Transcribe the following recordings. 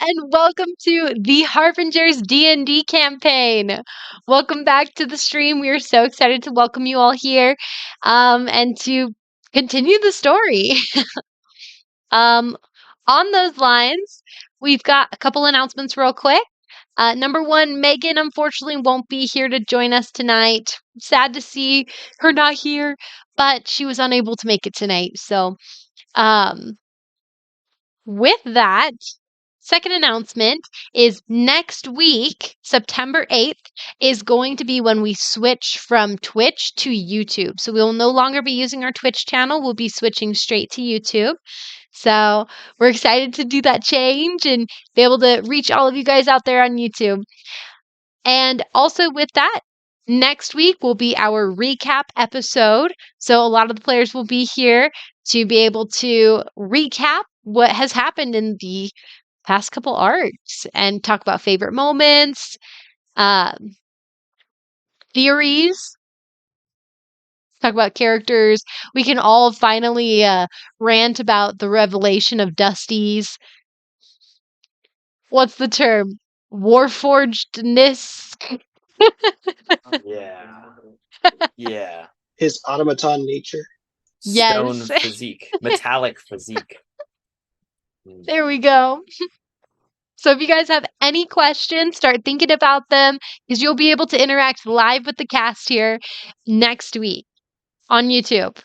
and welcome to the Harbingers D&D campaign. Welcome back to the stream. We are so excited to welcome you all here, and to continue the story. um, on those lines, we've got a couple announcements real quick. Number one, Megan unfortunately won't be here to join us tonight. Sad to see her not here, but she was unable to make it tonight. So, um, with that, second announcement is next week, September 8th, is going to be when we switch from Twitch to YouTube. So we will no longer be using our Twitch channel. We'll be switching straight to YouTube. So we're excited to do that change and be able to reach all of you guys out there on YouTube. And also with that, next week will be our recap episode. So a lot of the players will be here to be able to recap what has happened in the past couple arcs and talk about favorite moments, um, theories, talk about characters. We can all finally rant about the revelation of Dusty's, what's the term? Warforgedness. Yeah. Yeah. His automaton nature. Stone Yes. physique. Metallic physique. There we go. So if you guys have any questions, start thinking about them because you'll be able to interact live with the cast here next week on YouTube.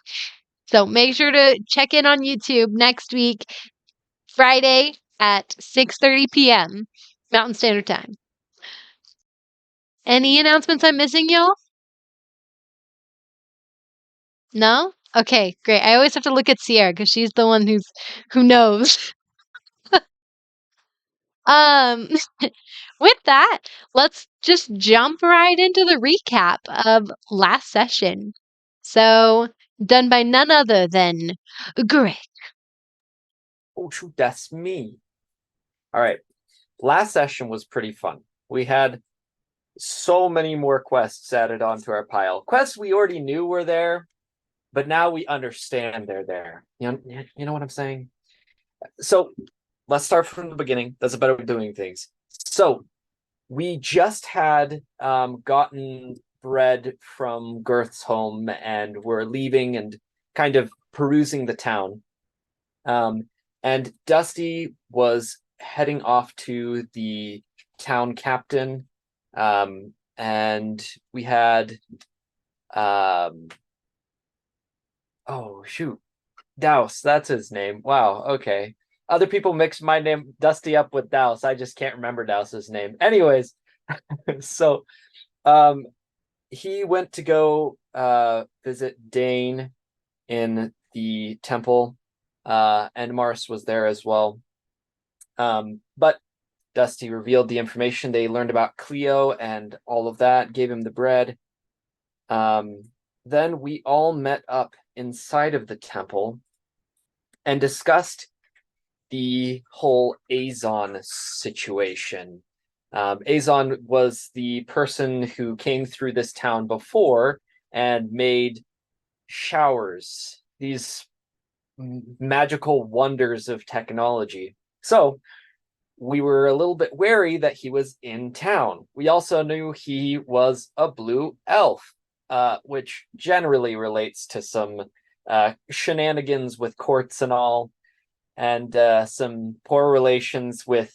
So make sure to check in on YouTube next week, Friday at 6:30 p.m. Mountain Standard Time. Any announcements I'm missing, y'all? No? Okay, great. I always have to look at Sierra because she's the one who knows. Um, with that, let's just jump right into the recap of last session. So, done by none other than Greg. Oh, shoot, that's me. All right. Last session was pretty fun. We had so many more quests added onto our pile. Quests we already knew were there, but now we understand they're there. You know what I'm saying? So let's start from the beginning. That's a better way of doing things. So we just had gotten bread from Girth's home and we're leaving and kind of perusing the town. And Dusty was heading off to the town captain. And we had oh shoot, Douse, that's his name. Wow, okay. Other people mix my name Dusty up with Douse. I just can't remember Douse's name. Anyways, so he went to go visit Dane in the temple, and Amaris was there as well. But Dusty revealed the information they learned about Cleo and all of that, gave him the bread. Then we all met up inside of the temple and discussed the whole Azon situation. Azon was the person who came through this town before and made showers, these magical wonders of technology. So we were a little bit wary that he was in town. We also knew he was a blue elf, which generally relates to some shenanigans with courts and all, and some poor relations with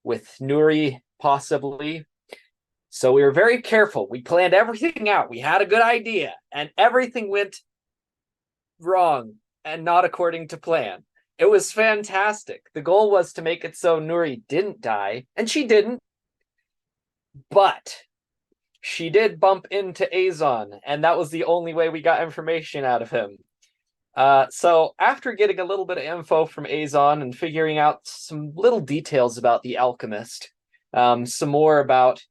Nuri, possibly. So we were very careful. We planned everything out. We had a good idea, and everything went wrong and not according to plan. It was fantastic. The goal was to make it so Nuri didn't die, and she didn't. But she did bump into Azon, and that was the only way we got information out of him. So after getting a little bit of info from Azon and figuring out some little details about the alchemist, some more about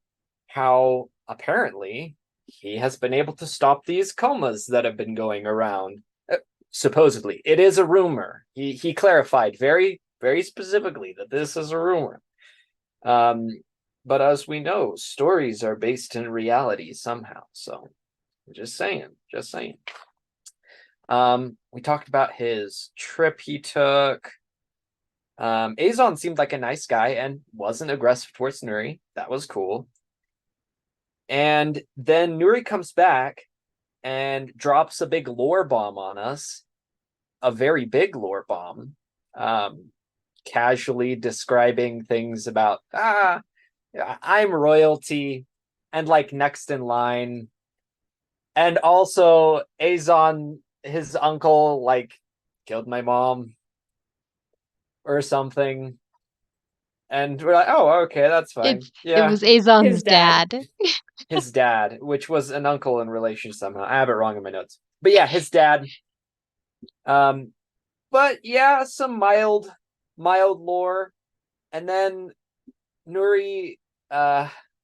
how apparently he has been able to stop these comas that have been going around. Supposedly, it is a rumor. He clarified very, very specifically that this is a rumor. But as we know, stories are based in reality somehow. So, just saying. We talked about his trip he took. Azon seemed like a nice guy and wasn't aggressive towards Nuri. That was cool. And then Nuri comes back and drops a big lore bomb on us, a very big lore bomb, casually describing things about, I'm royalty and like next in line. And also Azon, his uncle, like killed my mom or something. And we're like, oh, okay, that's fine. It was Azon's His dad. His dad, which was an uncle in relation somehow. I have it wrong in my notes. But yeah, his dad. But yeah, some mild lore. And then Nuri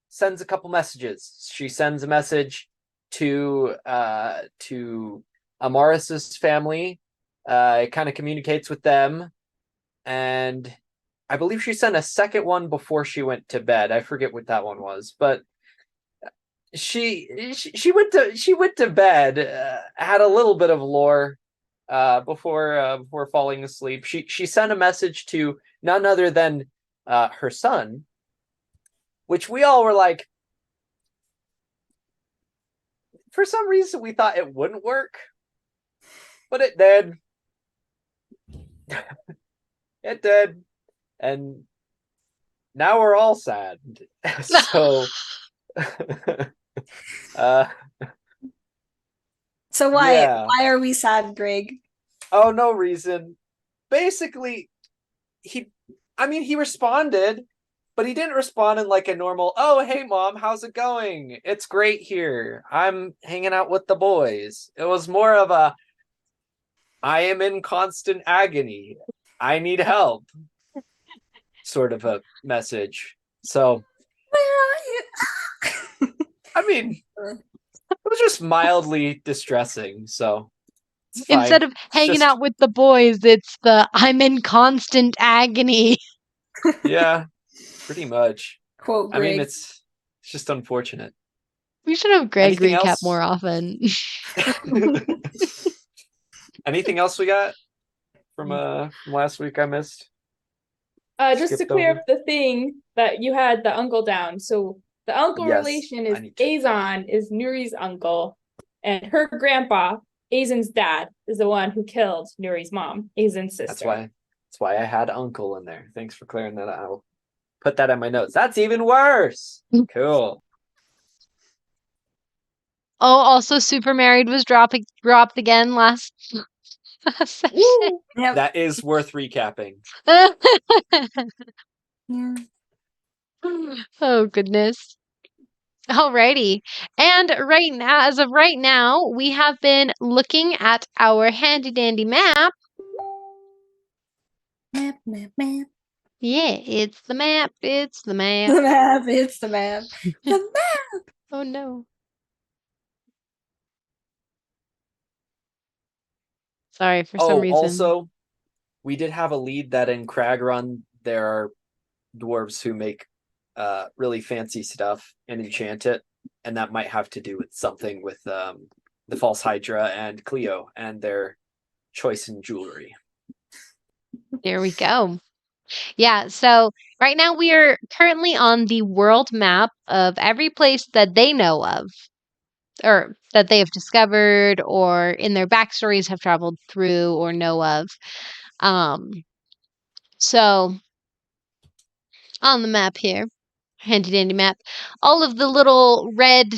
sends a couple messages. She sends a message to Amaris's family. It kind of communicates with them. And I believe she sent a second one before she went to bed. I forget what that one was, but she went to bed, had a little bit of lore before falling asleep. She sent a message to none other than her son, which we all were like, for some reason we thought it wouldn't work, but it did. It did. And now we're all sad. So So why yeah. why are we sad, Greg? Oh, no reason. Basically, he responded, but he didn't respond in like a normal, oh, hey, mom, how's it going? It's great here. I'm hanging out with the boys. It was more of a, I am in constant agony. I need help sort of a message. So, Where are you? I mean, it was just mildly distressing. So, it's fine. Instead of hanging just, out with the boys, it's the I'm in constant agony. yeah, pretty much. Quote Greg. I mean, it's just unfortunate. We should have Greg Anything recap else? more often. Anything else we got from last week I missed? Just to Skipped clear over? up the thing that you had the uncle down. So the uncle Yes, relation I is need to. Azon is Nuri's uncle, and her grandpa, Azon's dad, is the one who killed Nuri's mom, Azon's sister. That's why I had uncle in there. Thanks for clearing that out. I'll put that in my notes. That's even worse. Cool. Oh, also Super Married was dropped again last session. Yep. That is worth recapping. Yeah. Oh goodness. Alrighty. And right now, as of right now, we have been looking at our handy dandy map. Map. Yeah, it's the map. It's the map. The map. It's the map. The map. Oh no. Sorry, for some reason. Also, we did have a lead that in Crag Run there are dwarves who make really fancy stuff and enchant it, and that might have to do with something with the False Hydra and Cleo and their choice in jewelry. There we go. Yeah, so right now we are currently on the world map of every place that they know of, or that they have discovered, or in their backstories have traveled through or know of. So on the map here, handy dandy map, all of the little red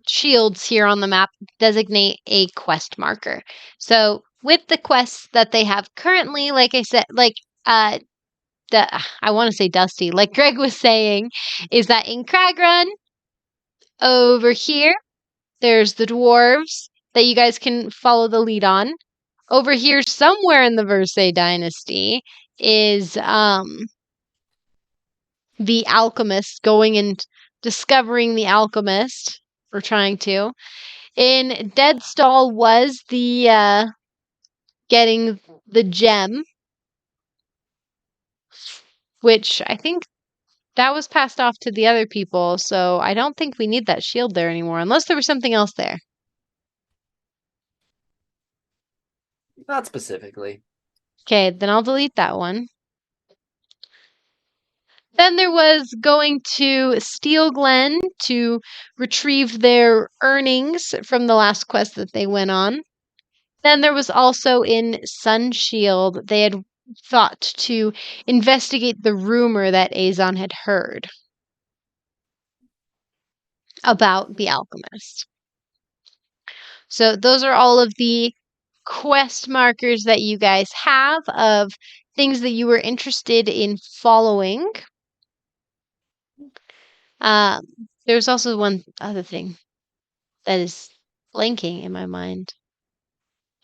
shields here on the map designate a quest marker. So with the quests that they have currently, like I said, I want to say Dusty, like Greg was saying, is that in Crag Run, over here, there's the dwarves that you guys can follow the lead on. Over here, somewhere in the Versailles Dynasty, is the alchemist, going and discovering the alchemist, or trying to. In Deadstall was the getting the gem, which I think that was passed off to the other people, so I don't think we need that shield there anymore, unless there was something else there. Not specifically. Okay, then I'll delete that one. Then there was going to Steel Glen to retrieve their earnings from the last quest that they went on. Then there was also in Sunshield, they had thought to investigate the rumor that Azon had heard about the alchemist. So those are all of the quest markers that you guys have of things that you were interested in following. There's also one other thing that is blanking in my mind.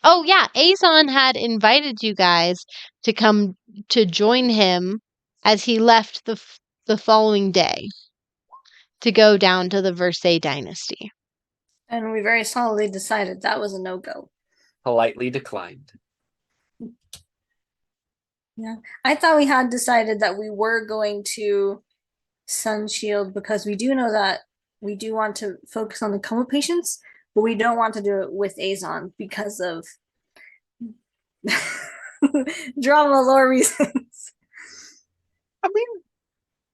Oh yeah, Azon had invited you guys to come to join him as he left the following day to go down to the Versailles dynasty. And we very solidly decided that was a no-go. Politely declined. Yeah. I thought we had decided that we were going to Sunshield because we do know that we do want to focus on the coma patients, but we don't want to do it with Azon because of drama lore reasons. I mean,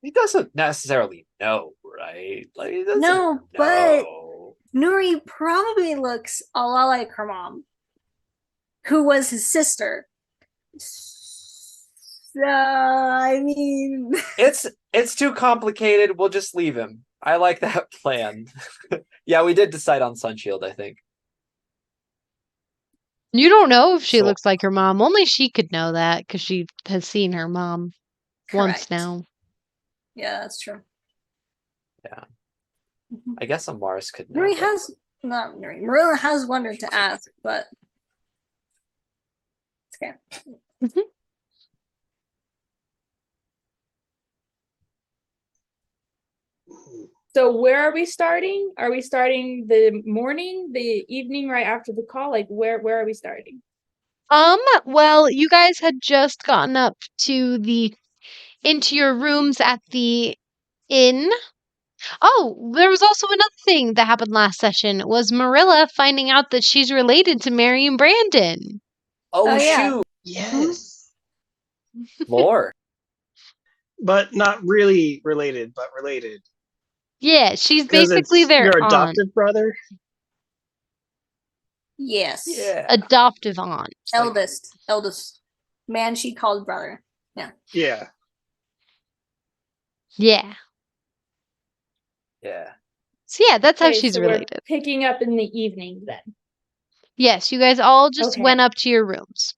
he doesn't necessarily know, right? Like, he doesn't No, but know. Nuri probably looks a lot like her mom, who was his sister. So, I mean, It's too complicated. We'll just leave him. I like that plan. Yeah, we did decide on Sunshield, I think. You don't know if she So- looks like her mom. Only she could know that because she has seen her mom once correct. now. Yeah, that's true. Yeah. Mhm. I guess Amaris could know. Nuri but- has not Nuri. Merilla has wondered to ask, but it's okay. So where are we starting? Are we starting the morning, the evening right after the call? Like where are we starting? Well, you guys had just gotten up to into your rooms at the inn. Oh, there was also another thing that happened last session was Merilla finding out that she's related to Mary and Brandon. Oh, Oh, yeah. shoot. Yes. Lore. But not really related, but related. Yeah, she's Because basically it's their your aunt, adopted brother. Yes. Yeah. adoptive aunt. Eldest man she called brother. Yeah. Yeah. Yeah. So yeah, that's how Okay, she's so we're related. picking up in the evening then. Yes, you guys all just Okay. went up to your rooms.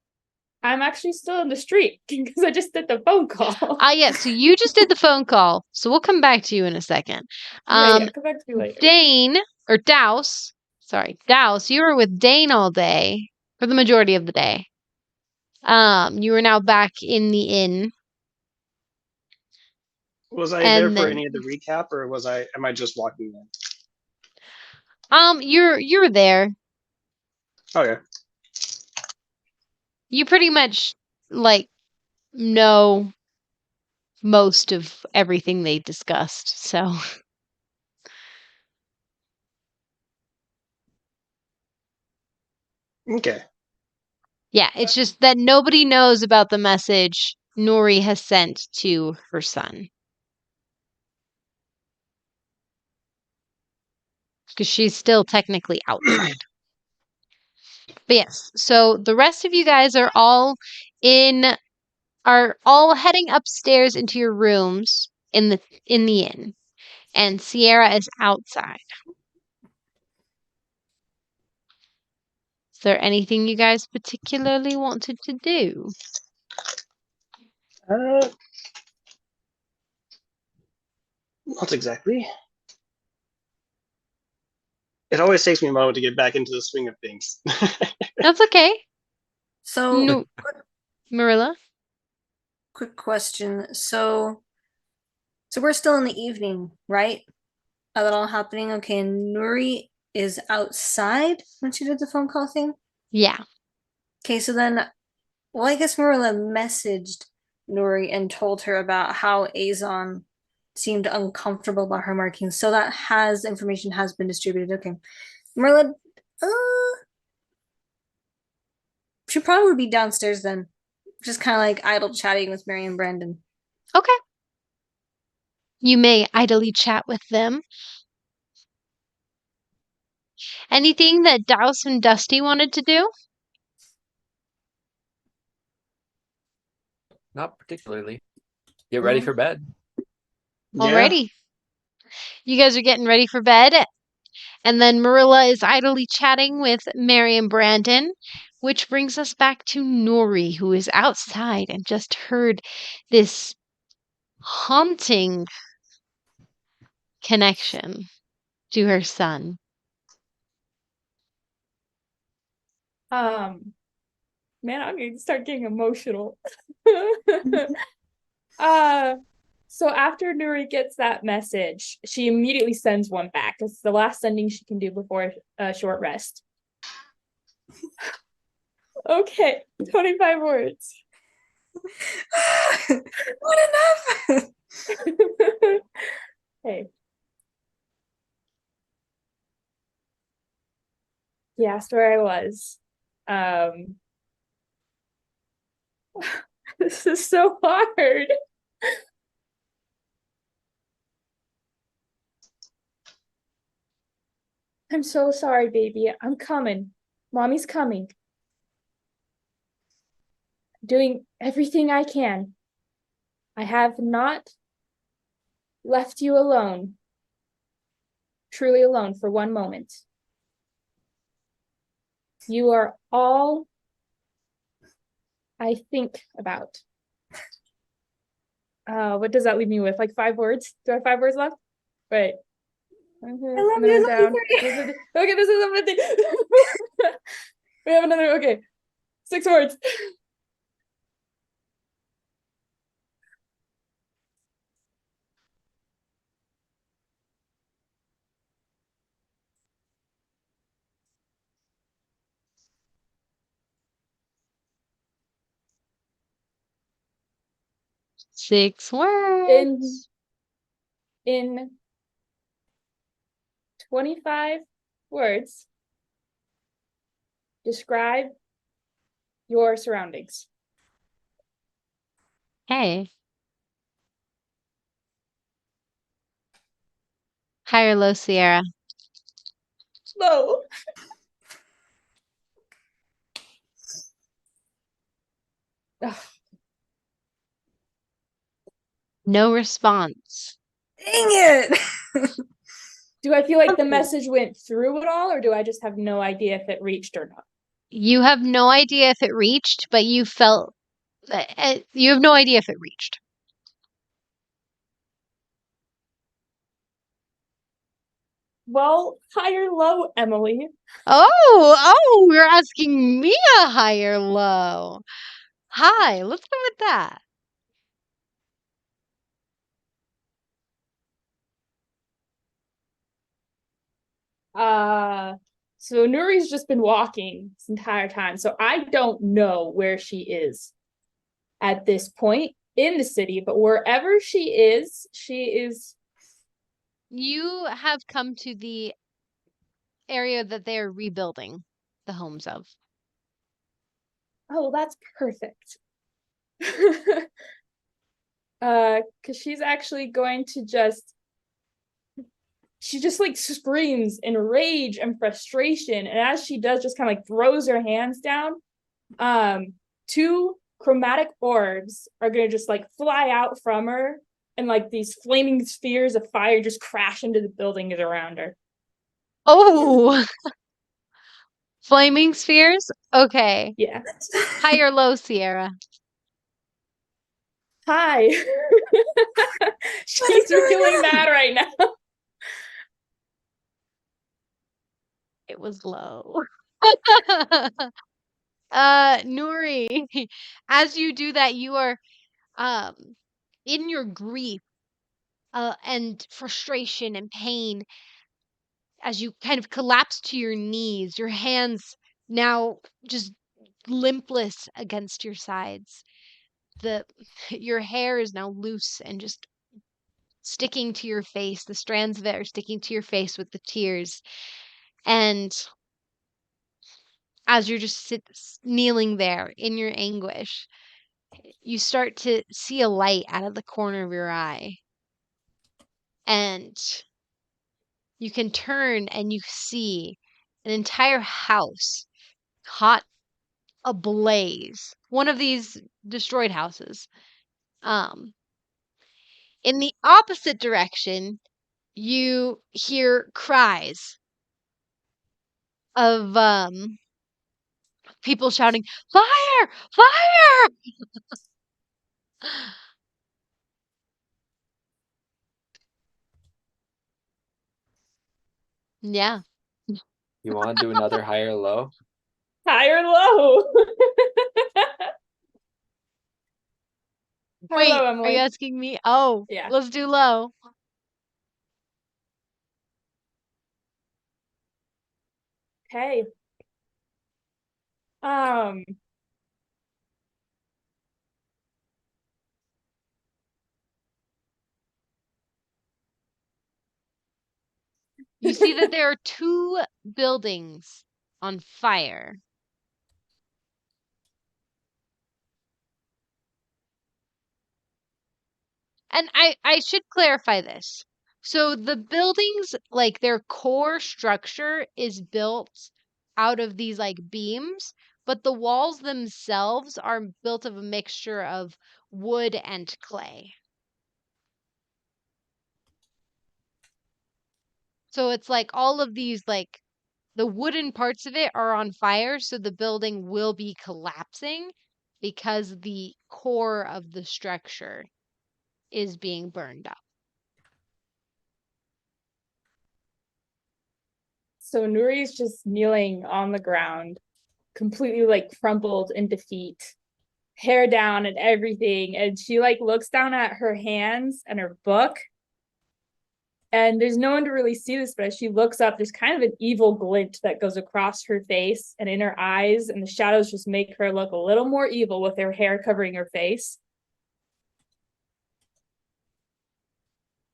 I'm actually still in the street because I just did the phone call. Yeah, so you just did the phone call, so we'll come back to you in a second. Yeah, come back to me later. Dane, or Douse, Douse, you were with Dane all day, for the majority of the day. You are now back in the inn, Was I there and for then, any of the recap, or am I just walking in? you're there. Okay. You pretty much, like, know most of everything they discussed, so. Okay. Yeah, it's just that nobody knows about the message Nuri has sent to her son. Because she's still technically outside. But yes, so the rest of you guys are all heading upstairs into your rooms in the inn. And Sierra is outside. Is there anything you guys particularly wanted to do? Not exactly. It always takes me a moment to get back into the swing of things. That's okay. So, No, Merilla? quick question. So we're still in the evening, right? Are that all happening? Okay, and Nuri is outside when she did the phone call thing. Yeah. Okay, so then, well, I guess Merilla messaged Nuri and told her about how Azon seemed uncomfortable about her markings. So that information has been distributed. Okay, Merilla, she'll probably be downstairs then, just kind of like idle chatting with Mary and Brandon. Okay. You may idly chat with them. Anything that Douse and Dusty wanted to do? Not particularly. Get ready for bed. Yeah. Alrighty. You guys are getting ready for bed. And then Merilla is idly chatting with Mary and Brandon, which brings us back to Nuri, who is outside and just heard this haunting connection to her son. Man, I'm gonna start getting emotional. So after Nuri gets that message, she immediately sends one back. It's the last sending she can do before a short rest. Okay, 25 words. Not enough. Hey. He asked where I was. This is so hard. I'm so sorry, baby. I'm coming. Mommy's coming. Doing everything I can. I have not left you alone. Truly alone for one moment. You are all I think about. What does that leave me with? Like 5 words? Do I have 5 words left? Wait. I love you. Down. Okay, this is everything. We have another. Okay, 6 words. Six words. In 25 words, describe your surroundings. Hey. High or low, Sierra? Low. Ugh. No response. Dang it. Do I feel like the message went through at all, or do I just have no idea if it reached or not? You have no idea if it reached, but you felt you have no idea if it reached. Well, high or low, Emily? Oh, you're asking me a high or low. High, let's go with that. So Nuri's just been walking this entire time, so I don't know where she is at this point in the city, but wherever she is. You have come to the area that they are rebuilding the homes of. Oh, that's perfect. Because she's actually going to she just like screams in rage and frustration, and as she does, just kind of like throws her hands down. 2 chromatic orbs are gonna just like fly out from her, and like these flaming spheres of fire just crash into the buildings around her. Oh, flaming spheres? Okay. Yeah. High or low, Sierra? Hi. She's really mad right now. It was low. Nuri, as you do that, you are um in your grief and frustration and pain as you kind of collapse to your knees, your hands now just limpless against your sides. The your hair is now loose and just sticking to your face. The strands of it are sticking to your face with the tears. And as you're just kneeling there in your anguish, you start to see a light out of the corner of your eye. and you can turn and you see an entire house caught ablaze. One of these destroyed houses. In the opposite direction, you hear cries of people shouting, "Fire! Fire!" Yeah. You want to do another high or low? High or low? Wait, Hello, are Emily. you asking me? Oh, Yeah. let's do low. Okay. Um, You see that there are two buildings on fire. And I should clarify this. So the buildings, like their core structure is built out of these like beams, but the walls themselves are built of a mixture of wood and clay. So it's like all of these like the wooden parts of it are on fire, so the building will be collapsing because the core of the structure is being burned up. so Nuri's just kneeling on the ground, completely like crumpled in defeat, hair down and everything. And she like looks down at her hands and her book. And there's no one to really see this, but as she looks up, there's kind of an evil glint that goes across her face and in her eyes, and the shadows just make her look a little more evil with her hair covering her face.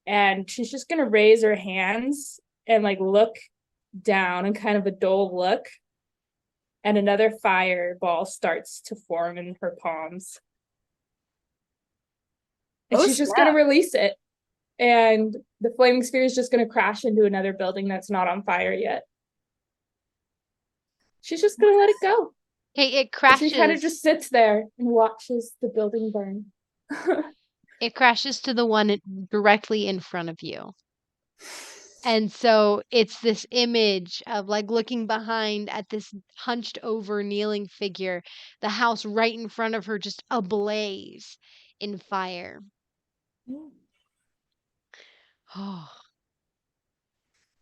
And she's just gonna raise her hands and like look down and kind of a dull look. And another fireball starts to form in her palms. And she's just gonna release it. And the flaming sphere is just gonna crash into another building that's not on fire yet. She's just gonna let it go. Okay, it And crashes. she kind of just sits there and watches the building burn. It crashes to the one directly in front of you. And so it's this image of like looking behind at this hunched over kneeling figure, the house right in front of her just ablaze in fire. Oh.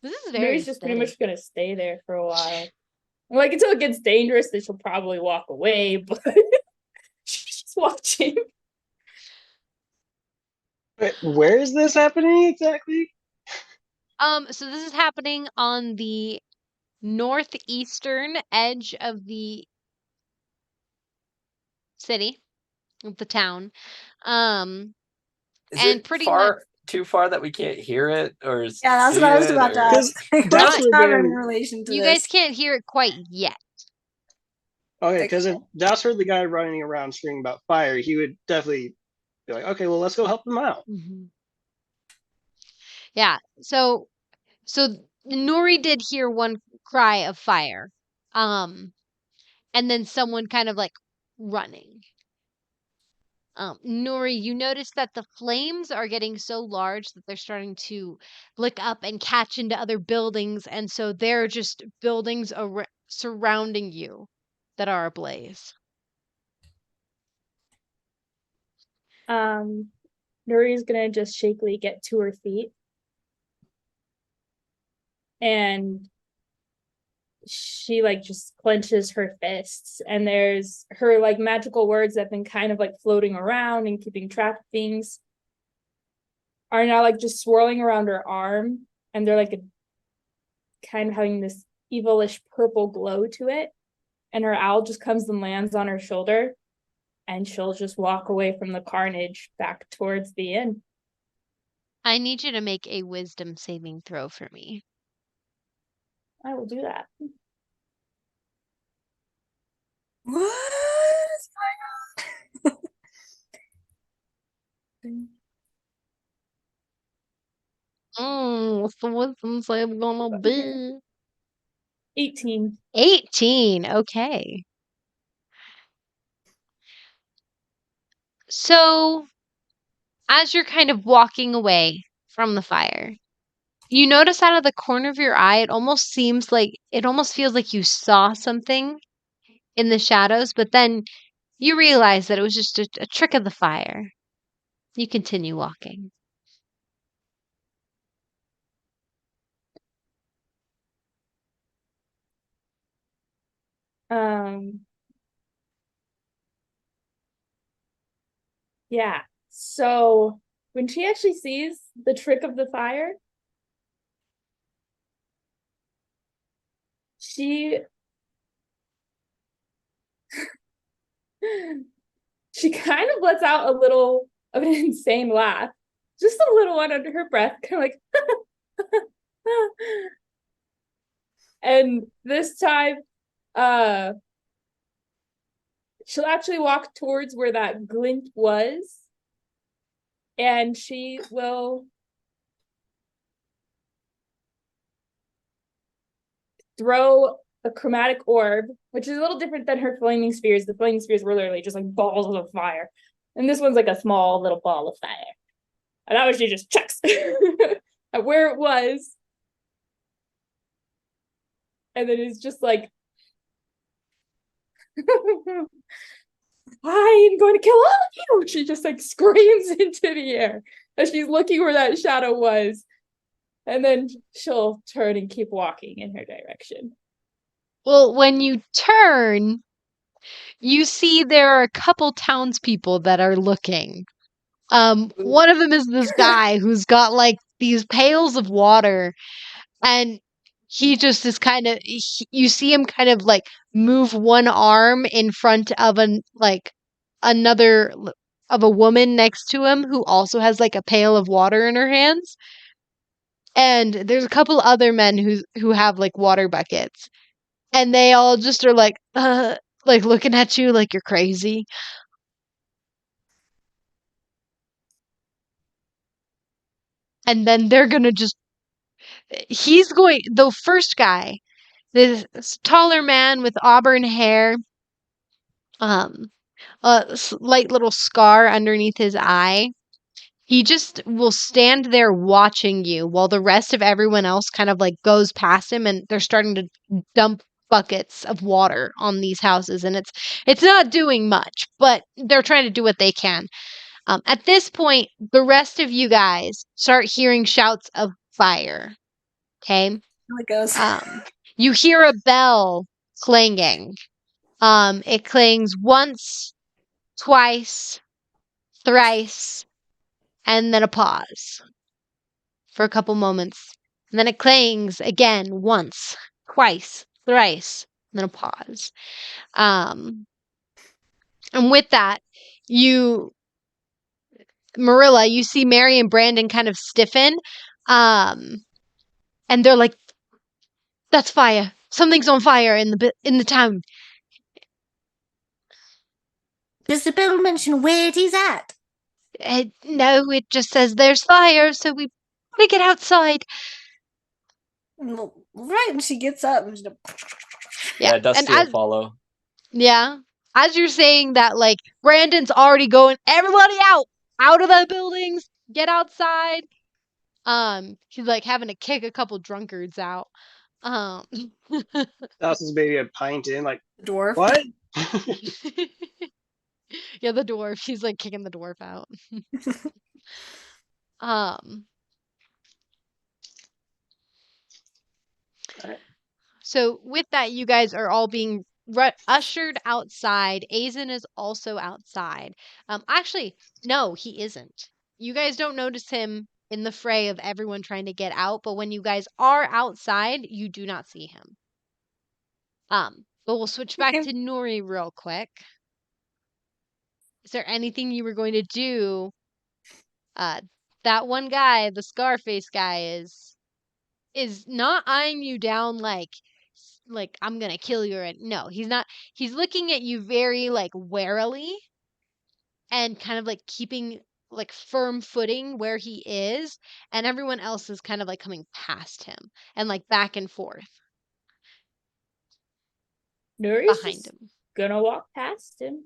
This is very Nuri's just pretty aesthetic. much gonna stay there for a while. Like until it gets dangerous, then she'll probably walk away, but she's just watching. Wait, where is this happening exactly? So this is happening on the northeastern edge of the city, of the town. Is And it pretty much too far that we can't hear it or Yeah, that's see what I was it, about to or- Because ask. What Douse does would that have have in been relation to you this? guys can't hear it quite yet. okay. Because if Douse heard the guy running around screaming about fire, he would definitely be like, "Okay, well, let's go help him out." Yeah. So Nuri did hear one cry of fire. And then someone kind of like running. Nuri, you notice that the flames are getting so large that they're starting to lick up and catch into other buildings, and so there are just buildings surrounding you that are ablaze. Nuri's gonna just shakily get to her feet. And she like just clenches her fists, and there's her like magical words that have been kind of like floating around and keeping track of things are now like just swirling around her arm, and they're like kind of having this evilish purple glow to it. And her owl just comes and lands on her shoulder, and she'll just walk away from the carnage back towards the inn. I need you to make a wisdom saving throw for me. I will do that. What? the wisdom save gonna be? 18. 18. Okay. So, as you're kind of walking away from the fire, you notice out of the corner of your eye, it almost feels like you saw something in the shadows, but then you realize that it was just a trick of the fire. You continue walking. Yeah. So when she actually sees the trick of the fire, she kind of lets out a little of an insane laugh. Just a little one under her breath, kind of like and this time she'll actually walk towards where that glint was, and she will throw a chromatic orb, which is a little different than her flaming spears. The flaming spears were literally just like balls of fire, and this one's like a small little ball of fire. And that was she just chucks at where it was, and then it's just like, I'm going to kill all of you. She just like screams into the air as she's looking where that shadow was, and then she'll turn and keep walking in her direction. Well, when you turn, you see there are a couple townspeople that are looking. One of them is this guy who's got like these pails of water, and he just is you see him kind of like move one arm in front of another of a woman next to him who also has like a pail of water in her hands. And there's a couple other men who have like water buckets, and they all just are like looking at you like you're crazy. And then they're gonna the first guy, this taller man with auburn hair, a slight little scar underneath his eye. He just will stand there watching you while the rest of everyone else kind of like goes past him, and they're starting to dump buckets of water on these houses, and it's not doing much, but they're trying to do what they can. At this point, the rest of you guys start hearing shouts of fire. Okay. How it goes. You hear a bell clanging. It clangs once, twice, thrice, and then a pause for a couple moments. And then it clangs again once, twice, thrice, and then a pause. And with that, Merilla, you see Mary and Brandon kind of stiffen. And they're like, "That's fire. Something's on fire in the town." Does the bell mention where it is at? No, it just says there's fire, so we gotta get outside. Well, right, and she gets up and she's Yeah, Dusty will and follow. yeah, as you're saying that, like Brandon's already going, everybody out of the buildings, get outside. He's like having to kick a couple drunkards out. Um, Douse is maybe a pint in, like, dwarf. what? yeah, the dwarf. He's like kicking the dwarf out. Um. Alright. So with that, you guys are all being ushered outside. Azen is also outside. Actually, no, he isn't. You guys don't notice him in the fray of everyone trying to get out, but when you guys are outside, you do not see him. But we'll switch back to Nuri real quick. Is there anything you were going to do? That one guy, the Scarface guy, is not eyeing you down like I'm gonna kill you. No, he's not. He's looking at you very like warily and kind of like keeping like firm footing where he is, and everyone else is kind of like coming past him and like back and forth Nuri's behind just him. gonna walk past him.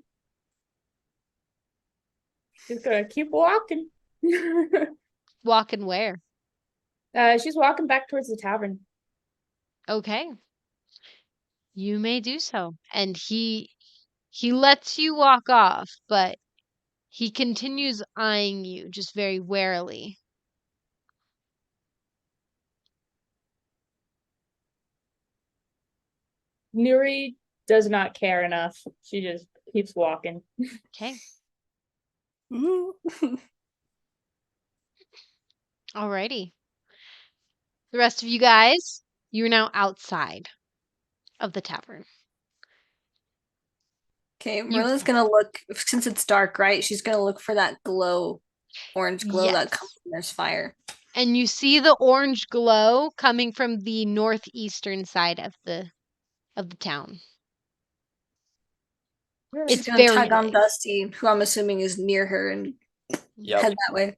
She's gonna keep walking. Walking where? She's walking back towards the tavern. Okay. You may do so. And he lets you walk off, but he continues eyeing you just very warily. Nuri does not care enough. She just keeps walking. Okay. Mhm. Alrighty. The rest of you guys, you're now outside of the tavern. Okay, Marilla's gonna look, since it's dark, right? She's gonna look for that glow, orange glow that Yes. comes when there's fire. And you see the orange glow coming from the northeastern side of the town. She's It's gonna very tug on nice. Dusty, who I'm assuming is near her, and Yep. head that way.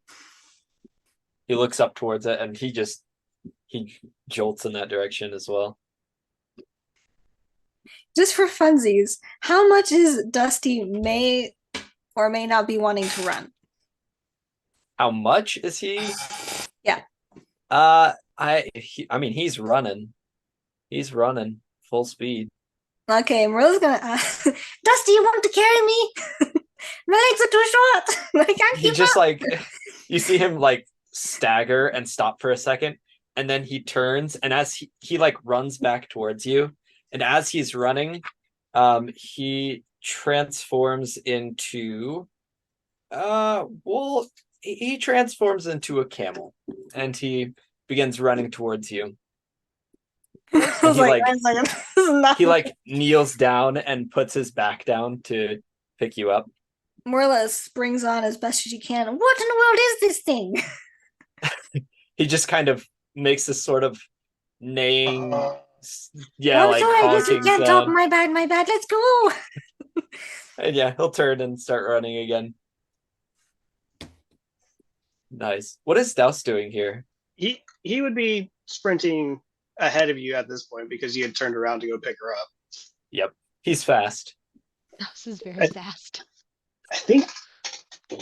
He looks up towards it and he jolts in that direction as well. Just for funsies, how much is Dusty may or may not be wanting to run? How much is he? Yeah. I mean, he's running. He's running full speed. Okay, Marilla's gonna ask, Dusty, you want to carry me? My legs are too short. I can't He keep just up. like, you see him like stagger and stop for a second, and then he turns, and as he like runs back towards you, and as he's running, he transforms into well, he transforms into a camel, and he begins running towards you. I was he, like, like- wait a second. This is not He like kneels down and puts his back down to pick you up. Marilla springs on as best as she can. What in the world is this thing? He just kind of makes this sort of neighing, yeah, I'm like sorry, I guess you honking can't talk. sound. My bad. Let's go. And yeah, he'll turn and start running again. Nice. What is Douse doing here? He would be sprinting ahead of you at this point because he had turned around to go pick her up. Yep, he's fast. This is very I- fast. I think I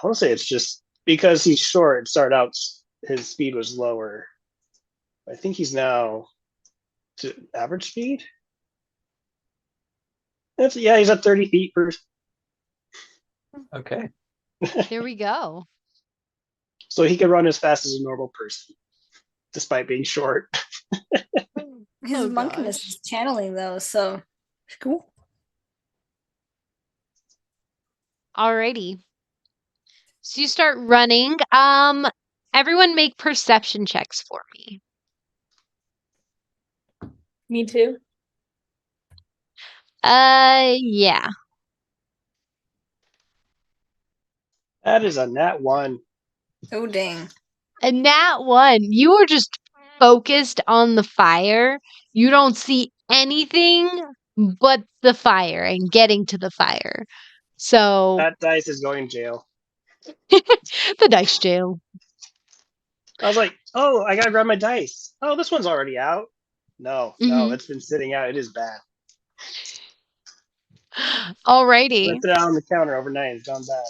want to say it's just because he's short. It started out his speed was lower. I think he's now to average speed. Yeah, he's at 30 feet per. Okay. There we go. So he can run as fast as a normal person, despite being short. His Oh, monkiness gosh. is channeling though, so cool. Alrighty. So you start running. Everyone make perception checks for me. Me too. Yeah. That is a nat 1. Oh dang. And that one, you are just focused on the fire. You don't see anything but the fire and getting to the fire. So That dice is going jail. the dice jail. I was like, oh, I gotta grab my dice. Oh, this one's already out. No, Mhm. it's been sitting out. It is bad. Alrighty. Left it out on the counter overnight. It's gone bad.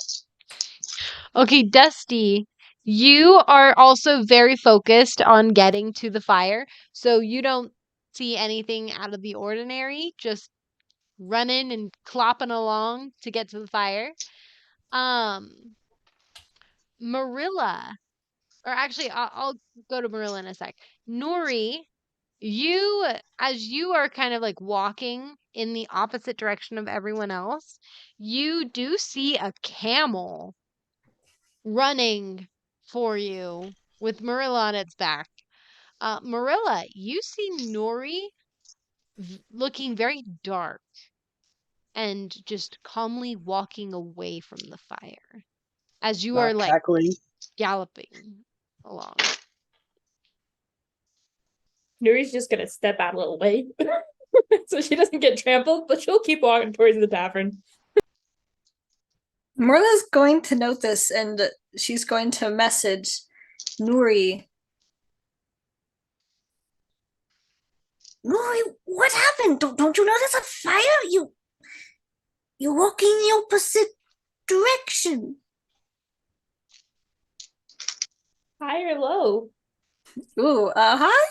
Okay, Dusty, you are also very focused on getting to the fire, so you don't see anything out of the ordinary, just running and clopping along to get to the fire. Merilla, or actually, I'll go to Merilla in a sec. Nuri, as you are kind of like walking in the opposite direction of everyone else, you do see a camel running for you with Merilla on its back. Merilla, you see Nuri looking very dark and just calmly walking away from the fire as you are Not like cackling. galloping along. Nuri's just gonna step out a little way so she doesn't get trampled, but she'll keep walking towards the tavern. Merla's going to note this and she's going to message Nuri. Nuri, what happened? Don't you know there's a fire? You're walking the opposite direction. High or low? Ooh, hi.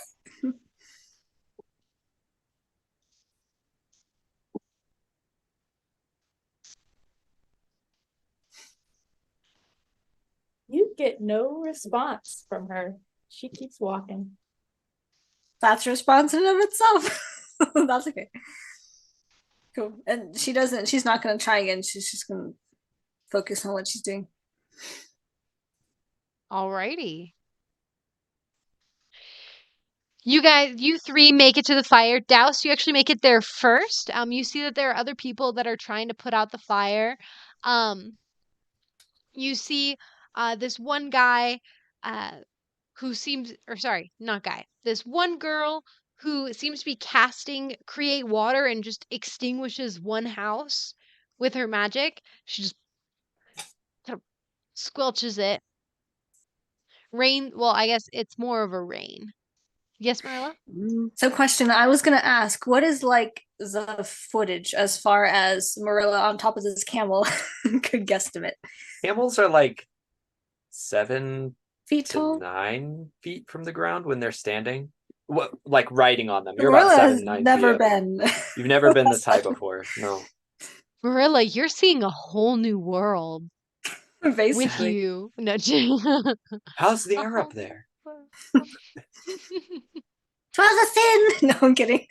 You get no response from her. She keeps walking. That's a response in and of itself. That's okay. Cool. And she's not gonna try again. She's just gonna focus on what she's doing. Alrighty. You three make it to the fire. Douse, you actually make it there first. You see that there are other people that are trying to put out the fire. You see this one guy who seems, or sorry, not guy. This one girl who seems to be casting create water and just extinguishes one house with her magic. She just kind of squelches it. Rain, well, I guess it's more of a rain. Yes, Merilla? So, question I was gonna ask: what is like the footage as far as Merilla on top of this camel could guesstimate? Camels are like 7 Feet to tall. 9 feet from the ground when they're standing. What, like riding on them? You're about Merilla 7, has 9 never feet up. been. You've never been this high before. No. Marilla, you're seeing a whole new world with Basically. you. No, How's the air up there? Twas a sin. No, I'm kidding.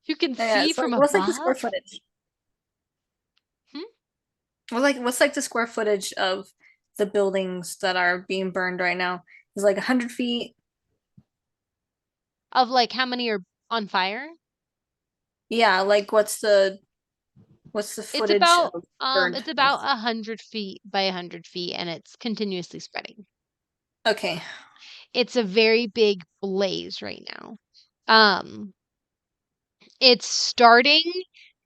You can Yeah, see so from what's above. like the square footage? Hmm? What's like the square footage of the buildings that are being burned right now? Is like 100 feet. Of like how many are on fire? Yeah, like what's the footage of burned It's about stuff? 100 feet by 100 feet, and it's continuously spreading. Okay. It's a very big blaze right now. Um, it's starting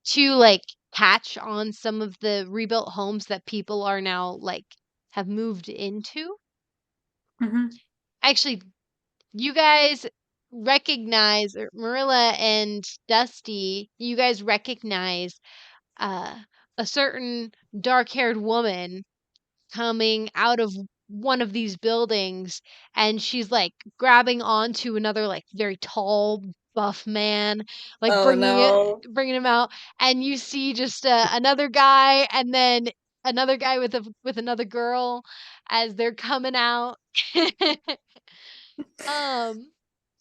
to like catch on some of the rebuilt homes that people are now like have moved into. Mhm. Actually, you guys recognize, or Marilla and Dusty, you guys recognize uh, a certain dark-haired woman coming out of one of these buildings, and she's like grabbing onto another like very tall buff man, like Oh no. bringing him out, and you see just another guy, and then another guy with another girl as they're coming out. um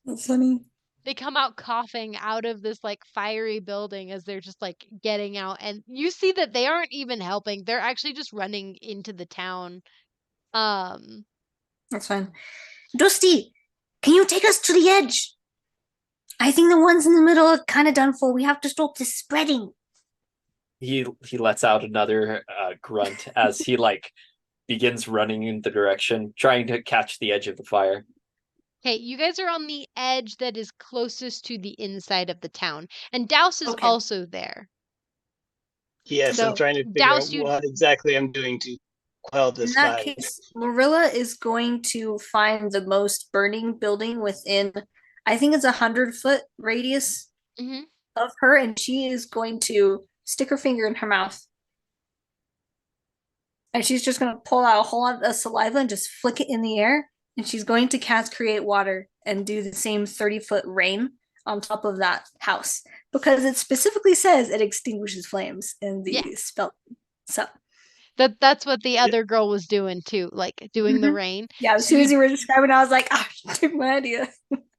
That's funny. they come out coughing out of this like fiery building as they're just like getting out, and you see that they aren't even helping. They're actually just running into the town. um That's fine. Dusty, can you take us to the edge? I think the ones in the middle are kind of done for. We have to stop this spreading. He lets out another grunt as he like begins running in the direction, trying to catch the edge of the fire. Okay, you guys are on the edge that is closest to the inside of the town, and Douse is Okay. also there. Yes, I'm So, trying to figure out Douse, you what exactly I'm doing to quell In this that fire. case, Marilla is going to find the most burning building within, I think it's 100-foot radius Mhm. of her, and she is going to stick her finger in her mouth. And she's just going to pull out a whole lot of saliva and just flick it in the air. And she's going to cast Create Water and do the same 30-foot rain on top of that house. Because it specifically says it extinguishes flames in the Yeah. spell. So that's what the other girl was doing too, like doing the rain. yeah, as So soon you as you were describing it, I was like, ah, I took my idea.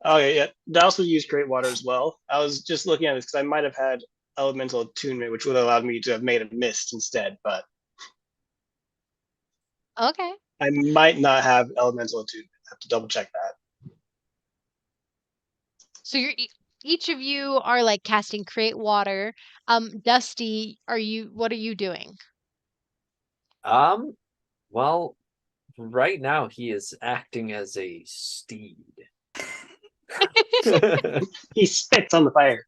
Okay, yeah. Douse would use Great Water as well. I was just looking at this because I might have had elemental attunement, which would have allowed me to have made a mist instead, but Okay. I might not have elemental attunement. I have to double check that. So you're each of you are like casting Create Water. Dusty, what are you doing? Well, right now he is acting as a steed. He spits on the fire.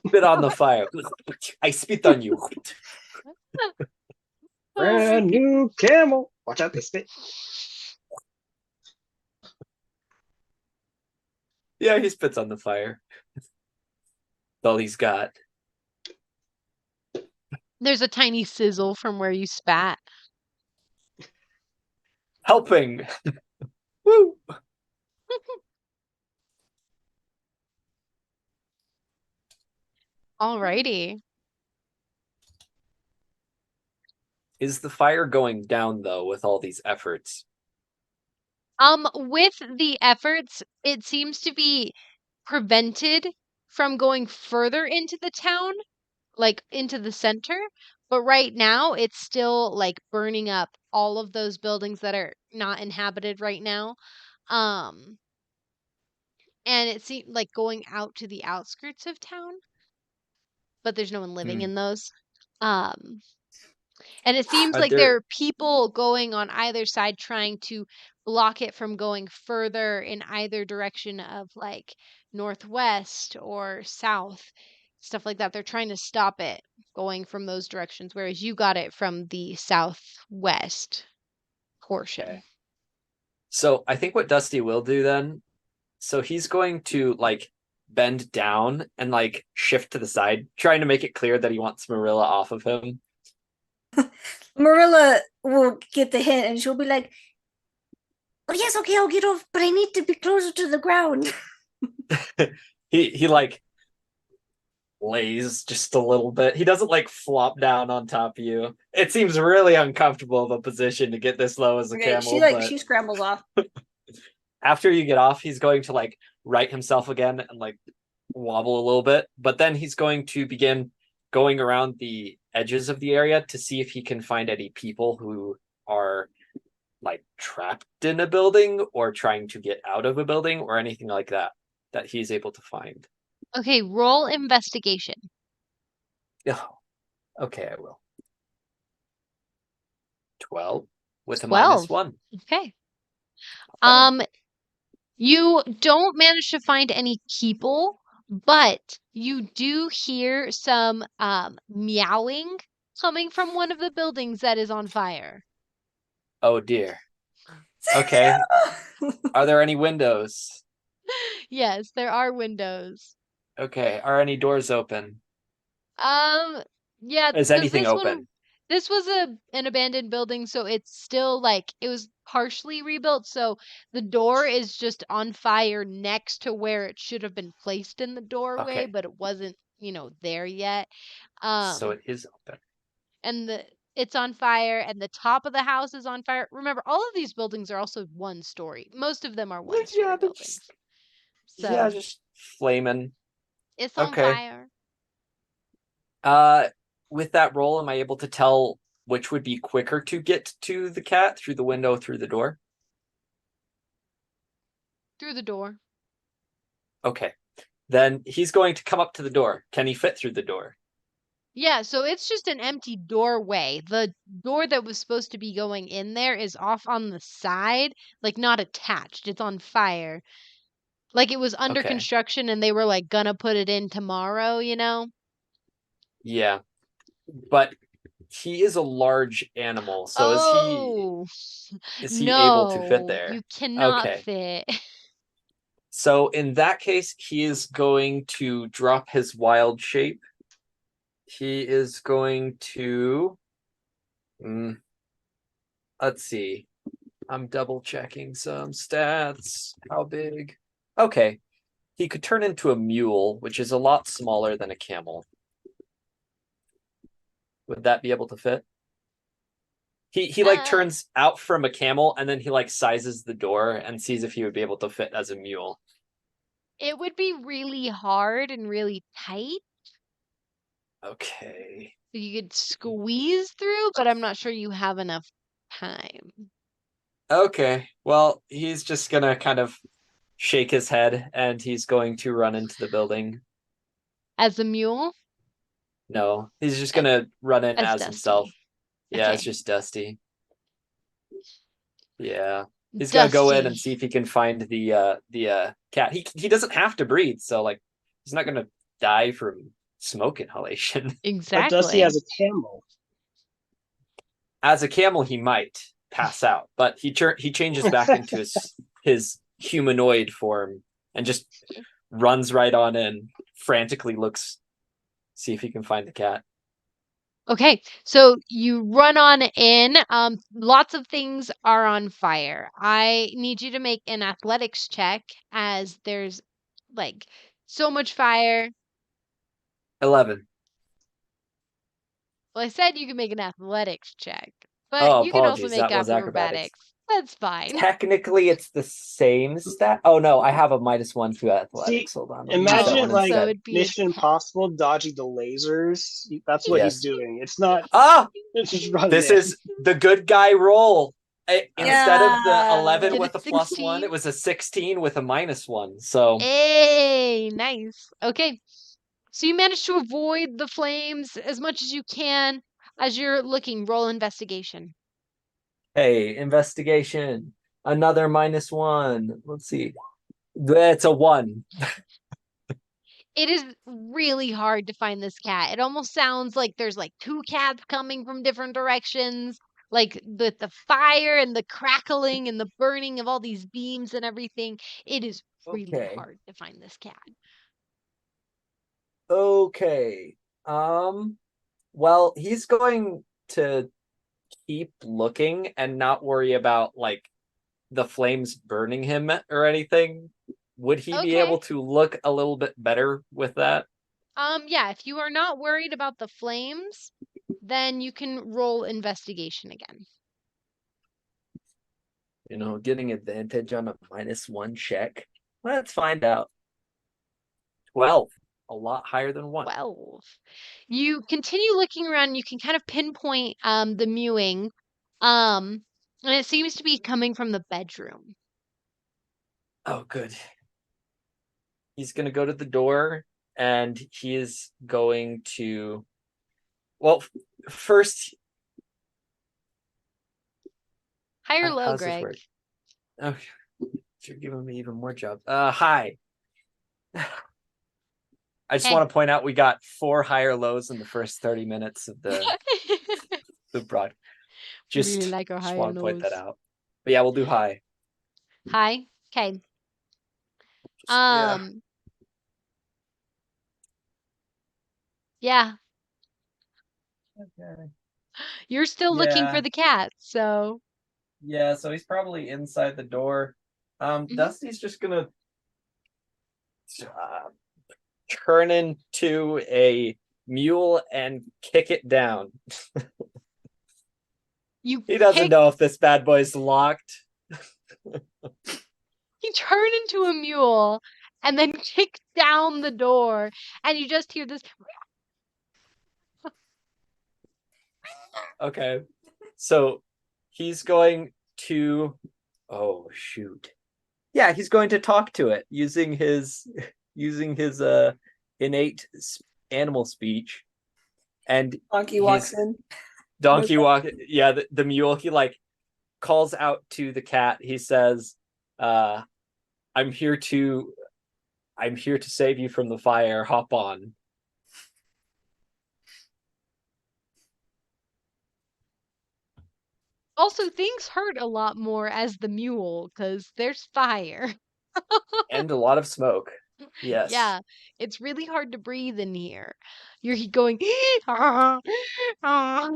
Spit on the fire. I spit on you. Brand new camel. Watch out, they spit. Yeah, he spits on the fire. That's all he's got. There's a tiny sizzle from where you spat. Helping. Woo! Alrighty. Is the fire going down, though, with all these efforts? With the efforts, it seems to be prevented from going further into the town, like into the center. But right now, it's still like burning up all of those buildings that are not inhabited right now. Um, and it seemed like going out to the outskirts of town, but there's no one living Hmm. in those. Um, and it seems Are like there there... are people going on either side trying to block it from going further in either direction of like northwest or south, stuff like that. They're trying to stop it going from those directions, whereas you got it from the southwest portion. Okay. So I think what Dusty will do then, so he's going to like bend down and like shift to the side, trying to make it clear that he wants Merilla off of him. Merilla will get the hint and she'll be like, "Oh yes, okay, I'll get off, but I need to be closer to the ground." He like lays just a little bit. He doesn't like flop down on top of you. It seems really uncomfortable of a position to get this low as a camel. She scrambles off. After you get off, he's going to like right himself again and like wobble a little bit, but then he's going to begin going around the edges of the area to see if he can find any people who are like trapped in a building or trying to get out of a building or anything like that he's able to find. Okay, roll investigation. Oh, okay, I will. 12 with a 12. -1. Okay. You don't manage to find any people, but you do hear some meowing coming from one of the buildings that is on fire. Oh dear. Okay. Are there any windows? Yes, there are windows. Okay. Are any doors open? Yeah, Is because anything open? this was an abandoned building, so it's still like it was partially rebuilt, so the door is just on fire next to where it should have been placed in the doorway, Okay. but it wasn't, there yet. So it is open. And it's on fire, and the top of the house is on fire. Remember, all of these buildings are also one story. Most of them are one story Yeah, buildings. yeah, So just flaming. it's on Okay. fire. With that roll, am I able to tell which would be quicker to get to the cat, through the window, through the door? Through the door. Okay. Then he's going to come up to the door. Can he fit through the door? Yeah, so it's just an empty doorway. The door that was supposed to be going in there is off on the side, like not attached. It's on fire. Like it was under Okay. construction and they were like gonna put it in tomorrow, Yeah. But he is a large animal, so Oh, is he able to fit no, there? you cannot Okay. fit. So in that case, he is going to drop his wild shape. He is going to let's see. I'm double checking some stats. How big? Okay. He could turn into a mule, which is a lot smaller than a camel. Would that be able to fit? He like turns out from a camel and then he like sizes the door and sees if he would be able to fit as a mule. It would be really hard and really tight. Okay. You could squeeze through, but I'm not sure you have enough time. Okay. Well, he's just gonna kind of shake his head and he's going to run into the building. As a mule? No, he's just gonna run in as himself. Yeah, Okay. it's just Dusty. Yeah. He's gonna go in and see if he can find the cat. He doesn't have to breathe, so like he's not gonna die from smoke inhalation. Exactly. But Dusty has a camel. As a camel, he might pass out, but he changes back into his humanoid form and just runs right on in, frantically looks, see if he can find the cat. Okay, so you run on in. Lots of things are on fire. I need you to make an athletics check as there's like so much fire. 11. Well, I said you can make an athletics check, but Oh, you can also apologies. make That was acrobatics. acrobatics. That's fine. Technically, it's the same stat. Oh no, I have a -1 to athletics. See, Hold on. Let me use that imagine Oh, it one like so instead. it'd be a Mission 10. Impossible dodging the lasers. That's what he's Yes. doing. It's not. Ah, It's just running. this in. is the good guy roll. Instead of the Yeah. 11 Get with a a +1, 16? it was a 16 with a -1. So Hey, nice. Okay. So you manage to avoid the flames as much as you can as you're looking. Roll investigation. hey, investigation. Another -1. Let's see. That's a 1. It is really hard to find this cat. It almost sounds like there's like two cats coming from different directions, like the fire and the crackling and the burning of all these beams and everything. It is really Okay. hard to find this cat. Okay. Well, he's going to keep looking and not worry about like the flames burning him or anything. Would he be Okay. able to look a little bit better with that? Yeah, if you are not worried about the flames, then you can roll investigation again. You know, getting advantage on a -1 check. Let's find out. 12. A lot higher than 1. 12. You continue looking around and you can kind of pinpoint the mewing. And it seems to be coming from the bedroom. Oh, good. He's going to go to the door and he is going to. Well, first. High or low, How's this Greg? work? Okay. You're giving me even more job. Hi. I just Hey. want to point out we got 4 higher lows in the first 30 minutes of the broad. Just, Really like our just high want and to point that lows. out. But yeah, we'll do high. High? Okay. Yeah. Yeah. Okay. You're still looking for Yeah. the cat, so Yeah, so he's probably inside the door. Dusty's just gonna turn into a mule and kick it down. you He doesn't kick know if this bad boy's locked. you turn into a mule and then kick down the door and you just hear this Okay. So he's going to oh shoot. Yeah, he's going to talk to it using his innate animal speech. And Donkey walks in. Donkey walk. Yeah, the mule. He like calls out to the cat. He says, I'm here to save you from the fire. Hop on." Also, things hurt a lot more as the mule because there's fire. And a lot of smoke. Yes. Yeah, it's really hard to breathe in here. You're going, "Ah, ah."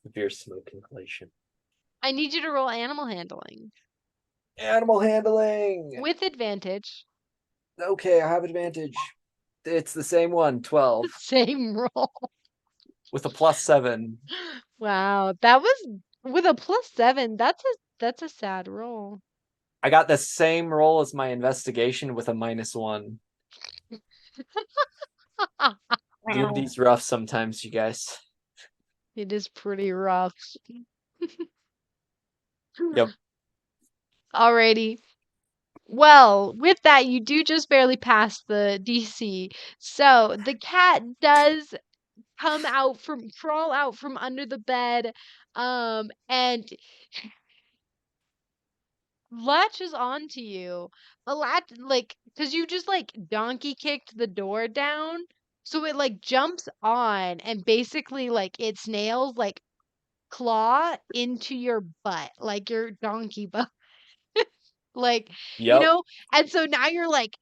Severe smoke inhalation. I need you to roll animal handling Animal handling. with advantage. Okay, I have advantage. It's the same one, 12, Same roll. with a +7. Wow, that was with a +7. That's a sad roll. I got the same roll as my investigation with a -1. D&D's rough sometimes, you guys. It is pretty rough. Yep. Alrighty. Well, with that, you do just barely pass the DC. So the cat does crawl out from under the bed, and latches onto you. Because you just like donkey kicked the door down. So it like jumps on and basically like its nails like claw into your butt, like your donkey butt. Like, Yep. and so now you're like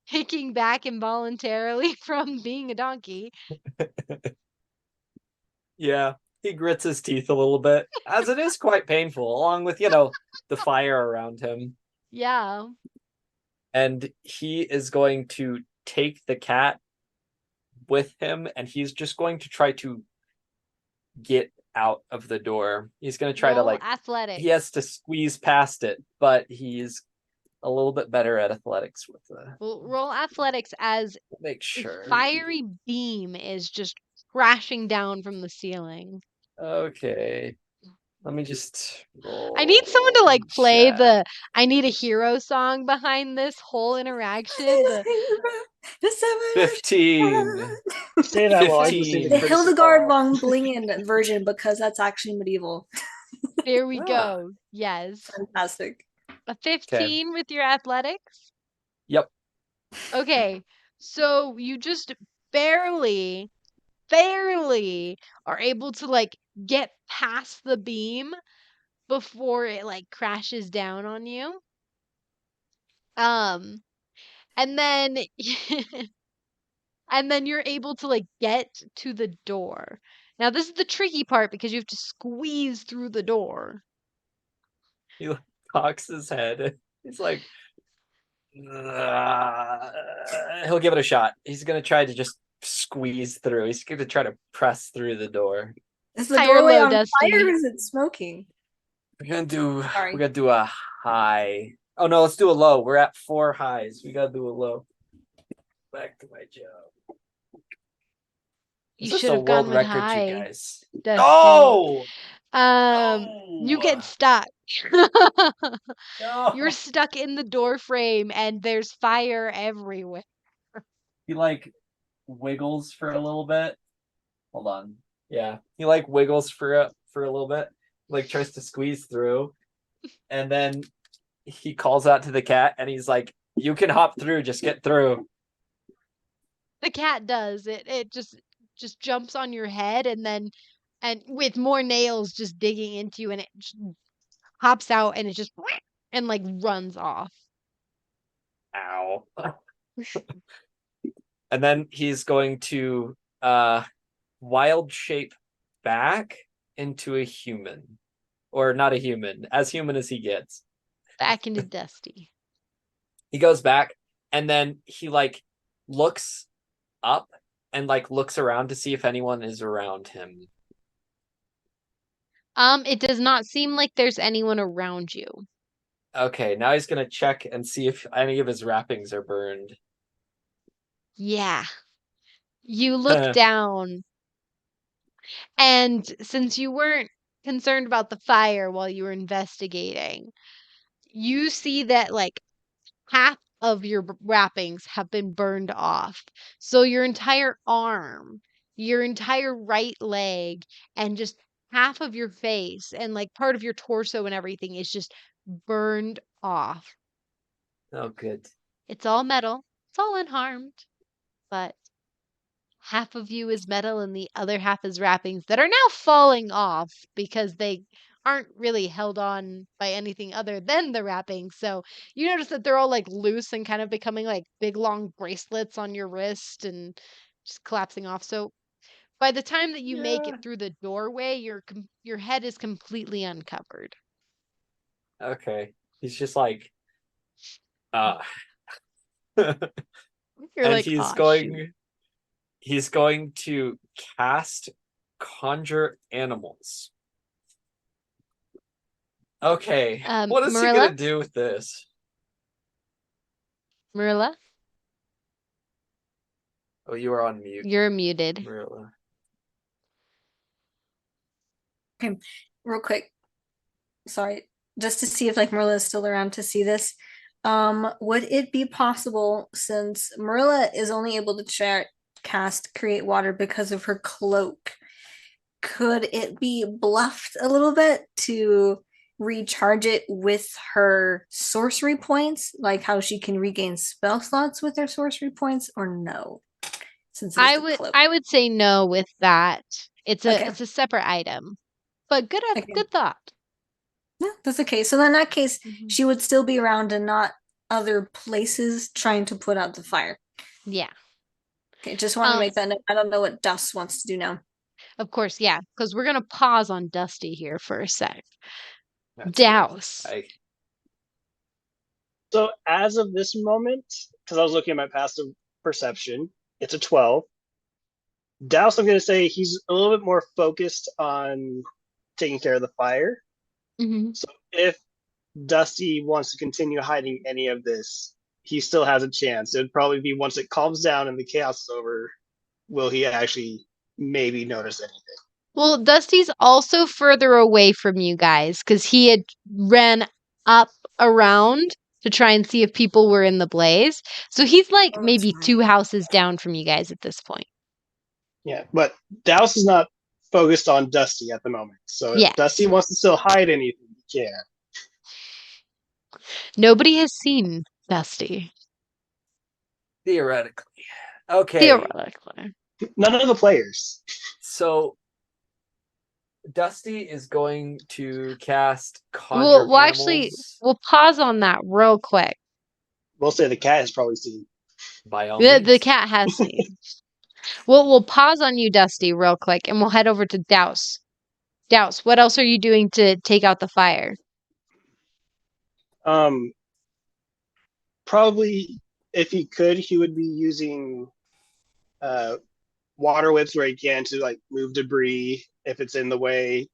kicking back involuntarily from being a donkey. Yeah. He grits his teeth a little bit, as it is quite painful, along with, the fire around him. Yeah. And he is going to take the cat with him, and he's just going to try to get out of the door. He's going to try to, Roll he athletics. has to squeeze past it, but he's a little bit better at athletics with Well, roll athletics as make a sure. fiery beam is just crashing down from the ceiling. Okay. Let me just roll. I need someone to like play chat. the I Need a Hero song behind this whole interaction. The 15. Say that while I just sing 15. The pretty Hildegard small. von Blingen version, because that's actually medieval. there we Ah. go. Yes. Fantastic. A 15 with your athletics? Yep. Okay. So you just barely are able to like get past the beam before it like crashes down on you. And then and then you're able to like get to the door. Now this is the tricky part because you have to squeeze through the door. He cocks his head. He's like, he'll give it a shot. He's gonna try to just squeeze through. He's gonna try to press through the door. Is the High or doorway low, on Dusty? fire or is it smoking? We're gonna do a high. Oh no, let's do a low. We're at 4 highs. We gotta do a low. Back to my job. You This is should a have gone world with record, high. you guys. Dusty. No! You get stuck. No! You're stuck in the door frame and there's fire everywhere. He like wiggles for a little bit. Hold on. Yeah. He like wiggles for a little bit. Like tries to squeeze through. And then he calls out to the cat and he's like, "You can hop through, just get through." The cat does. It just jumps on your head and with more nails just digging into you and it just hops out and it just and like runs off. Ow. And then he's going to wild shape back into a human. Or not a human, as human as he gets. Back into Dusty. He goes back and then he like looks up and like looks around to see if anyone is around him. It does not seem like there's anyone around you. Okay, now he's gonna check and see if any of his wrappings are burned. Yeah. You look down, and since you weren't concerned about the fire while you were investigating, you see that like half of your wrappings have been burned off. So your entire arm, your entire right leg, and just half of your face and like part of your torso and everything is just burned off. Oh, good. It's all metal. It's all unharmed. But half of you is metal and the other half is wrappings that are now falling off because they aren't really held on by anything other than the wrappings. So you notice that they're all like loose and kind of becoming like big long bracelets on your wrist and just collapsing off. So by the time that you make it through the doorway, your head is completely uncovered. Okay. He's just like You're and like, he's "Aw, going shoot." he's going to cast conjure animals. Okay. What is he Merilla? gonna do with this? Merilla, Oh, you are on mute, you're muted. Merilla. Okay, real quick. Sorry, just to see if like Marilla is still around to see this. Would it be possible, since Marilla is only able to cast create water because of her cloak, could it be bluffed a little bit to recharge it with her sorcery points, like how she can regain spell slots with her sorcery points, or no? since it is the cloak. I would say no with that. It's Okay. a separate item. But good Okay. good thought. Yeah, that's okay. So then in that case, Mhm. she would still be around and not other places trying to put out the fire. Yeah. Okay, just want to Um, make that note. I don't know what Douse wants to do now. Of course, yeah, because we're gonna pause on Dusty here for a sec. That's Douse. good. So as of this moment, because I was looking at my passive perception, it's a 12. Douse, I'm going to say he's a little bit more focused on taking care of the fire. Mhm. So if Dusty wants to continue hiding any of this, he still has a chance. It'd probably be once it calms down and the chaos is over, will he actually maybe notice anything? Well, Dusty's also further away from you guys because he had ran up around to try and see if people were in the blaze. So he's like Oh, maybe that's 2 right. houses down from you guys at this point. Yeah, but Douse is not focused on Dusty at the moment. So if Yeah. Dusty wants to still hide anything, he can. Nobody has seen Dusty. Theoretically. Okay. Theoretically. None of the players. So Dusty is going to cast Conjure Well, actually, Animals we'll pause on that real quick. We'll say the cat has probably seen. by all The means. cat has seen. We'll pause on you, Dusty, real quick, and we'll head over to Douse. Douse, what else are you doing to take out the fire? Probably, if he could, he would be using water whips where he can to like move debris if it's in the way,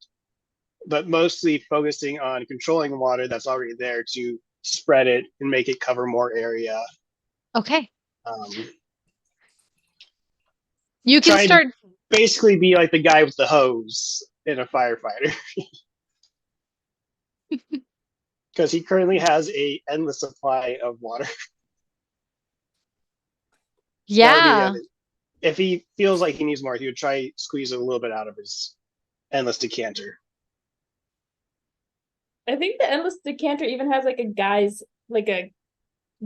but mostly focusing on controlling water that's already there to spread it and make it cover more area. Okay. Um, You can trying start. to basically be like the guy with the hose in a firefighter. Because he currently has a endless supply of water. That would be the Yeah. other. If he feels like he needs more, he would try squeeze a little bit out of his endless decanter. I think the endless decanter even has like a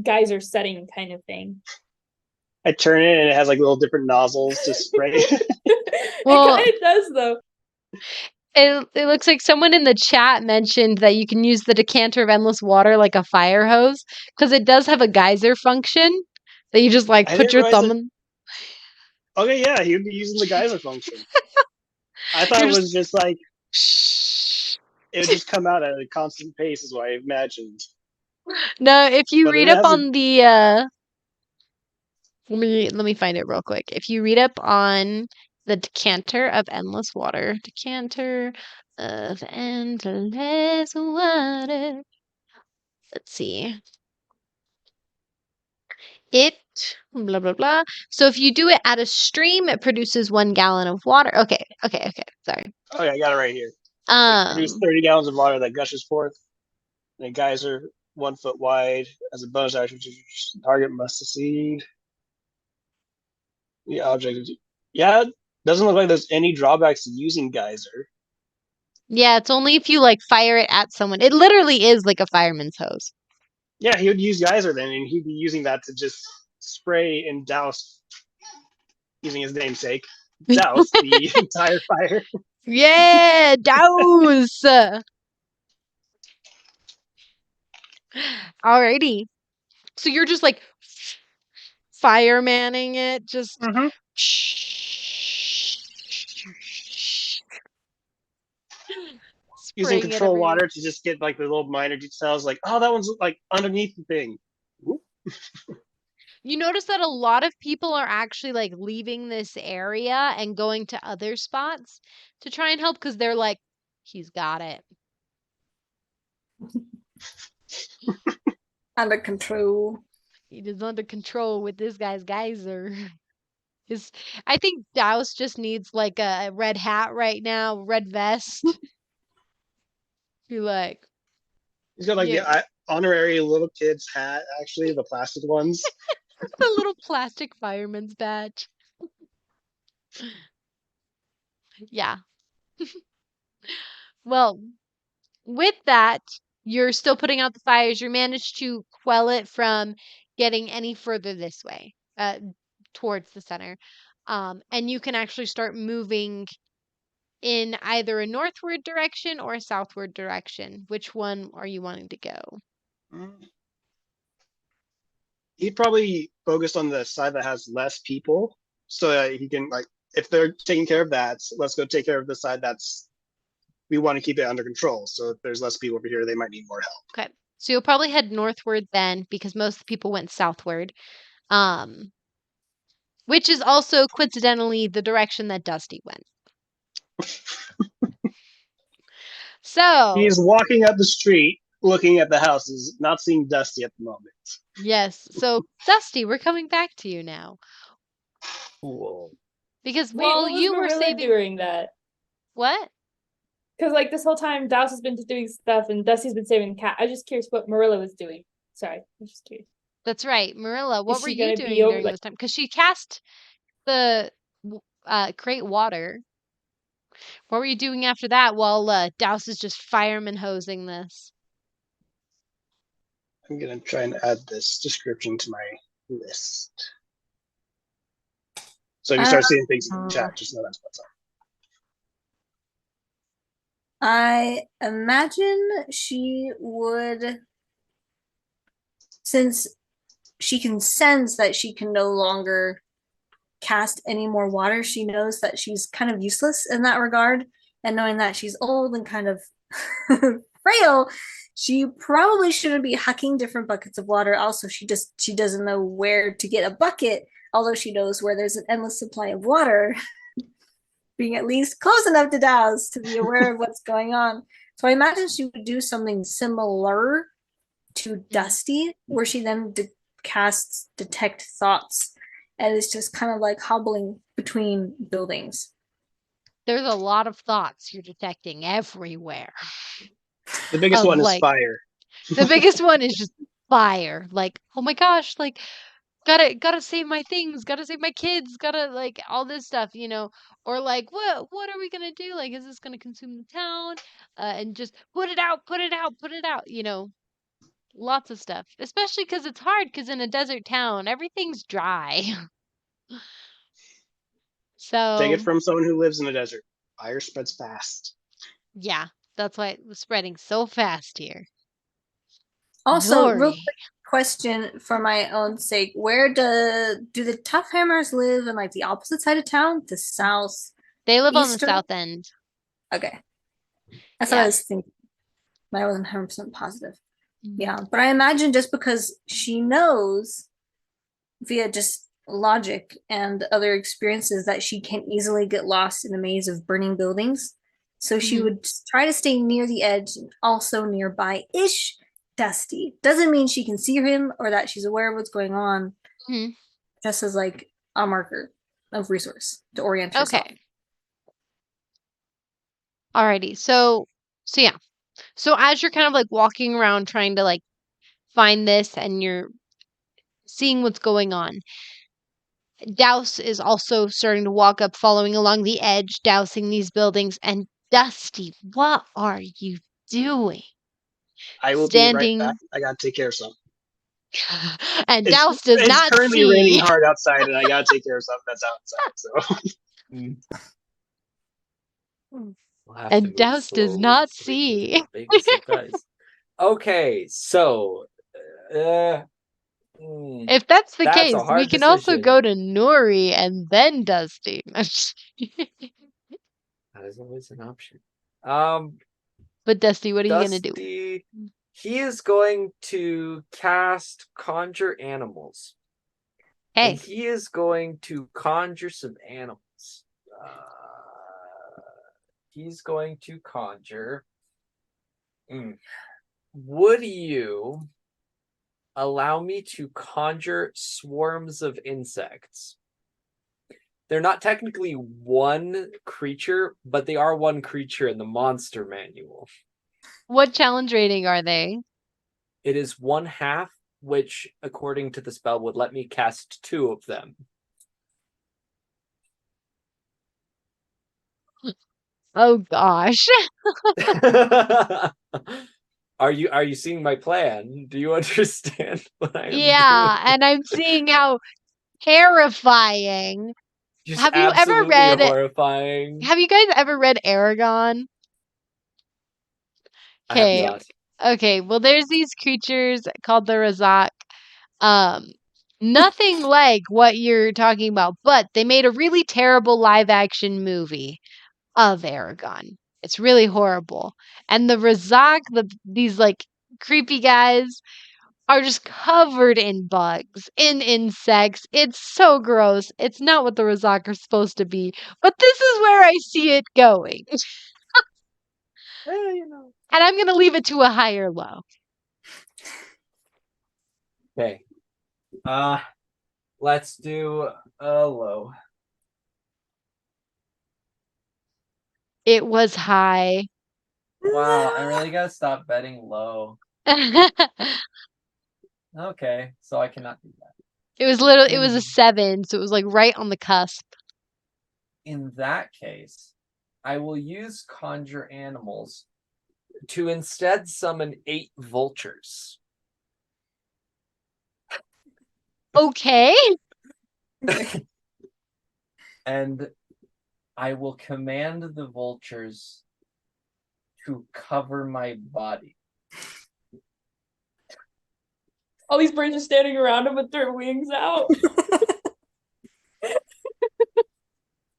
geyser setting kind of thing. I turn it and it has like little different nozzles to spray. Well- it kind of does though. It looks like someone in the chat mentioned that you can use the decanter of endless water like a fire hose because it does have a geyser function that you just like I put didn't your realize thumb that- in. Okay, yeah, he would be using the geyser function. I thought You're it was just like it would just come out at a constant pace, is what I imagined. No, if you But read it up has a- on the let me find it real quick. If you read up on the decanter of endless water, decanter of endless water. Let's see. It blah blah blah. So if you do it at a stream, it produces 1 gallon of water. Okay. Sorry. Okay, I got it right here. Produce 30 gallons of water that gushes forth in a geyser 1 foot wide. As a bonus action, the target must succeed. The object. Yeah, doesn't look like there's any drawbacks to using geyser. Yeah, it's only if you like fire it at someone. It literally is like a fireman's hose. Yeah, he would use geyser then, and he'd be using that to just spray and douse, using his namesake, douse the entire fire. Yeah, Douse. Alrighty. So you're just like firemanning it, just Mhm. Using spraying it control everywhere. water to just get like the little minor details, like, oh, that one's like underneath the thing. Whoop. You notice that a lot of people are actually like leaving this area and going to other spots to try and help because they're like, he's got it. Under control. He is under control with this guy's geyser. His, I think Douse just needs like a red hat right now, red vest. Be like, He's got like Yeah. the honorary little kid's hat, actually, the plastic ones. the little plastic fireman's badge. Yeah. Well, with that, you're still putting out the fires. You managed to quell it from getting any further this way, towards the center. And you can actually start moving in either a northward direction or a southward direction. Which one are you wanting to go? He'd probably focus on the side that has less people, so that he can, like, if they're taking care of that, let's go take care of the side that's we want to keep it under control. So if there's less people over here, they might need more help. Okay. So you'll probably head northward then, because most of the people went southward. Which is also coincidentally the direction that Dusty went. So He's walking up the street, looking at the houses, not seeing Dusty at the moment. yes. So Dusty, we're coming back to you now. Cool. Because Wait, while what was you were Merilla saving doing that? what? Because like this whole time, Douse has been doing stuff, and Dusty's been saving the cat. I'm just curious what Merilla was doing. Sorry, I'm just curious. That's right, Merilla. What Is were she you gonna doing be over during like this time? Because she cast the create water. What were you doing after that while Douse is just fireman hosing this? I'm gonna try and add this description to my list. So if you start seeing things in the chat, just know that's what's up. I imagine she would, since she can sense that she can no longer cast any more water, she knows that she's kind of useless in that regard. And knowing that she's old and kind of frail, she probably shouldn't be hucking different buckets of water. Also, she doesn't know where to get a bucket, although she knows where there's an endless supply of water. Being at least close enough to Douse to be aware of what's going on. So I imagine she would do something similar to Dusty, where she then casts detect thoughts, and it's just kind of like hobbling between buildings. There's a lot of thoughts you're detecting everywhere. The biggest one is fire. The biggest one is just fire. Like, oh my gosh, like gotta save my things, gotta save my kids, gotta like all this stuff, or like what are we gonna do, like is this gonna consume the town, and just put it out, lots of stuff, especially because it's hard, because in a desert town everything's dry. So take it from someone who lives in a desert. Fire spreads fast. Yeah, that's why it was spreading so fast here. Also, Nuri. real quick question for my own sake: where do the tough hammers live? In like the opposite side of town, the south? They live on the Eastern? south end. Okay, that's what I was thinking, but I wasn't 100% positive. Yeah, but I imagine just because she knows via just logic and other experiences that she can easily get lost in a maze of burning buildings, so she would try to stay near the edge and also nearby-ish Dusty. Doesn't mean she can see him or that she's aware of what's going on. Just as like a marker of resource to orient herself. Okay. Alrighty. So yeah. So as you're kind of like walking around trying to like find this, and you're seeing what's going on, Douse is also starting to walk up, following along the edge, dousing these buildings. And Dusty, what are you doing? I will be right back. I gotta take care of something. And Douse does not see. It's currently raining hard outside, and I gotta take care of something that's outside. So. And Douse does not see. Okay, so if that's the case, we can also go to Nuri and then Dusty. That is always an option. But Dusty, what are you gonna do? He is going to cast Conjure Animals. Hey. And he is going to conjure some animals. He's going to conjure. Would you allow me to conjure swarms of insects? They're not technically one creature, but they are one creature in the monster manual. What challenge rating are they? It is 1/2, which, according to the spell, would let me cast 2 of them. Oh gosh. Are you seeing my plan? Do you understand what I am doing? And I'm seeing how terrifying Just Have you ever absolutely read- horrifying. Have you guys ever read Aragon? I have Okay. not. Okay, well there's these creatures called the Razak. Nothing like what you're talking about, but they made a really terrible live action movie of Aragon. It's really horrible. And the Razak, these like creepy guys are just covered in bugs, in insects. It's so gross. It's not what the Razak are supposed to be. But this is where I see it going. You know. And I'm going to leave it to a higher low. Okay. Let's do a low. It was high. Wow, I really gotta stop betting low. Okay, so I cannot do that. It was a 7, so it was like right on the cusp. In that case, I will use conjure animals to instead summon 8 vultures. Okay. And I will command the vultures to cover my body. All these birds are standing around him with their wings out.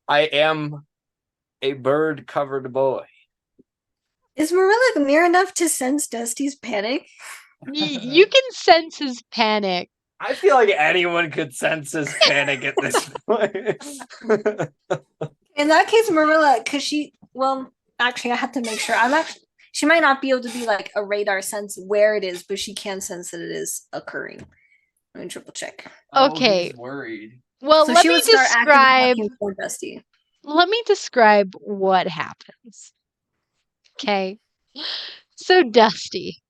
I am a bird-covered boy. Is Merilla near enough to sense Dusty's panic? You can sense his panic. I feel like anyone could sense his panic at this point. In that case, Merilla, because actually, I have to make sure. She might not be able to be like a radar sense where it is, but she can sense that it is occurring. Let me triple check. Okay. Oh, he's worried. Well, So let she me would start actively describe looking for Dusty. what happens. Okay. So Dusty,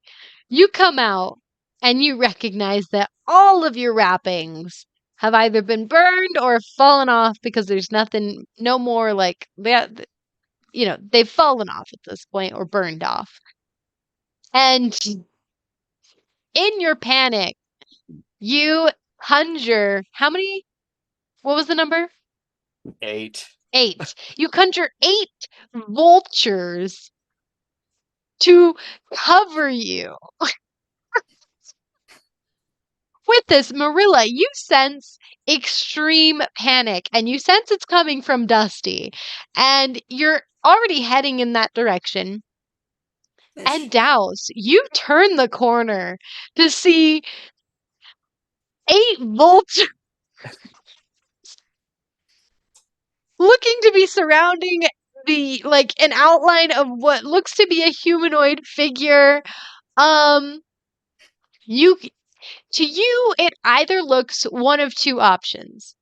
you come out and you recognize that all of your wrappings have either been burned or fallen off because there's no more like that. They've fallen off at this point or burned off. And in your panic, you conjure how many? What was the number? 8. 8. You conjure 8 vultures to cover you. With this, Merilla, you sense extreme panic and you sense it's coming from Dusty. And you're already heading in that direction. And Douse, you turn the corner to see 8 vultures looking to be surrounding an outline of what looks to be a humanoid figure. To you, it either looks one of 2 options.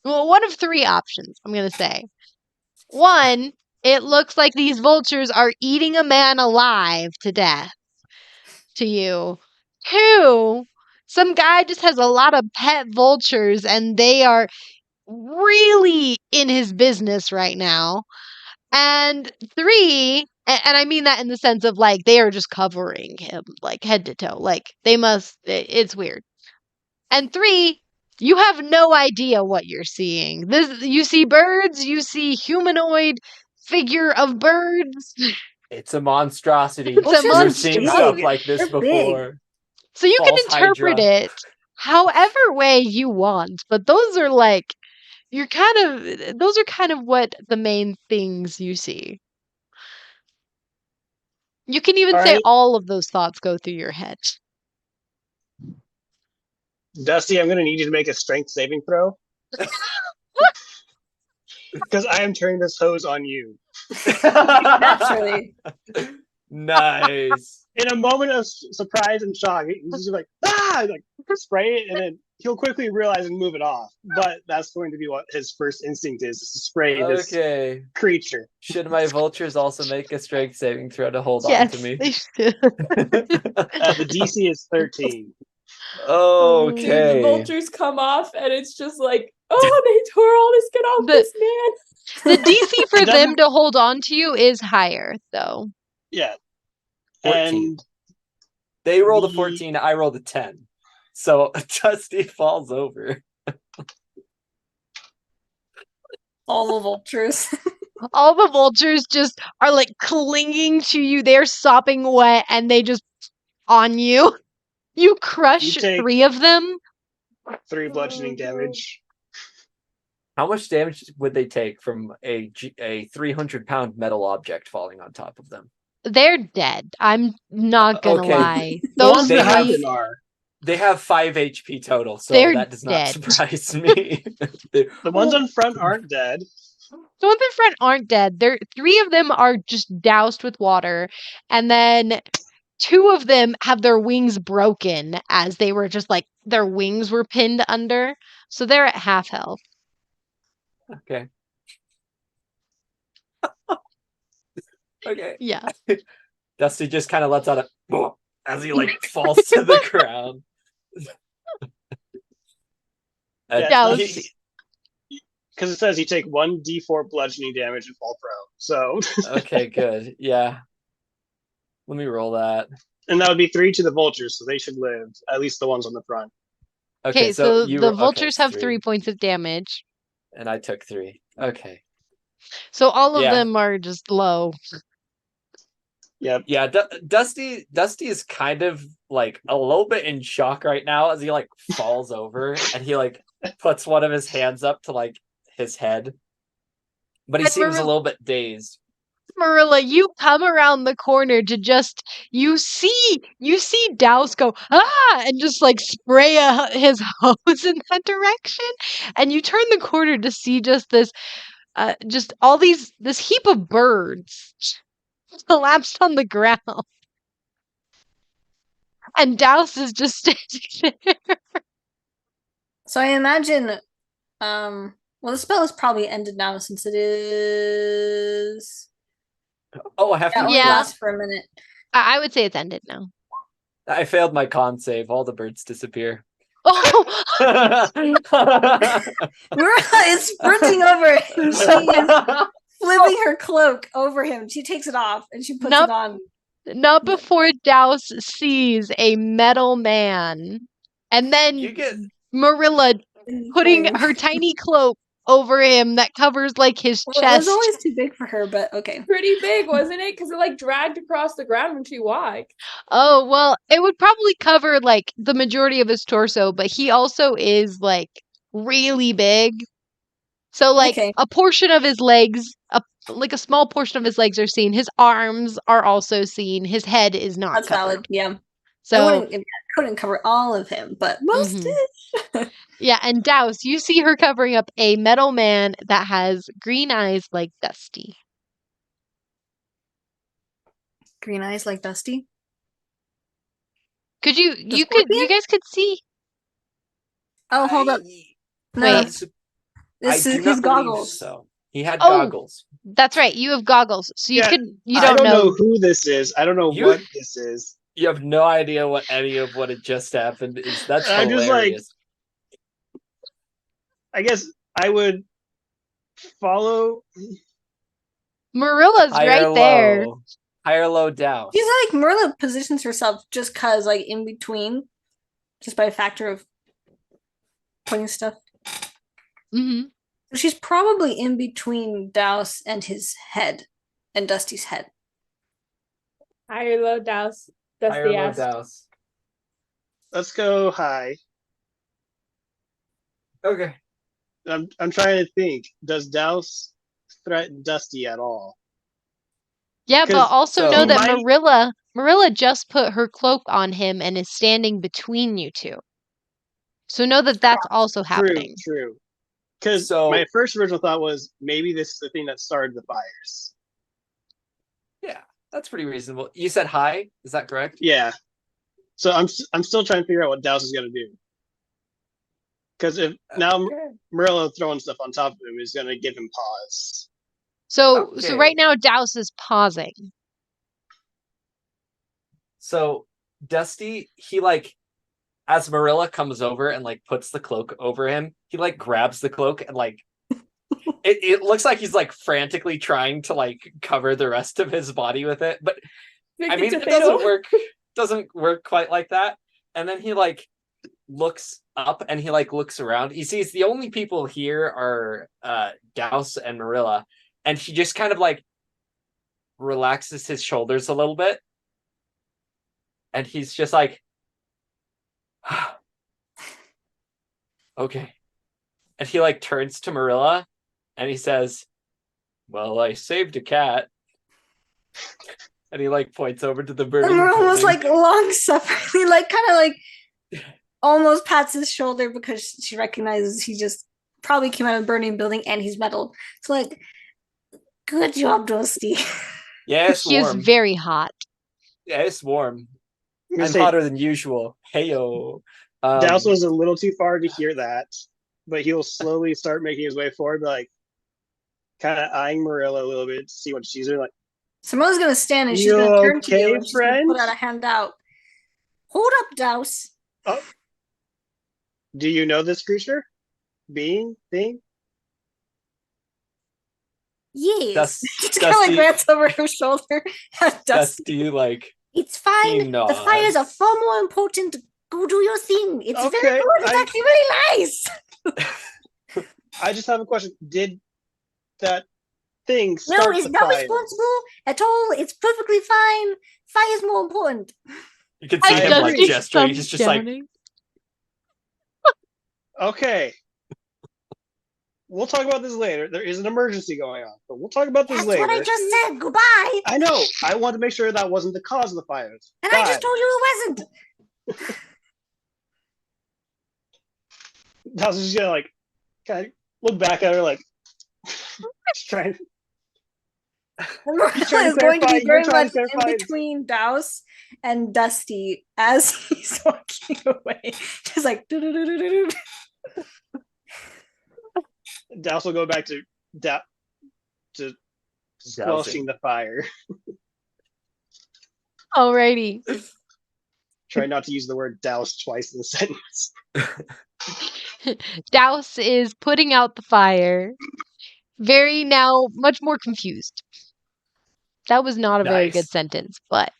Well, one of 3 options, I'm going to say. 1, it looks like these vultures are eating a man alive to death to you. 2, some guy just has a lot of pet vultures and they are really in his business right now. And 3, and I mean that in the sense of like they are just covering him like head to toe. Like it's weird. And 3, you have no idea what you're seeing. You see birds, you see humanoid figure of birds. It's a monstrosity. It's a We've seen stuff like this They're big. before. So you can False interpret Hydra. it however way you want, but those are like those are kind of what the main things you see. You can even All say right. all of those thoughts go through your head. Dusty, I'm going to need you to make a strength saving throw. Because I am turning this hose on you. Naturally. Nice. In a moment of surprise and shock, he's just like, like spray it, and then he'll quickly realize and move it off. But that's going to be what his first instinct is to spray this Okay. creature. Should my vultures also make a strength saving throw to hold on Yes, to me? they should. The DC is 13. Dude, the Okay. vultures come off, and it's just like, oh, they tore all the skin off this man. The DC for It doesn't- them to hold on to you is higher, though. Yeah. 14. And They rolled a the- 14, I rolled a 10. So Dusty falls over. All the vultures. All the vultures just are like clinging to you. They're sopping wet and they just on you. You crush You take- 3 of them. 3 bludgeoning damage. How much damage would they take from a 300-pound metal object falling on top of them? They're dead. I'm not gonna Okay. lie. The Those ones they behind three, them are. They have 5 HP total, so They're that does not dead. surprise me. The ones on front aren't dead. the ones in front aren't dead. 3 of them are just doused with water, and then 2 of them have their wings broken as they were just like their wings were pinned under, so they're at half health. Okay. Okay. Yeah. Dusty just kind of lets out a as he like falls to the ground. Douse. Because it says you take 1d4 bludgeoning damage and fall prone. So, Okay, good. Yeah. Let me roll that. and that would be 3 to the vultures, so they should live. At least the ones on the front. Okay, so you the okay, vultures have 3, 3 points of damage. and I took 3. Okay. So all of Yeah. them are just low. Yep. Yeah, Dusty is kind of like a little bit in shock right now as he like falls over and he like puts one of his hands up to like his head. But he And seems a little bit dazed. Merilla, you come around the corner to just you see Douse go and just like spray his hose in that direction, and you turn the corner to see just this this heap of birds collapsed on the ground, and Douse is just standing there. So I imagine, well, the spell is probably ended now since it is. Oh, I have Yeah, to. only Yeah. lasts for a minute. I would say it's ended now. I failed my con save. All the birds disappear. Oh, Merilla is sprinting over him. She is flipping her cloak over him. She takes it off and she puts Nope. it on. not before Douse sees a metal man, and then You get Merilla in putting flame. her tiny cloak over him that covers like his Well, it was chest. always too big for her, but okay. Pretty big, wasn't it? Because it like dragged across the ground when she walked. Oh, well, it would probably cover like the majority of his torso, but he also is like really big. So like Okay. a portion of his legs, like a small portion of his legs are seen. His arms are also seen. His head is not That's covered. valid. Yeah. So It couldn't cover all of him, but most Mhm. did. yeah, and Douse, you see her covering up a metal man that has green eyes like Dusty. Green eyes like Dusty. Could you you scorpion? guys could see? Oh, hold up. No, Wait. this I is do his not believe goggles. so. He had Oh. goggles. That's right. You have goggles, so you Yeah, you I don't don't know know. who this is. I don't know You- what this is. You have no idea what any of what had just happened is. That's I'm just like- hilarious. I guess I would follow. Marilla's High right or there. low. High or low Douse. She's like Merla positions herself just cause like in between, just by a factor of pointing stuff. hmm So she's probably in between Douse and his head, and Dusty's head. High or low Douse. That's High or the low ask. Douse. Let's go high. Okay. I'm trying to think. Does Douse threaten Dusty at all? Yeah, but 'Cause- also so- know He that might- Merilla just put her cloak on him and is standing between you two. So know that that's also happening. True. Because So- my first original thought was maybe this is the thing that started the fires. Yeah, that's pretty reasonable. You said high, is that correct? Yeah. So I'm still trying to figure out what Douse is gonna do. Because if now Okay. Merilla throwing stuff on top of him is gonna give him pause. So Okay. right now Douse is pausing. So Dusty, he like, as Merilla comes over and like puts the cloak over him, he like grabs the cloak and like it looks like he's like frantically trying to like cover the rest of his body with it. But I mean, it doesn't work quite like that. And then he like looks up and he like looks around. He sees the only people here are Douse and Merilla, and he just kind of like relaxes his shoulders a little bit, and he's just like, okay. And he like turns to Merilla and he says, well, I saved a cat. And he like points over to the burning And we're almost building. like long suffering, like kind of like almost pats his shoulder because she recognizes he just probably came out of a burning building and he's metal. So like, good job, Dusty. Yeah, it's He is warm. very hot. Yeah, it's warm. I'm gonna I'm say hotter than usual. Heyo. Douse was a little too far to hear that, but he'll slowly start making his way forward, like kind of eyeing Merilla a little bit to see what she's doing. Like, Simona's gonna stand and she's You gonna turn to you okay, and she's gonna friend? put out a hand out. Hold up, Douse. oh, do you know this creature? Being thing? Yes. Dust- She's gonna like Dusty- glance over her shoulder at Dusty. Dusty, like, It's fine. he The fires are nods. far more important. Go do your thing. It's Okay, very good. It's actually really nice. I just have a question. Did that thing No, start it's the not fire? responsible at all. It's perfectly fine. Fire's more important. You can see I him like agree. gesturing. He's just like, Okay. We'll talk about this later. There is an emergency going on, but we'll talk about this That's later. what I just said. Goodbye. I know. I wanted to make sure that wasn't the cause of the fires. And I just Bye. told you it wasn't. Douse is just gonna like kind of look back at her like trying. Marilla trying to is going to clarify- be you're very trying much to in clarify- between Douse and Dusty as he's walking away. Just like do-do-do-do-do-do. Douse will go back to squelching the fire. Alrighty. Try not to use the word douse twice in the sentence. Douse is putting out the fire. Very now much more confused. That was not a very good Nice. sentence, but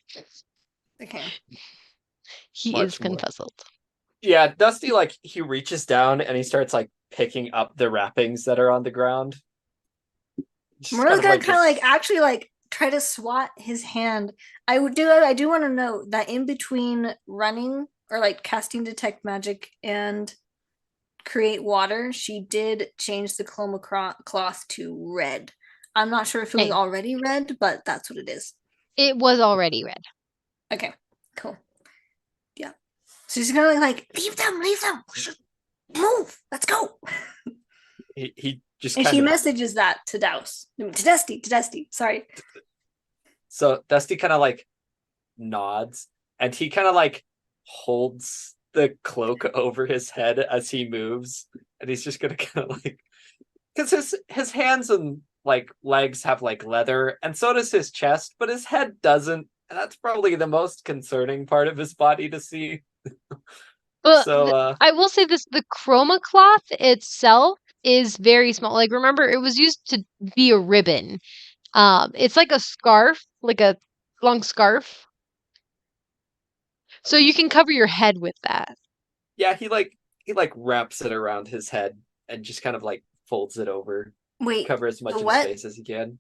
Okay. he Much is more. confuzzled. yeah, Dusty, like, he reaches down and he starts like picking up the wrappings that are on the ground. Just Marilla's gonna kind of this- like actually like try to swat his hand. I do want to note that in between running or like casting detect magic and create water, she did change the chroma cloth to red. I'm not sure if it was Okay. already red, but that's what it is. It was already red. Okay, cool. Yeah. So she's gonna like leave them, move, let's go. he just And kind she of messages that to Douse, to Dusty. Sorry. so Dusty kind of like nods and he kind of like holds the cloak over his head as he moves, and he's just gonna kind of like, because his hands and like legs have like leather, and so does his chest, but his head doesn't, and that's probably the most concerning part of his body to see. But So I will say this: the chroma cloth itself is very small. Like, remember, it was used to be a ribbon. It's like a scarf, like a long scarf. So you can cover your head with that. yeah, he wraps it around his head and just kind of like folds it over, Wait, cover as much the of what? his face as he can.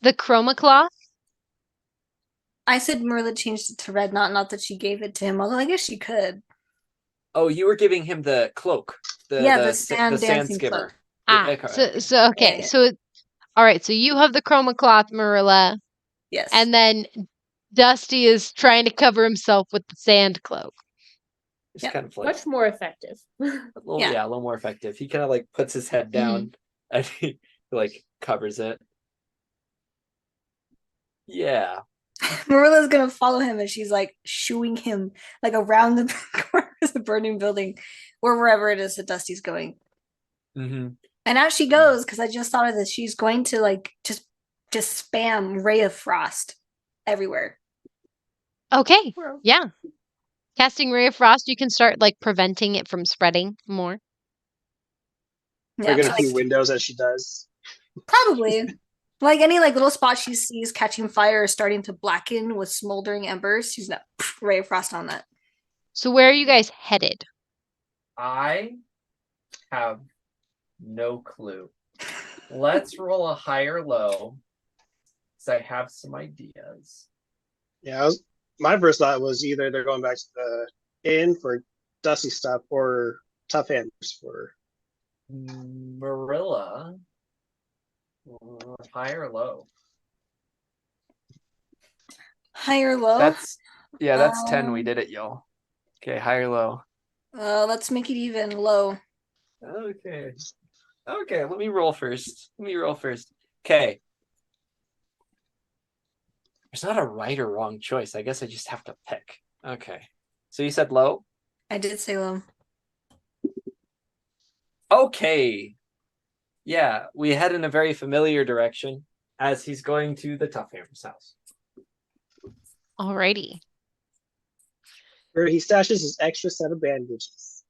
The chroma cloth. I said Merilla changed it to red, not that she gave it to him, although I guess she could. Oh, you were giving him the cloak, the sand dancing skimmer. cloak. Okay. So okay. Yeah. So all right. So you have the chroma cloth, Merilla, Yes. and then Dusty is trying to cover himself with the sand cloak. It's Yeah, kind of like Much more effective. a little more effective. He kind of like puts his head down and he like covers it. Yeah. Marilla's gonna follow him and she's like shooing him like around the corner of the burning building or wherever it is that Dusty's going. Mm-hmm. And as she goes, because I just thought of this, she's going to like just spam Ray of Frost everywhere. Okay. Yeah. Casting Ray of Frost, you can start like preventing it from spreading more. Are you gonna see windows as she does? Probably. Like any like little spot she sees catching fire or starting to blacken with smoldering embers, she's gonna Ray of Frost on that. So where are you guys headed? I have no clue. Let's roll a high or low, because I have some ideas. Yeah, my first thought was either they're going back to the inn for Dusty stuff or Tough Hammers for. Merilla, high or low? High or low? That's 10. We did it, y'all. Okay, high or low? Let's make it even. Low. Okay. Let me roll first. Okay. There's not a right or wrong choice. I guess I just have to pick. Okay. So you said low? I did say low. Okay. Yeah, we head in a very familiar direction as he's going to the Tough Hammer's house. Alrighty. Where he stashes his extra set of bandages.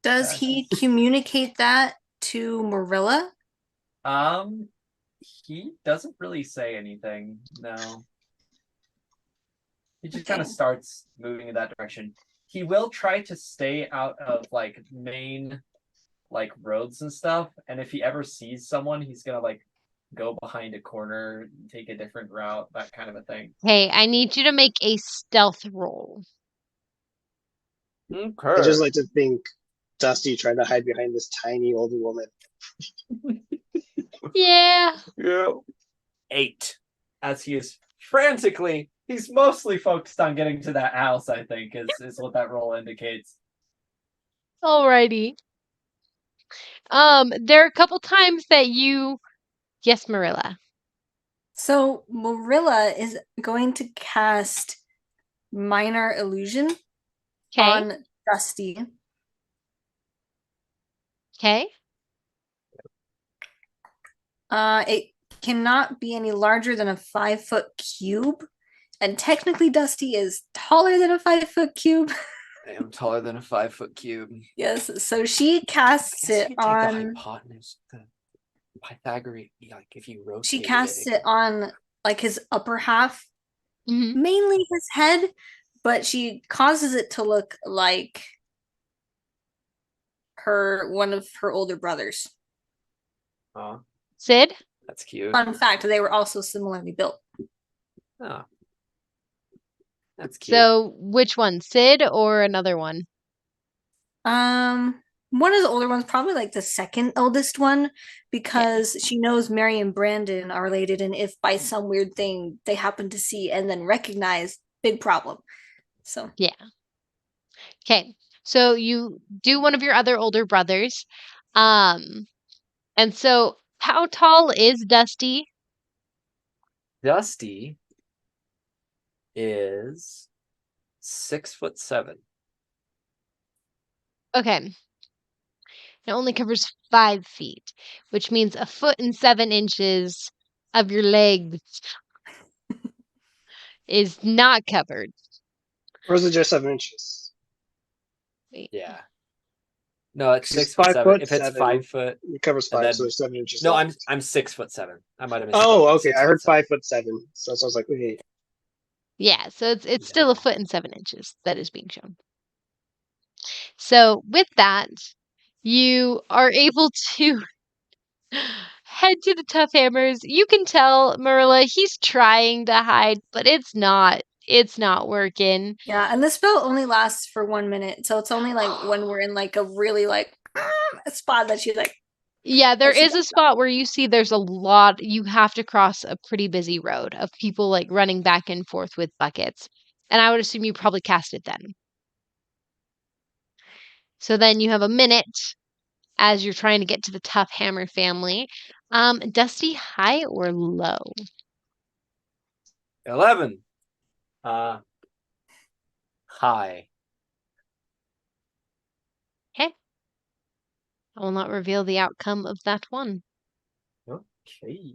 Does he communicate that to Merilla? He doesn't really say anything. No. He just Okay. kind of starts moving in that direction. He will try to stay out of like main like roads and stuff, and if he ever sees someone, he's gonna like go behind a corner, take a different route, that kind of a thing. Hey, I need you to make a stealth roll. Okay. I just like to think Dusty tried to hide behind this tiny older woman. Yeah. 8. As he is frantically, he's mostly focused on getting to that house, I think, is what that roll indicates. Alrighty. There are a couple times that yes, Merilla. So Merilla is going to cast Minor Illusion Okay. on Dusty. Okay. It cannot be any larger than a 5-foot cube. And technically Dusty is taller than a 5-foot cube. I am taller than a 5-foot cube. Yes, so she casts it on. The hypotenuse, the Pythagorean, like if you rotate She casts it on like his upper half, Mm-hmm. mainly his head, but she causes it to look like one of her older brothers. Oh, Sid? that's cute. Fun fact, they were also similarly built. Oh, that's cute. So which one? Sid or another one? One of the older ones, probably like the second eldest one, because she knows Mary and Brandon are related, and if by some weird thing they happen to see and then recognize, big problem. So yeah. Okay. So you do one of your other older brothers. And so how tall is Dusty? Dusty is 6'7". Okay. It only covers 5 feet, which means 1.7 of your legs is not covered. Or is it just 7 inches? Wait. Yeah. No, it's 'Cause 6'7". If 5'7", it's 5 foot, it covers 5, then- so there's 7 inches. no, left. I'm 6'7". I might have. Oh, okay. I heard 6'7". 5'7", so I was like, okay. Yeah, so it's still 1.7 that is being shown. So with that, you are able to head to the Tough Hammers. You can tell Merilla he's trying to hide, but it's not working. yeah, and the spell only lasts for 1 minute, so it's only like when we're in like a really like a spot that she's like. Yeah, there she is a spot where you see there's a lot. You have to cross a pretty busy road of people like running back and forth with buckets. And I would assume you probably cast it then. So then you have a minute as you're trying to get to the Tough Hammer family. Dusty, high or low? 11. High. Okay. I will not reveal the outcome of that one. Okay.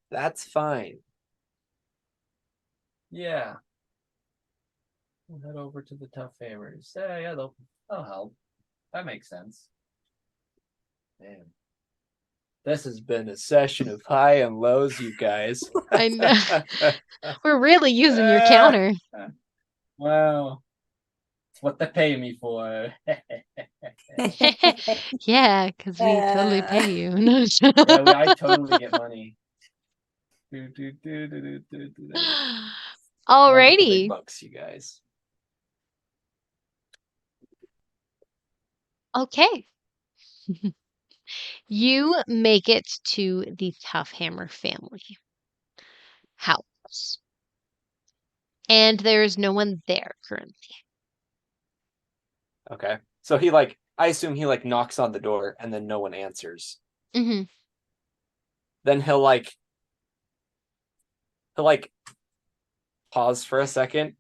That's fine. Yeah. We'll head over to the Tough Hammers. Yeah, they'll help. That makes sense. Man. This has been a session of high and lows, you guys. I know. We're really using your counter. Wow. It's what they pay me for. Yeah, because we totally pay you. Yeah, I totally get money. I like the big Alrighty. bucks, you guys. Okay. You make it to the Tough Hammer family house. And there is no one there currently. Okay. So I assume he knocks on the door and then no one answers. Mm-hmm. Then he'll pause for a second.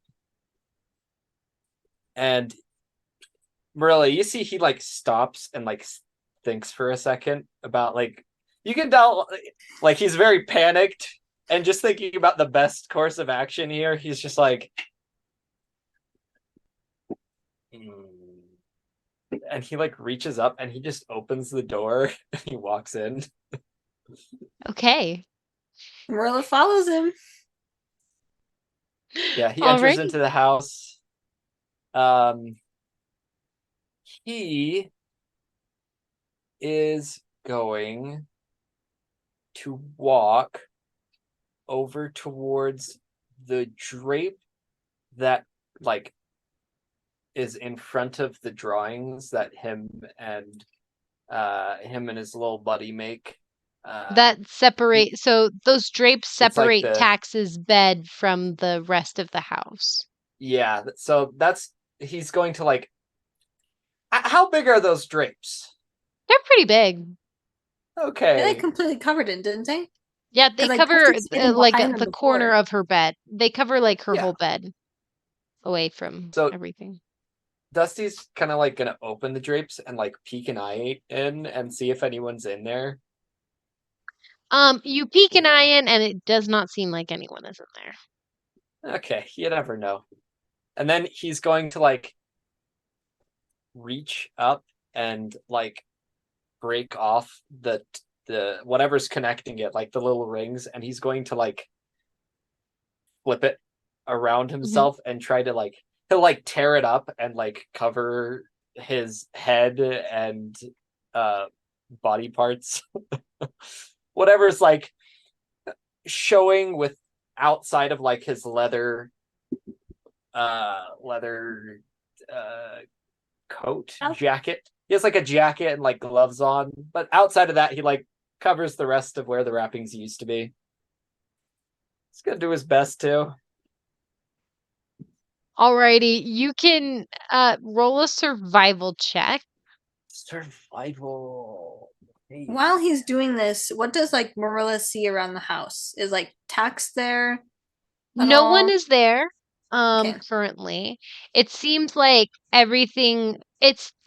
And Merilla, you see he stops and thinks for a second about you can tell he's very panicked and just thinking about the best course of action here. He's just and he reaches up and he just opens the door and he walks in. Okay. Merilla follows him. Yeah, he Alrighty. enters into the house. He is going to walk over towards the drape that is in front of the drawings that him and his little buddy make. That separate, so those drapes separate the- Tax's bed from the rest of the house. Yeah, so he's going to how big are those drapes? They're pretty big. Okay. They completely covered it, didn't they? Yeah, they 'Cause, cover Dusty's sitting behind them the corner before. of her bed. They cover her Yeah. whole bed away from So- everything. Dusty's kind of gonna open the drapes and peek an eye in and see if anyone's in there. You peek an eye in, and it does not seem like anyone is in there. Okay, you never know. And then he's going to reach up and break off the whatever's connecting it, the little rings, and he's going to flip it around himself and try to he'll tear it up and cover his head and body parts. Whatever's showing with outside of his leather coat jacket. He has a jacket and gloves on, but outside of that he covers the rest of where the wrappings used to be. He's gonna do his best to. Alrighty, you can roll a survival check. Survival. Hey. While he's doing this, what does Merilla see around the house? Is Tax there? At No one all? is there Okay. currently. It seems like everything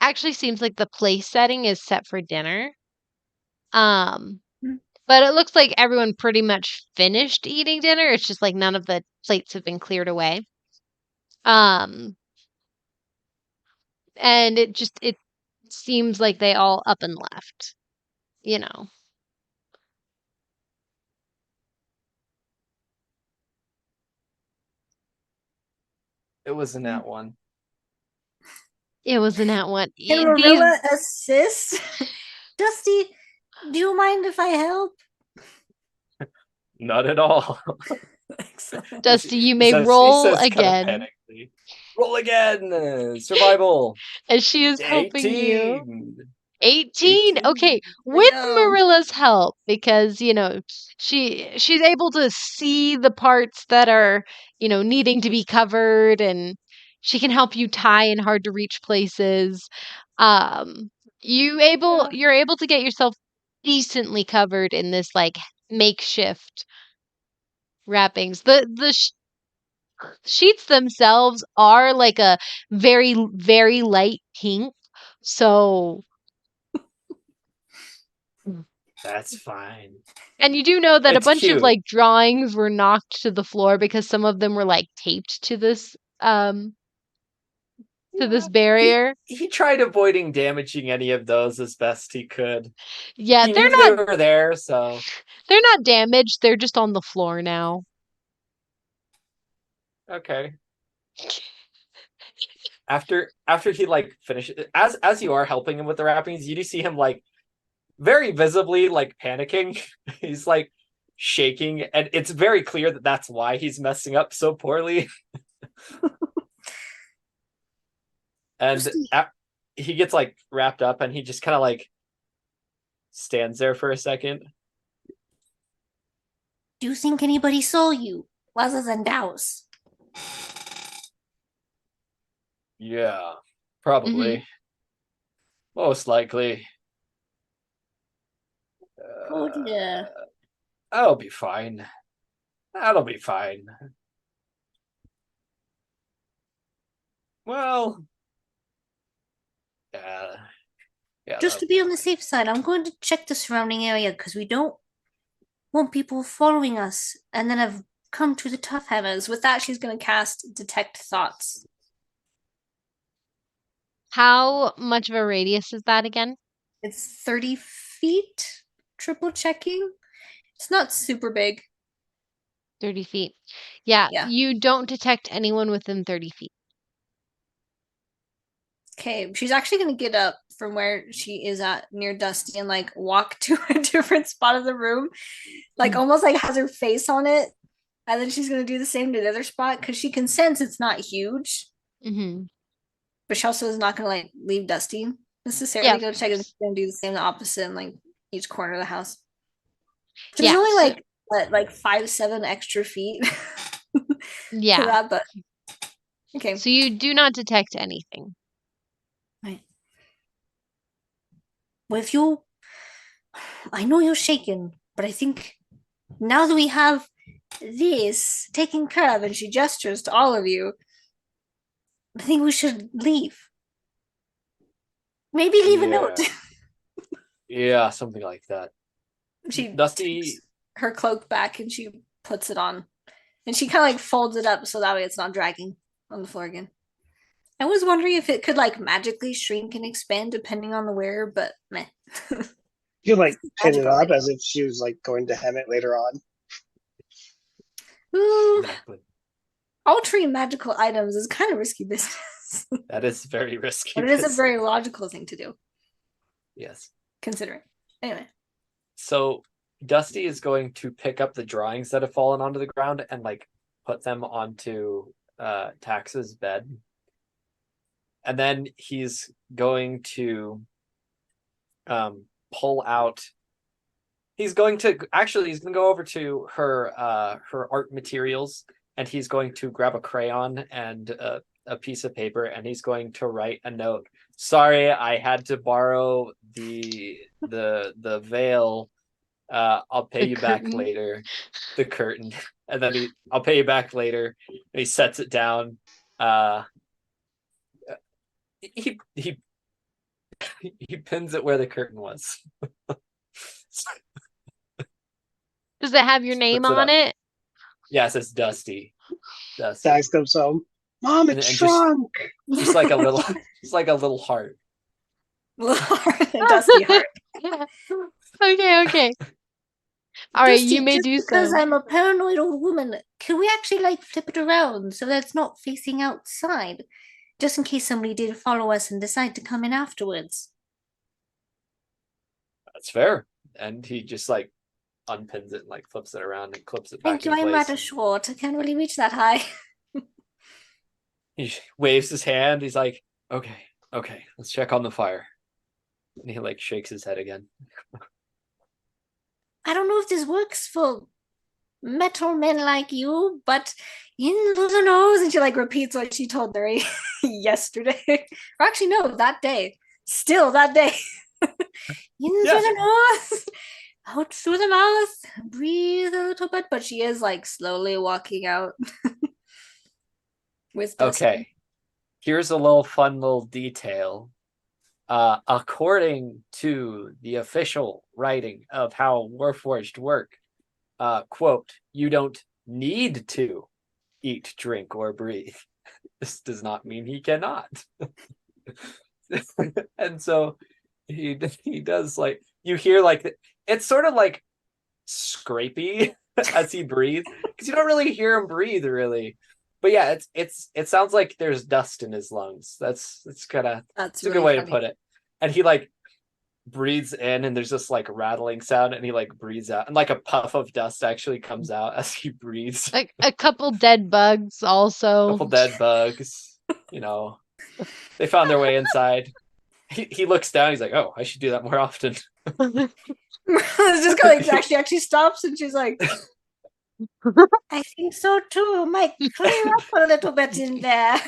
actually seems like the place setting is set for dinner. But it looks like everyone pretty much finished eating dinner. It's just none of the plates have been cleared away. And it seems like they all up and left. You know. It was in that one. It was in that one. Can Merilla assist? Dusty, do you mind if I help? Not at all. Excellent. Dusty, you may roll again. Roll again. Survival. And she is helping 18. you. 18. Okay, with No. Merilla's help, because she's able to see the parts that are needing to be covered, and she can help you tie in hard to reach places. You're able to get yourself decently covered in this makeshift wrappings. The sheets themselves are a very, very light pink, so That's fine. and you do know that It's a bunch cute. of drawings were knocked to the floor because some of them were taped to this barrier. He tried avoiding damaging any of those as best he could. Yeah, He they're knew not they were there, so they're not damaged. They're just on the floor now. okay. after he like finishes, as you are helping him with the wrappings, you do see him like very visibly like panicking. He's like shaking, and it's very clear that that's why he's messing up so poorly. And he gets like wrapped up, and he just kind of like stands there for a second. Do you think anybody saw you other than Douse? Yeah, probably. Most likely. Oh dear. That'll be fine. That'll be fine. Well, yeah. Just to be on the safe side, I'm going to check the surrounding area because we don't want people following us and then have come to the tough hammers. With that, she's going to cast Detect Thoughts. How much of a radius is that again? It's 30 feet. Triple checking. It's not super big. 30 feet. Yeah, Yeah. you don't detect anyone within 30 feet. Okay, she's actually going to get up from where she is at near Dusty and like walk to a different spot of the room. Like almost like has her face on it. And then she's going to do the same to the other spot because she can sense it's not huge. Mm-hmm. But she also is not going to like leave Dusty necessarily. Yeah, Go check and do the same, the opposite in like each corner of the house. There's Yeah, only so- like what, like 5-7 extra feet to Yeah. that, but okay. So you do not detect anything. Right. Well, if you, I know you're shaken, but I think now that we have this taken care of, and she gestures to all of you, I think we should leave. Maybe leave a note. Yeah, something like that. She Dusty takes her cloak back and she puts it on, and she kind of like folds it up so that way it's not dragging on the floor again. I was wondering if it could like magically shrink and expand depending on the wearer, but meh. You like pin it Magical up item. as if she was like going to hem it later on. Ooh, exactly. altering magical items is kind of risky business, That is very risky. but it is a business. very logical thing to do, yes. considering. Anyway, So Dusty is going to pick up the drawings that have fallen onto the ground and like put them onto Tax's bed. And then he's going to pull out. He's going to go over to her art materials, and he's going to grab a crayon and a piece of paper, and he's going to write a note. Sorry, I had to borrow the veil. I'll pay The you back curtain. later. The curtain. And then I'll pay you back later. And he sets it down. He pins it where the curtain was. Does it have your name Puts it on up. it? Yeah, it says Dusty. Dusty. Dax comes home. Mom, And it's just- shrunk. Just like a little heart. Dusty heart. Okay. All right, Dusty, you may just do because so. I'm a paranoid old woman, can we actually like flip it around so that it's not facing outside? Just in case somebody did follow us and decide to come in afterwards. That's fair. And he just like unpins it and like flips it around and clips it Thank back you, in I'm place. rather short. I can't really reach that high. He waves his hand. He's like, okay, let's check on the fire. And he like shakes his head again. I don't know if this works for metal men like you, but into the nose. And she like repeats what she told Nuri yesterday. Or actually, no, that day. Still that day. Into the nose, out through the mouth, breathe a little bit. But she is like slowly walking out. With Dusty. Okay. Here's a little fun little detail. According to the official writing of how Warforged work, quote, you don't need to eat, drink, or breathe. This does not mean he cannot. And so he does like, you hear like, it's sort of like scrapey as he breathes, because you don't really hear him breathe really. But yeah, it sounds like there's dust in his lungs. That's kind of That's it's a good really way funny. to put it. And he like breathes in, and there's this like rattling sound, and he like breathes out, and like a puff of dust actually comes out as he breathes. A couple dead bugs A also. couple dead bugs, they found their way inside. He looks down. He's like, "Oh, I should do that more often." It's just kind of like actually stops and she's like, I think so too. Might clear up a little bit in there.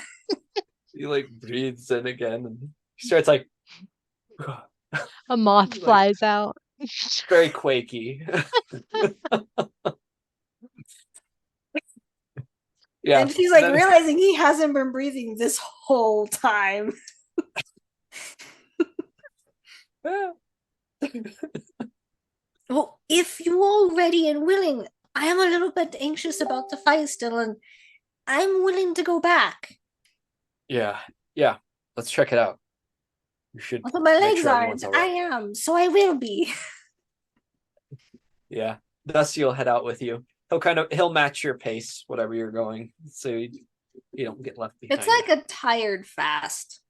He like breathes in again, and he starts like A moth Like- flies out. very quaky. Yeah, And she's like then- realizing he hasn't been breathing this whole time. Well, if you're all ready and willing, I am a little bit anxious about the fight still, and I'm willing to go back. yeah. Let's check it out. You should Although my make legs sure aren't, everyone's all I right. am, so I will be. Yeah, Dusty will head out with you. He'll match your pace, whatever you're going, so you don't get left behind. It's like a tired fast.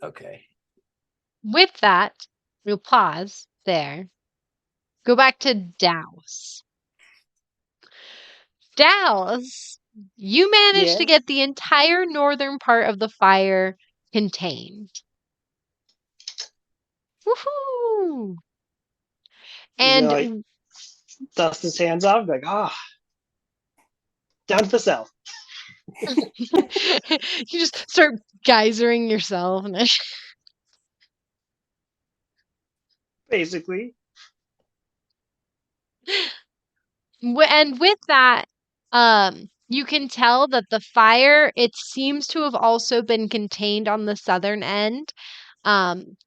Okay. With that, we'll pause there. Go back to Douse. Douse, you managed to Yes. get the entire northern part of the fire contained. Woohoo! And Like, dust his hands off, like, down to the south. you just start geysering yourself. Basically. And with that, you can tell that the fire, it seems to have also been contained on the southern end.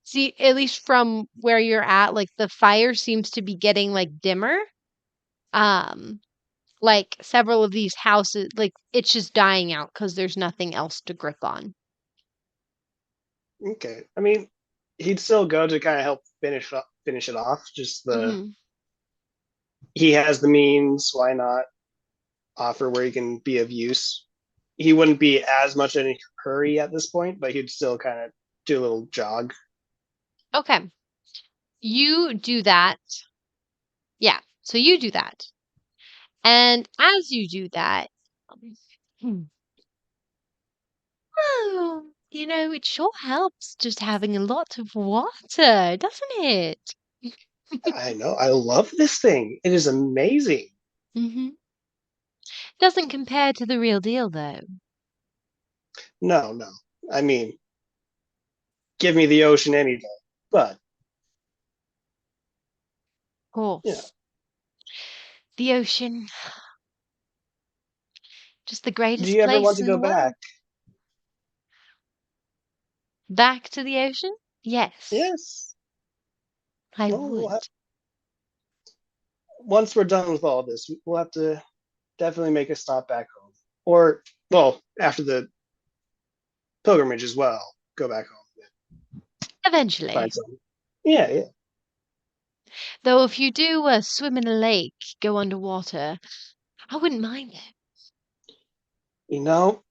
See, at least from where you're at, like the fire seems to be getting like dimmer. Like several of these houses, like it's just dying out because there's nothing else to grip on. Okay. I mean, he'd still go to kind of help finish it off. Just Mhm. he has the means. Why not offer where he can be of use? He wouldn't be as much in a hurry at this point, but he'd still kind of do a little jog. Okay. You do that. Yeah. So you do that. And as you do that, hmm, oh, it sure helps just having a lot of water, doesn't it? I know. I love this thing. It is amazing. Mm-hmm. Doesn't compare to the real deal, though. No. I mean, give me the ocean any day. But Of course. Yeah. The ocean. Just the greatest do you ever place want to in go the world. back? Back to the ocean? Yes. Yes. I Well, would. once we're done with all this, we'll have to definitely make a stop back home. Or, well, after the pilgrimage as well, go back home. Eventually. Find something. Yeah. Though if you do swim in a lake, go underwater, I wouldn't mind it.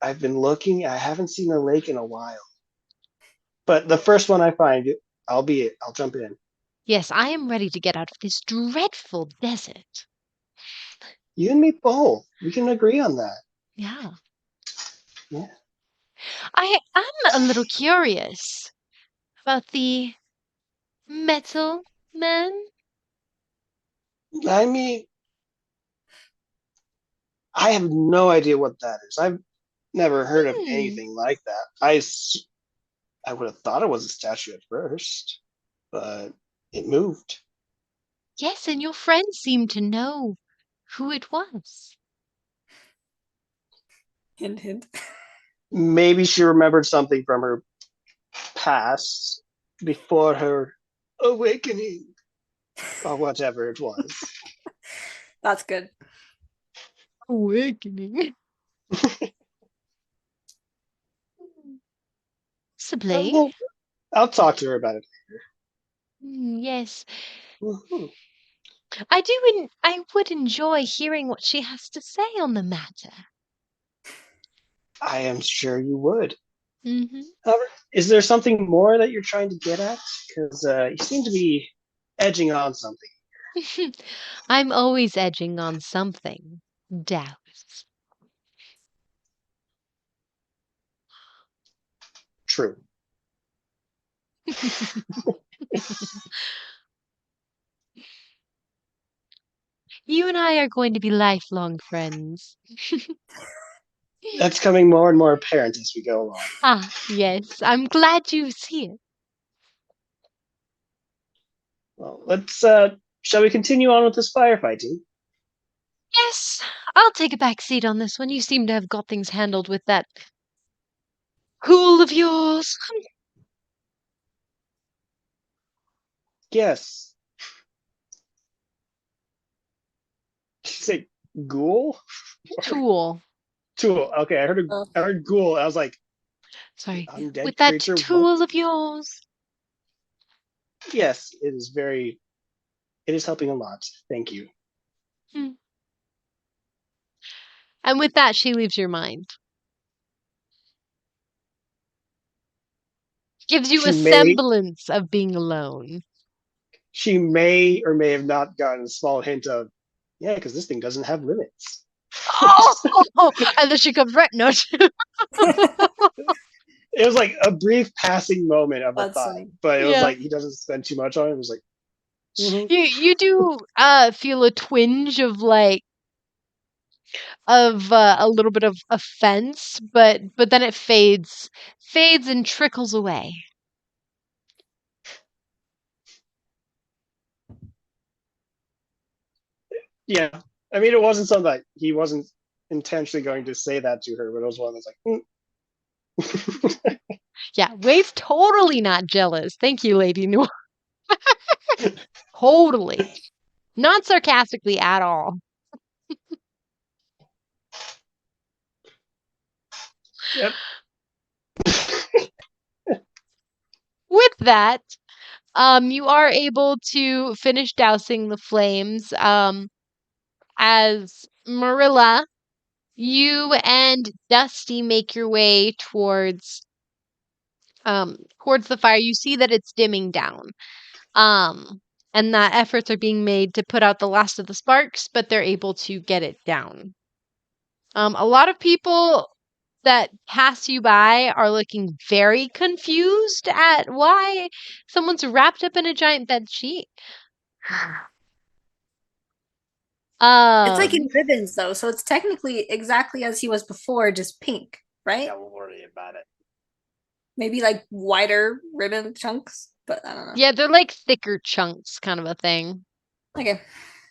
I've been looking. I haven't seen a lake in a while. But the first one I find, I'll jump in. Yes, I am ready to get out of this dreadful desert. You and me both. We can agree on that. Yeah. Yeah. I am a little curious about the metal men. I mean, I have no idea what that is. I've never heard of anything like that. I would have thought it was a statue at first, but it moved. Yes, and your friend seemed to know who it was. Hint, hint. Maybe she remembered something from her past before her awakening, or whatever it was. That's good. Awakening. Possibly. I'll talk to her about it Yes. later. Mhm. I would enjoy hearing what she has to say on the matter. I am sure you would. Mm-hmm. However, is there something more that you're trying to get at? Because you seem to be edging on something. I'm always edging on something. Douse. True. You and I are going to be lifelong friends. That's coming more and more apparent as we go along. Ah, yes. I'm glad you see it. Well, let's. Shall we continue on with this firefighting? Yes, I'll take a back seat on this one. You seem to have got things handled with that cool of yours. Yes. Did you say ghoul? Tool. Tool. Okay, I heard ghoul. I was like, Sorry. undead With that creature. What? tool of yours. Yes, it is very. It is helping a lot. Thank you. Hmm. And with that, she leaves your mind. Gives you She a may. semblance of being alone. She may or may have not gotten a small hint of, yeah, because this thing doesn't have limits. Oh, and then she comes right. No. It was like a brief passing moment of a That's thought, funny. but it was Yeah. like he doesn't spend too much on it. It was like, mhm. You do feel a twinge of like a little bit of offense, but then it fades and trickles away. Yeah. I mean, it wasn't something that he wasn't intentionally going to say that to her, but it was one that's like, Yeah, Wade's totally not jealous. Thank you, Lady Noir. Totally. Not sarcastically at all. Yep. With that, you are able to finish dousing the flames. As Merilla, you and Dusty make your way towards the fire. You see that it's dimming down. Um, and that efforts are being made to put out the last of the sparks, but they're able to get it down. A lot of people that pass you by are looking very confused at why someone's wrapped up in a giant bed sheet. It's like in Um, ribbons though, so it's technically exactly as he was before, just pink, right? Yeah, we'll worry about it. Maybe like wider ribbon chunks, but I don't know. yeah, they're like thicker chunks kind of a thing. Okay.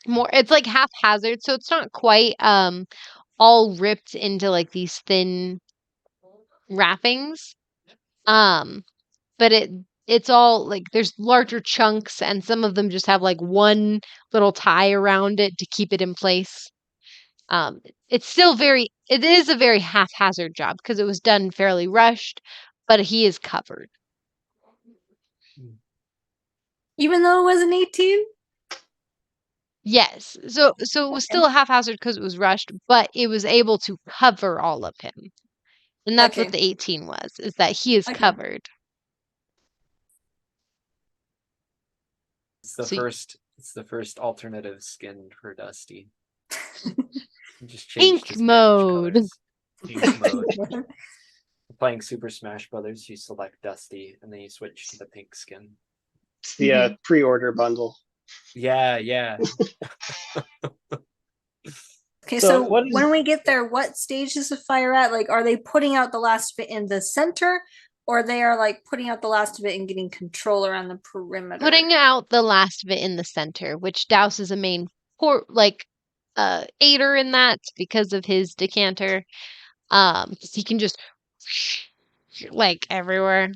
It's like haphazard, so it's not quite all ripped into like these thin wrappings. Um, but it's all like there's larger chunks and some of them just have like one little tie around it to keep it in place. Um, it is a very haphazard job because it was done fairly rushed, but he is covered. Even though it was an 18? Yes. So it was still haphazard because it was rushed, but it was able to cover all of him. And that's what Okay. the 18 was, is that he is Okay. covered. It's the So- first alternative skin for Dusty. Just Pink changed his mode. colors. Pink mode. Playing Super Smash Brothers, you select Dusty and then you switch to the pink skin. It's the pre-order bundle. Yeah. Okay, So so what is- when we get there, what stage is the fire at? Like, are they putting out the last bit in the center, or they are like putting out the last of it and getting control around the perimeter? Putting out the last of it in the center, which Douse is a main aider in that because of his decanter. 'Cause he can just like everywhere.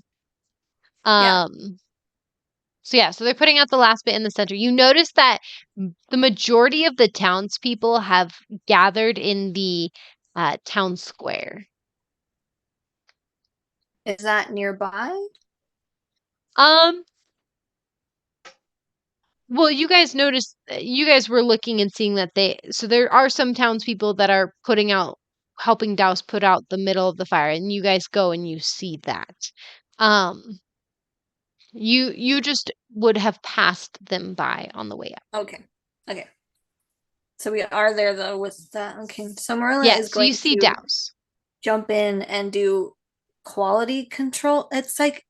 Yeah. So they're putting out the last bit in the center. You notice that the majority of the townspeople have gathered in the town square. Is that nearby? Um, well, you guys noticed, you guys were looking and seeing that so there are some townspeople that are putting out helping Douse put out the middle of the fire, and you guys go and you see that. You just would have passed them by on the way up. Okay. So we are there though with that. Okay. So Merilla Yeah, is so you going see to Douse. jump in and do quality control. It's like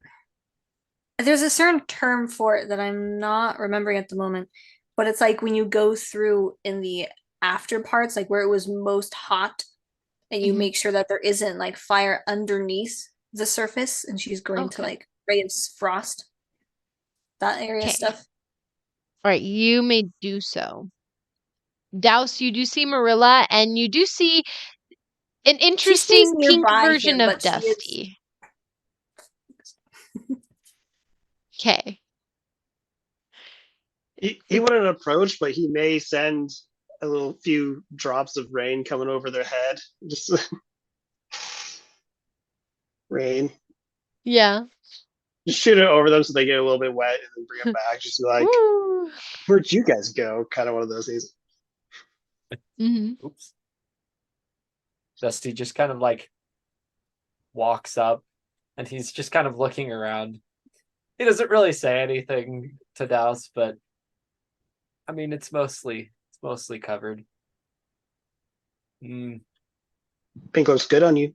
there's a certain term for it that I'm not remembering at the moment, but it's like when you go through in the after parts, like where it was most hot, and you Mhm. make sure that there isn't like fire underneath the surface, and she's going to Okay. like raise frost that area Okay. stuff. All right, you may do so. Douse, you do see Merilla, and you do see an She stays interesting pink nearby version him, of but she is Dusty. Okay. He wouldn't approach, but he may send a little few drops of rain coming over their head. Just rain. Yeah. Just shoot it over them so they get a little bit wet and then bring it back. Just be like, Woo. where'd you guys go? Kind of one of those things. Mhm. Oops. Dusty just kind of like walks up and he's just kind of looking around. He doesn't really say anything to Douse, but I mean it's mostly covered. Mm, Pink looks good on you.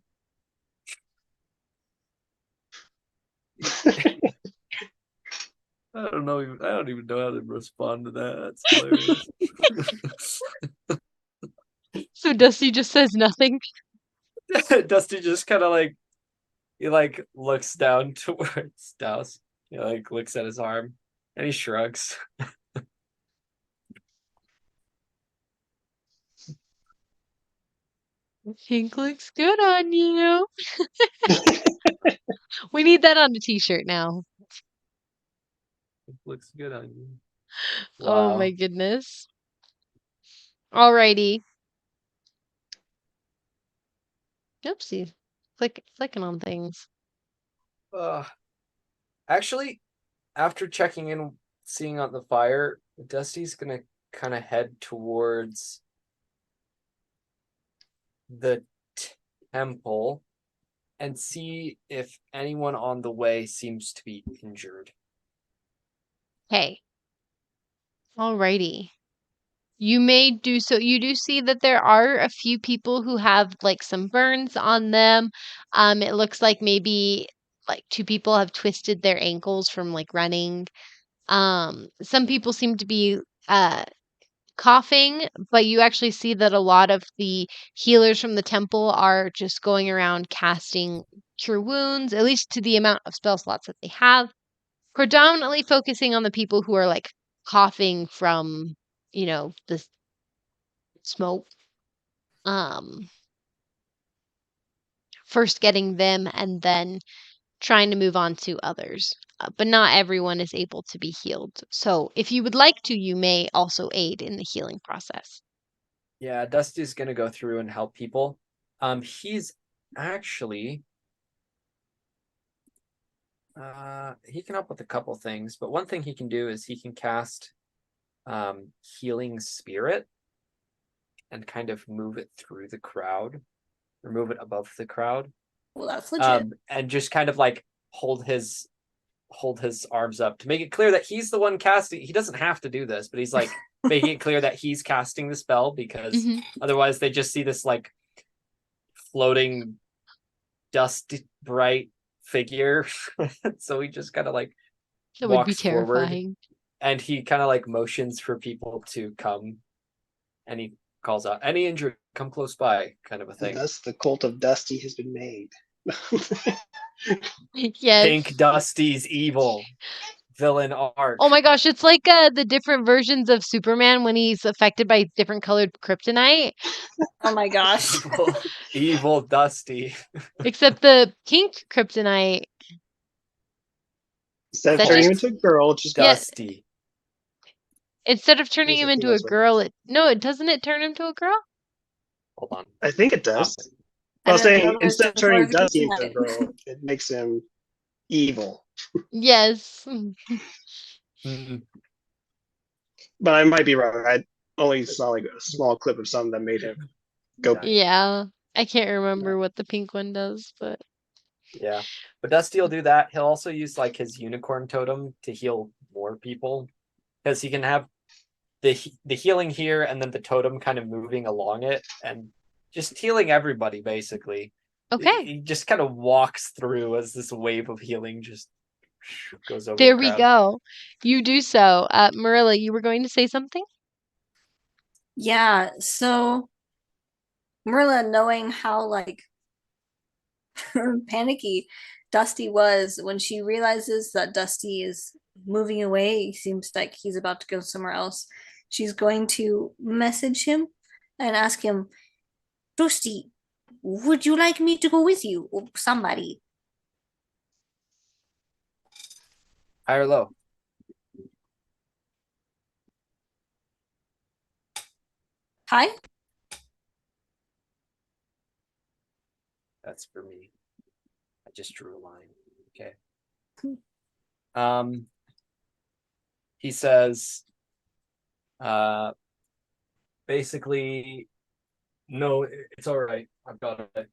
I don't know. I don't even know how to respond to that. That's hilarious. So Dusty just says nothing. Dusty just kind of like he like looks down towards Douse. He like looks at his arm and he shrugs. Pink looks good on you. We need that on a t-shirt now. Looks good on you. Oh Wow. my goodness. Alrighty. Oopsie. Clicking on things. Actually, after checking in, seeing on the fire, Dusty's gonna kind of head towards the temple and see if anyone on the way seems to be injured. Hey. Alrighty. You may do so. You do see that there are a few people who have like some burns on them. It looks like maybe like two people have twisted their ankles from like running. Some people seem to be coughing, but you actually see that a lot of the healers from the temple are just going around casting cure wounds, at least to the amount of spell slots that they have, predominantly focusing on the people who are like coughing from, the smoke. Um, First getting them and then trying to move on to others. But not everyone is able to be healed. So if you would like to, you may also aid in the healing process. Yeah, Dusty's gonna go through and help people. He's actually he can help with a couple things, but one thing he can do is he can cast healing spirit and kind of move it through the crowd, or move it above the crowd. Well, that's legit. And just kind of like hold his arms up to make it clear that he's the one casting. He doesn't have to do this, but he's like making it clear that he's casting the spell because otherwise they just see this like floating dust bright figure. So he just kind of like That would be walks forward terrifying. and he kind of like motions for people to come and he calls out any injured come close by kind of a thing. Thus, the cult of Dusty has been made. Yes. Pink Dusty's evil villain arc. Oh my gosh, it's like the different versions of Superman when he's affected by different colored kryptonite. Oh my gosh. Evil Dusty. Except the pink kryptonite. Instead of That turning him just- into a girl, just Yeah. Dusty. Instead of turning There's him a into a female girl, doesn't it turn him to a girl? Hold on. I think it does. I I was don't saying know, instead of it's turning more of a Dusty into a kryptonite. girl, it makes him evil. Yes. Mm-mm. But I might be wrong. I only saw like a small clip of something that made him go. Yeah. Yeah. I can't remember what the pink one does, but Yeah. But Dusty will do that. He'll also use like his unicorn totem to heal more people. Because he can have the healing here and then the totem kind of moving along it and just healing everybody basically. okay. He just kind of walks through as this wave of healing just goes over There the we crowd. go. You do so. Merilla, you were going to say something? Yeah, so Merla, knowing how like panicky Dusty was when she realizes that Dusty is moving away, seems like he's about to go somewhere else. She's going to message him and ask him, Dusty, would you like me to go with you or somebody? High or low? Hi? That's for me. I just drew a line. Okay. He says, basically, no, it's all right. I've got it.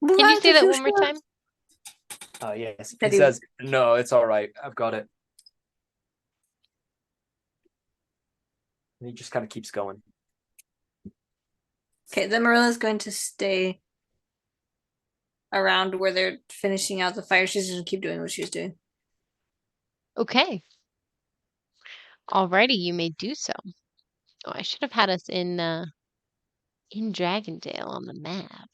Can you say that one more time? Yes. He That he- says, no, it's all right. I've got it. And he just kind of keeps going. Okay, then Marilla's going to stay around where they're finishing out the fire. She's going to keep doing what she's doing. Okay. Alrighty, you may do so. Oh, I should have had us in Dragondale on the map.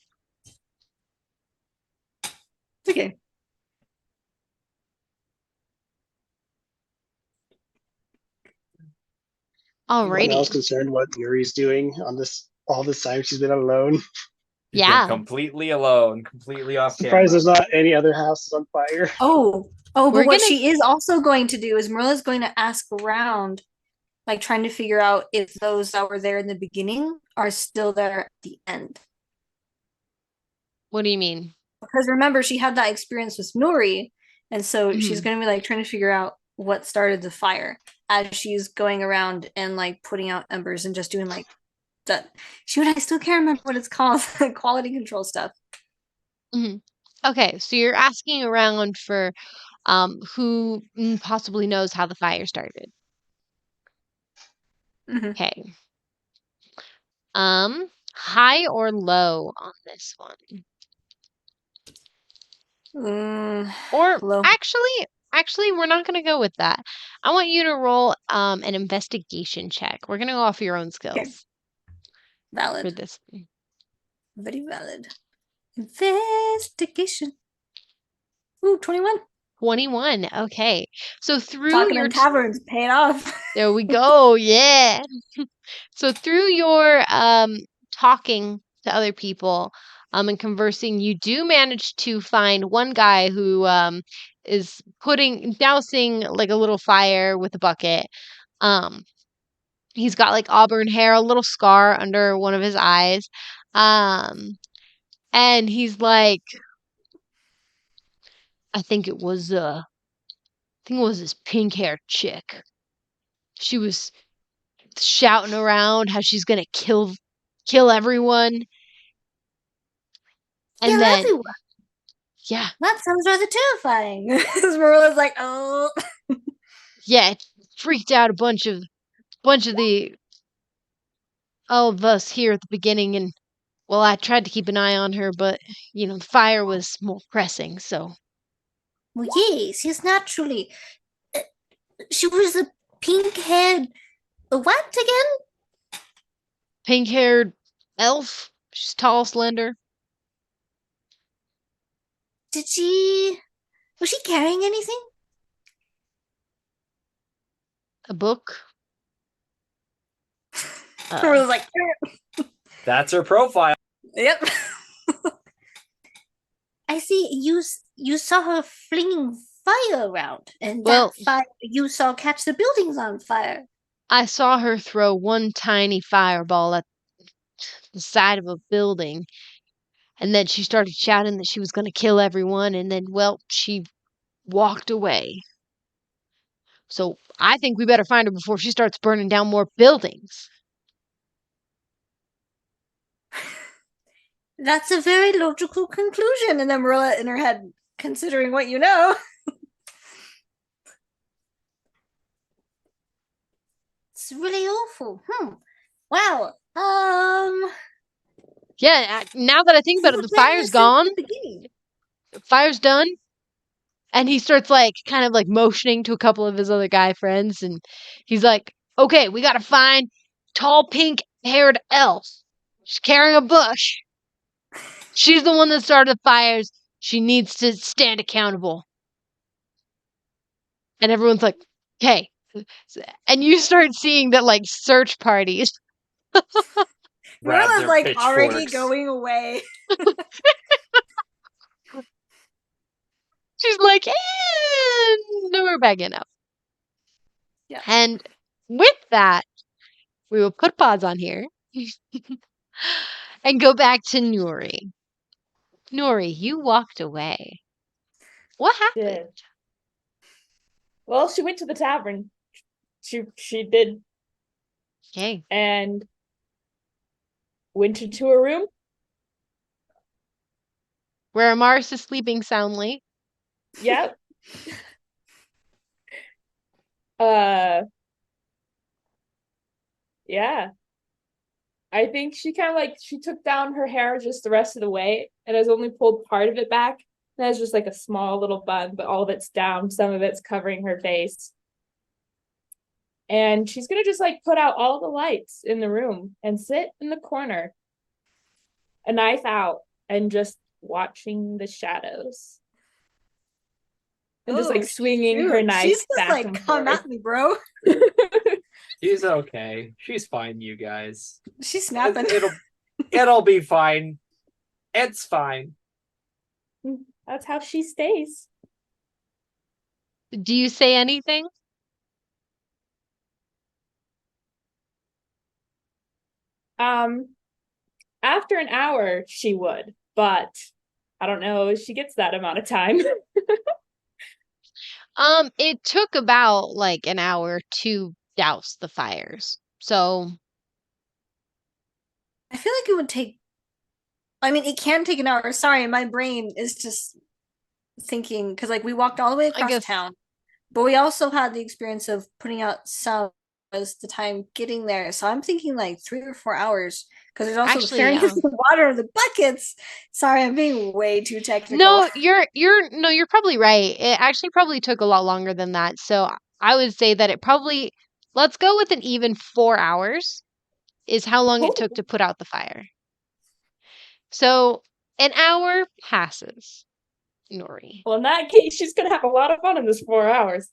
Okay. Anyone else Alrighty. concerned what Nuri's doing on this all this time she's been alone? He's been Yeah. completely alone, completely off Surprised camera. there's not any other houses on fire. Oh, We're but what gonna- she is also going to do is Marilla's going to ask around, like trying to figure out if those that were there in the beginning are still there at the end. What do you mean? Because remember, she had that experience with Nuri, and so she's Mhm. going to be like trying to figure out what started the fire as she's going around and like putting out embers and just doing like that. Shoot, I still can't remember what it's called. Quality control stuff. Okay, so you're asking around for who possibly knows how the fire started. Mhm. Okay. High or low on this one? Or Low. actually, we're not gonna go with that. I want you to roll an investigation check. We're gonna go off your own skills for Valid. this. Very valid. Investigation. Ooh, 21. 21. Okay. So through Talking your in taverns paid off. there we go. Yeah. So through your talking to other people and conversing, you do manage to find one guy who is dousing like a little fire with a bucket. He's got like auburn hair, a little scar under one of his eyes. And he's like, I think it was this pink-haired chick. She was shouting around how she's gonna kill everyone. And Kill then everyone. yeah, That sounds rather terrifying. Marilla's like, oh. yeah, it freaked out a bunch of the all of us here at the beginning, and well, I tried to keep an eye on her, but the fire was more pressing, so Well, yes, naturally. She was a pink-haired. What again? pink-haired elf. She's tall, slender. Was she carrying anything? A book. Marilla's like, That's her profile. yep. I see. You saw her flinging fire around, and Well- that fire you saw catch the buildings on fire. I saw her throw one tiny fireball at the side of a building, and then she started shouting that she was going to kill everyone, and then, well, she walked away. So I think we better find her before she starts burning down more buildings. That's a very logical conclusion. And then Merilla in her head, considering what you know. It's really awful. Wow. Yeah, now that I think about it, the fire's gone. Fire's done. And he starts kind of motioning to a couple of his other guy friends, and he's like, "Okay, we gotta find tall pink-haired elf. She's carrying a bush. She's the one that started the fires. She needs to stand accountable." And everyone's like, "Okay." And you start seeing that search parties. Grab Merilla's their already pitchforks. going away. She's like, no, we're backing up. Yeah. And with that, we will put pause on here and go back to Nuri. Nuri, you walked away. What happened? Did. Well, she went to the tavern. She did. Okay. And went into her room. Where Amaris is sleeping soundly. Yep. Yeah. I think she kind of she took down her hair just the rest of the way and has only pulled part of it back. And has just a small little bun, but all of it's down. Some of it's covering her face. And she's gonna just put out all the lights in the room and sit in the corner, a knife out, and just watching the shadows. And just swinging her knife. She's just back and come forth. at me, bro. She's okay. She's fine, you guys. She's snapping. It'll be fine. It's fine. That's how she stays. Do you say anything? After an hour, she would, but I don't know if she gets that amount of time. It took about an hour to douse the fires. So I feel like it would take. I mean, it can take an hour. Sorry, my brain is just thinking because we walked all the way across town, but we also had the experience of putting out some as the time getting there. So I'm thinking 3 or 4 hours because there's also the carrying of the water of the buckets. Sorry, I'm being way too technical. No, you're probably right. It actually probably took a lot longer than that. So I would say that let's go with an even 4 hours is how long it took to put out the fire. So an hour passes, Nuri. Well, in that case, she's gonna have a lot of fun in this 4 hours.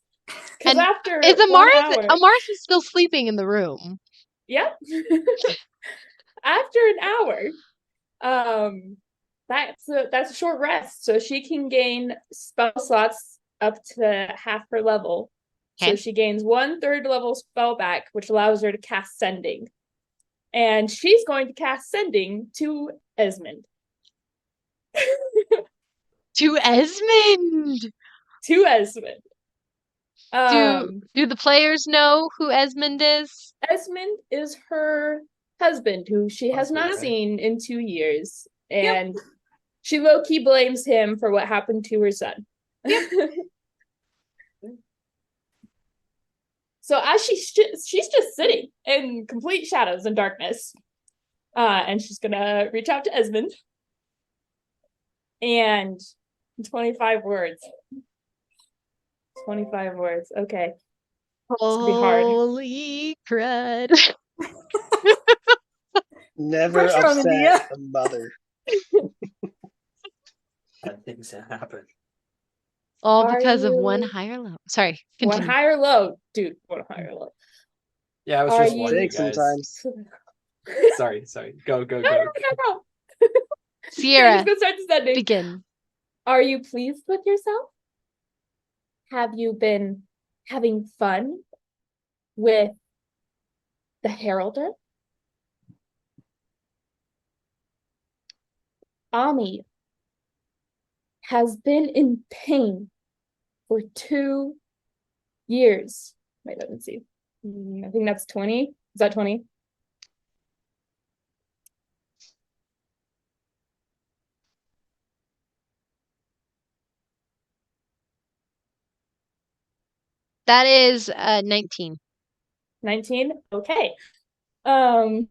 Because after Amaris is still sleeping in the room. Yep. After an hour, that's a short rest, so she can gain spell slots up to half her level. Okay. So she gains 1/3 level spell back, which allows her to cast Sending. And she's going to cast Sending to Esmond. To Esmond. To Esmond. Do the players know who Esmond is? Esmond is her husband, who she has not seen in 2 years, and she low-key blames him for what happened to her son. Yep. So as she's just sitting in complete shadows and darkness, and she's gonna reach out to Esmond, and 25 words. 25 words. Okay. Holy crud. Never upset a mother. Bad things happen. All because of one high or low. Sorry. Continue. 1 high or low. Dude, 1 high or low. Yeah, I was just wondering, guys. Sometimes. Sorry. Go. No. Sierra, okay, start the begin. Are you pleased with yourself? Have you been having fun with the Heralder? Ami has been in pain for 2 years. Wait, let me see. I think that's 20. Is that 20? That is 19. 19? Okay. Has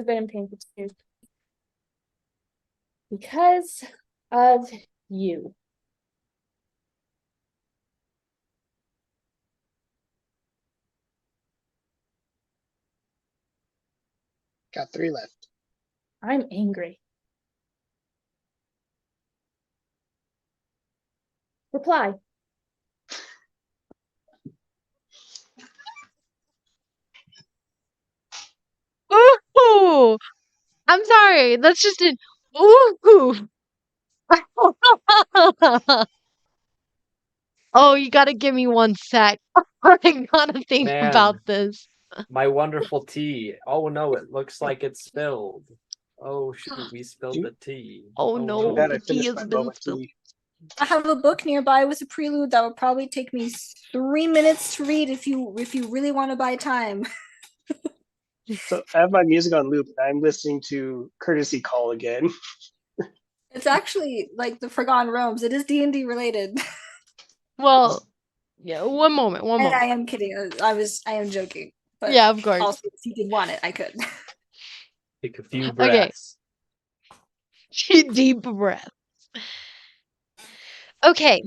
been in pain for 2 years. Because of you. Got 3 left. I'm angry. Reply. Ooh! I'm sorry. That's just an ooh. Oh, you gotta give me 1 sec. I gotta think Man. about this. My wonderful tea. Oh no, it looks like it's spilled. Oh shoot, we spilled the tea. Oh no, Glad I the tea finished has my been boba spilled. tea. I have a book nearby with a prelude that will probably take me 3 minutes to read if you really want to buy time. So I have my music on loop, and I'm listening to Courtesy Call again. It's actually like the Forgotten Realms. It is D&D related. Well, yeah, one moment. And I am kidding. I am joking. But Yeah, of course. also, if you did want it, I could. Take a few Okay. breaths. Deep breath. Okay.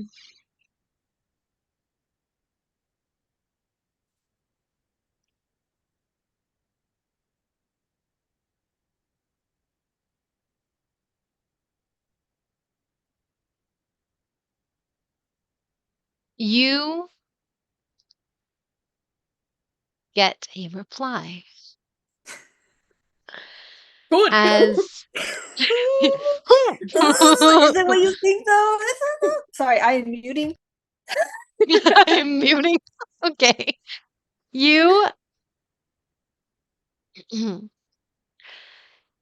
You get a reply. Good. As Is it what you think, though? Sorry, I am muting. I'm muting. Okay. You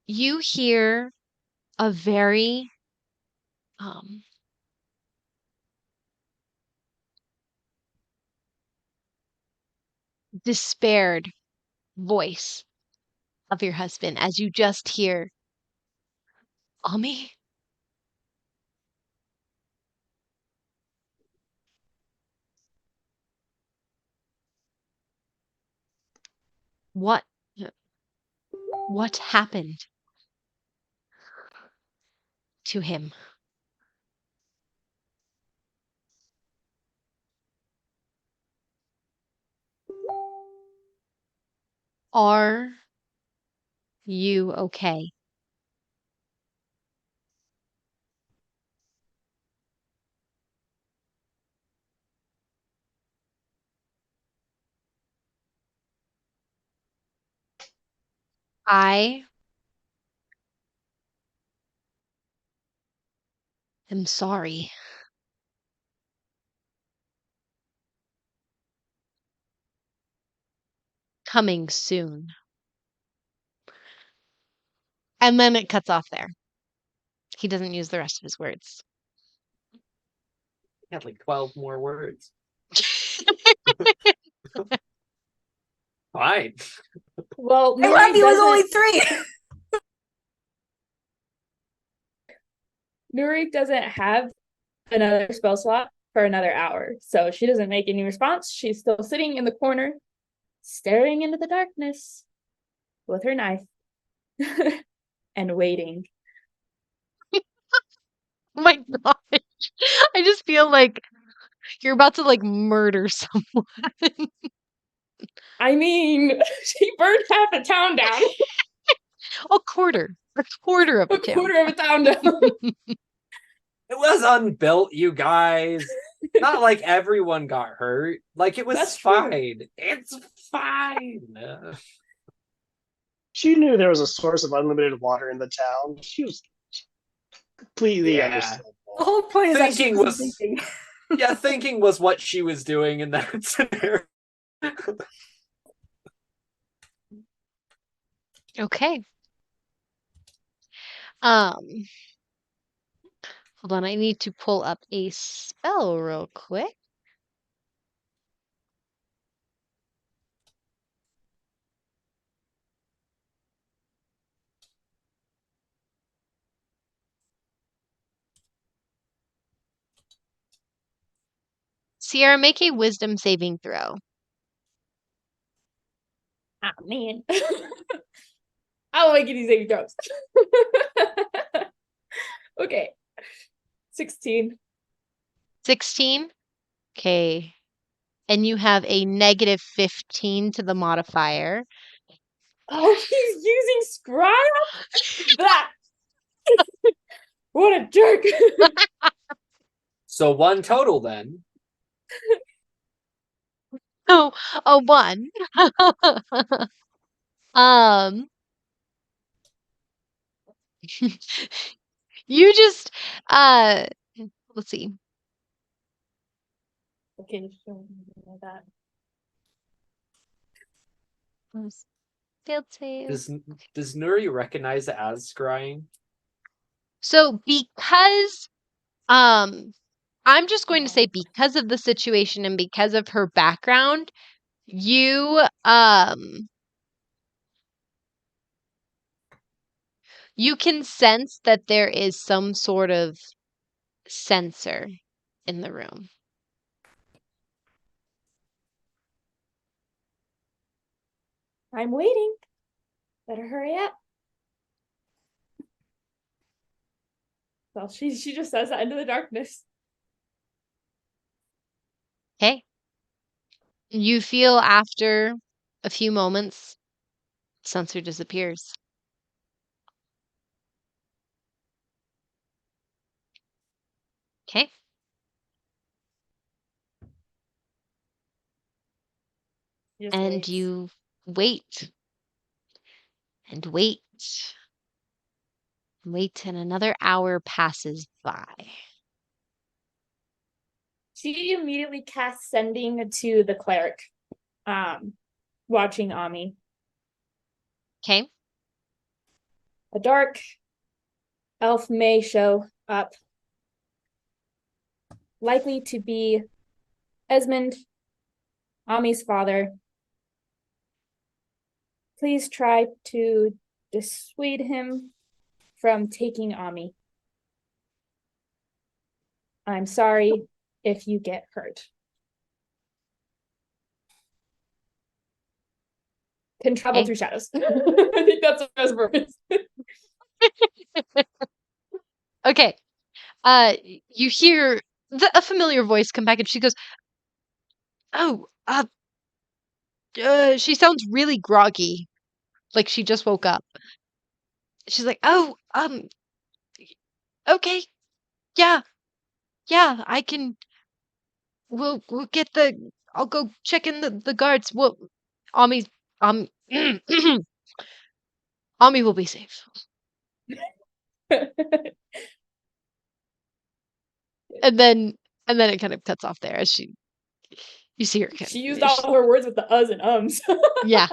you hear a very despaired voice of your husband as you just hear, Ami? What happened to him? Are you okay? I am sorry. Coming soon. And then it cuts off there. He doesn't use the rest of his words. He had like 12 more words. Fine. Well, I Nuri love you. It was only doesn't- 3. Nuri doesn't have another spell slot for another hour, so she doesn't make any response. She's still sitting in the corner, staring into the darkness with her knife and waiting. Oh my gosh. I just feel like you're about to like murder someone. I mean, she burned half a town down. A quarter. A quarter of A a town. quarter of a town down. It was unbuilt, you guys. Not like everyone got hurt. Like it was That's true. fine. It's fine. She knew there was a source of unlimited water in the town. She was completely Yeah. understandable. The whole point is that she Thinking wasn't was- thinking. Yeah, thinking was what she was doing in that scenario. Okay. Hold on, I need to pull up a spell real quick. Sierra, make a wisdom saving throw. Ah, man. I don't like these saving throws. Okay. 16. 16. Okay. And you have a negative 15 to the modifier. Oh, he's using scribe? That. What a jerk. So 1 total then. Oh, a 1. Um, you just, let's see. Okay, show me that. Failed save. Does Nuri recognize it as scrying? So because, I'm just going to say because of the situation and because of her background, you, you can sense that there is some sort of sensor in the room. I'm waiting. Better hurry up. Well, she just says that into the darkness. Okay. You feel after a few moments, sensor disappears. Okay. Just And waits. you wait and wait. Wait, and another hour passes by. She immediately casts sending to the cleric, watching Ami. Okay. A dark elf may show up, likely to be Esmond, Ami's father. Please try to dissuade him from taking Ami. I'm sorry if you get hurt. Can travel Okay. through shadows. I think that's what his purpose. Okay. You hear a familiar voice come back, and she goes, "Oh, she sounds really groggy, like she just woke up." She's like, "Oh, okay, yeah, yeah, I can. We'll get the. I'll go check in the guards. Well, Ami, um, Ami will be safe." And then it kind of cuts off there as you see her. She used all her words with the uhs and ums. Yeah.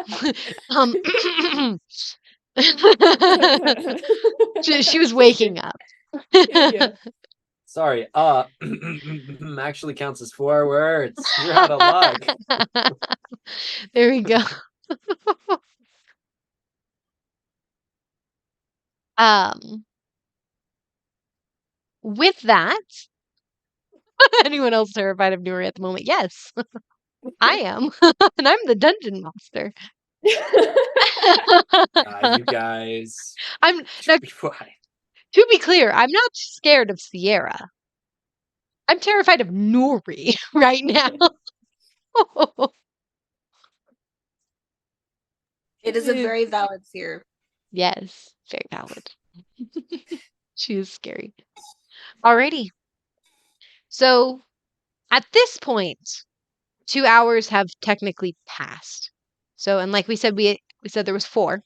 She was waking up. Yeah. Sorry. Actually counts as 4 words. You're out of luck. There we go. With that, anyone else terrified of Nuri at the moment? Yes, I am, and I'm the dungeon master. You guys. I'm now, Be quiet. to be clear, I'm not scared of Sierra. I'm terrified of Nuri right now. It is a very valid fear. Yes, very valid. She is scary. Alrighty. So at this point, 2 hours have technically passed. So, and like we said, we said there was 4.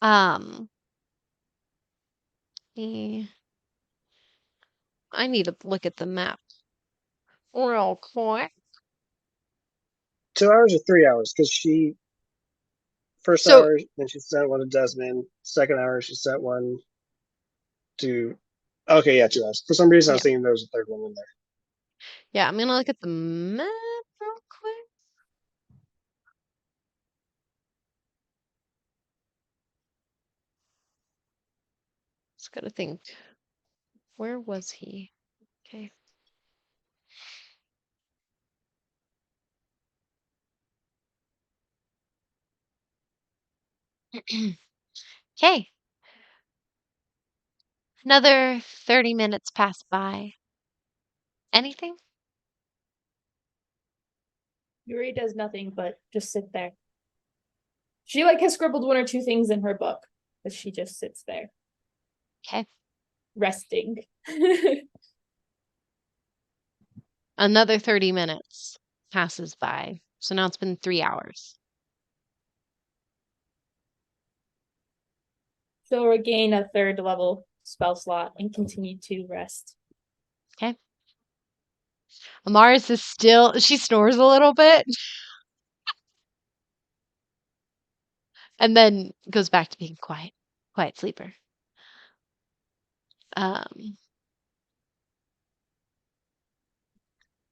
Um, eh, I need to look at the map real quick. 2 hours or 3 hours? Because she first So, hour, then she sent one to Desmond. Second hour, she sent one to. Okay, yeah, 2 hours. For some reason, I was yeah, thinking there was a third one in there. yeah, I'm gonna look at the map real quick. Just gotta think. Where was he? Okay. Okay. Another 30 minutes pass by. Anything? Nuri does nothing but just sit there. She like has scribbled one or two things in her book, but she just sits there. Okay. Resting. Another 30 minutes passes by. So now it's been 3 hours. She'll regain a 3rd level spell slot and continue to rest. Okay. Amaris is still, she snores a little bit and then goes back to being quiet. Quiet sleeper.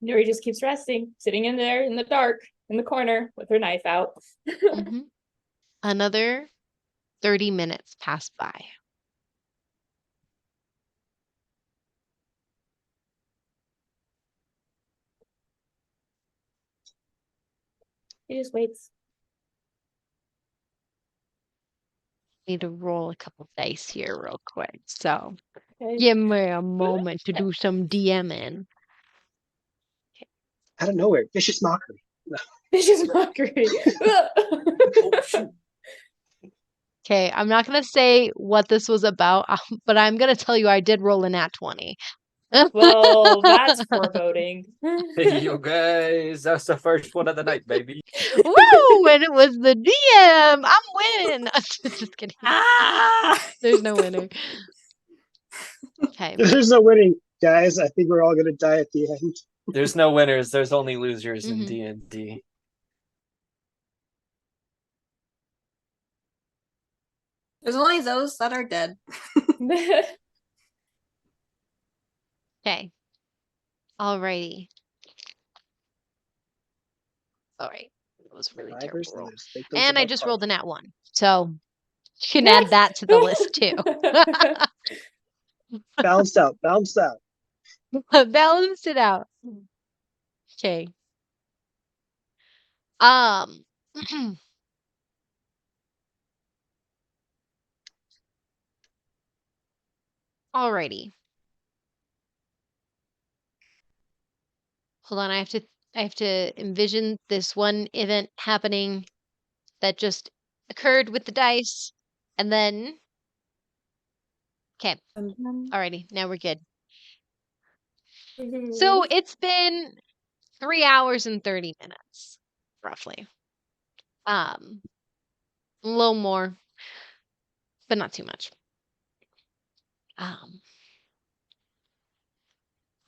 Nuri just keeps resting, sitting in there in the dark, in the corner with her knife out. Mhm. Another 30 minutes pass by. He just waits. Need to roll a couple dice here real quick. So Okay. give me a moment to do some DMing. Out of nowhere, vicious mockery. Vicious mockery. Oh, shoot. Okay, I'm not gonna say what this was about, but I'm gonna tell you I did roll a nat 20. Well, that's foreboding. Hey, you guys, that's the first one of the night, baby. Woo! And it was the DM. I'm winning. Just kidding. There's no winner. Okay. There's no winning, guys. I think we're all gonna die at the end. There's no winners. There's only losers in Mhm. D&D. There's only those that are dead. Okay. Alrighty. Alright. That was really terrible Survivors and roll. there's victims And of I our just party. rolled a nat 1. So you can add that to the list too. Balanced out, balanced out. Balanced it out. Okay. Um Alrighty. Hold on, I have to envision this one event happening that just occurred with the dice. And then okay. Alrighty, now we're good. So it's been 3 hours and 30 minutes, roughly. A little more, but not too much.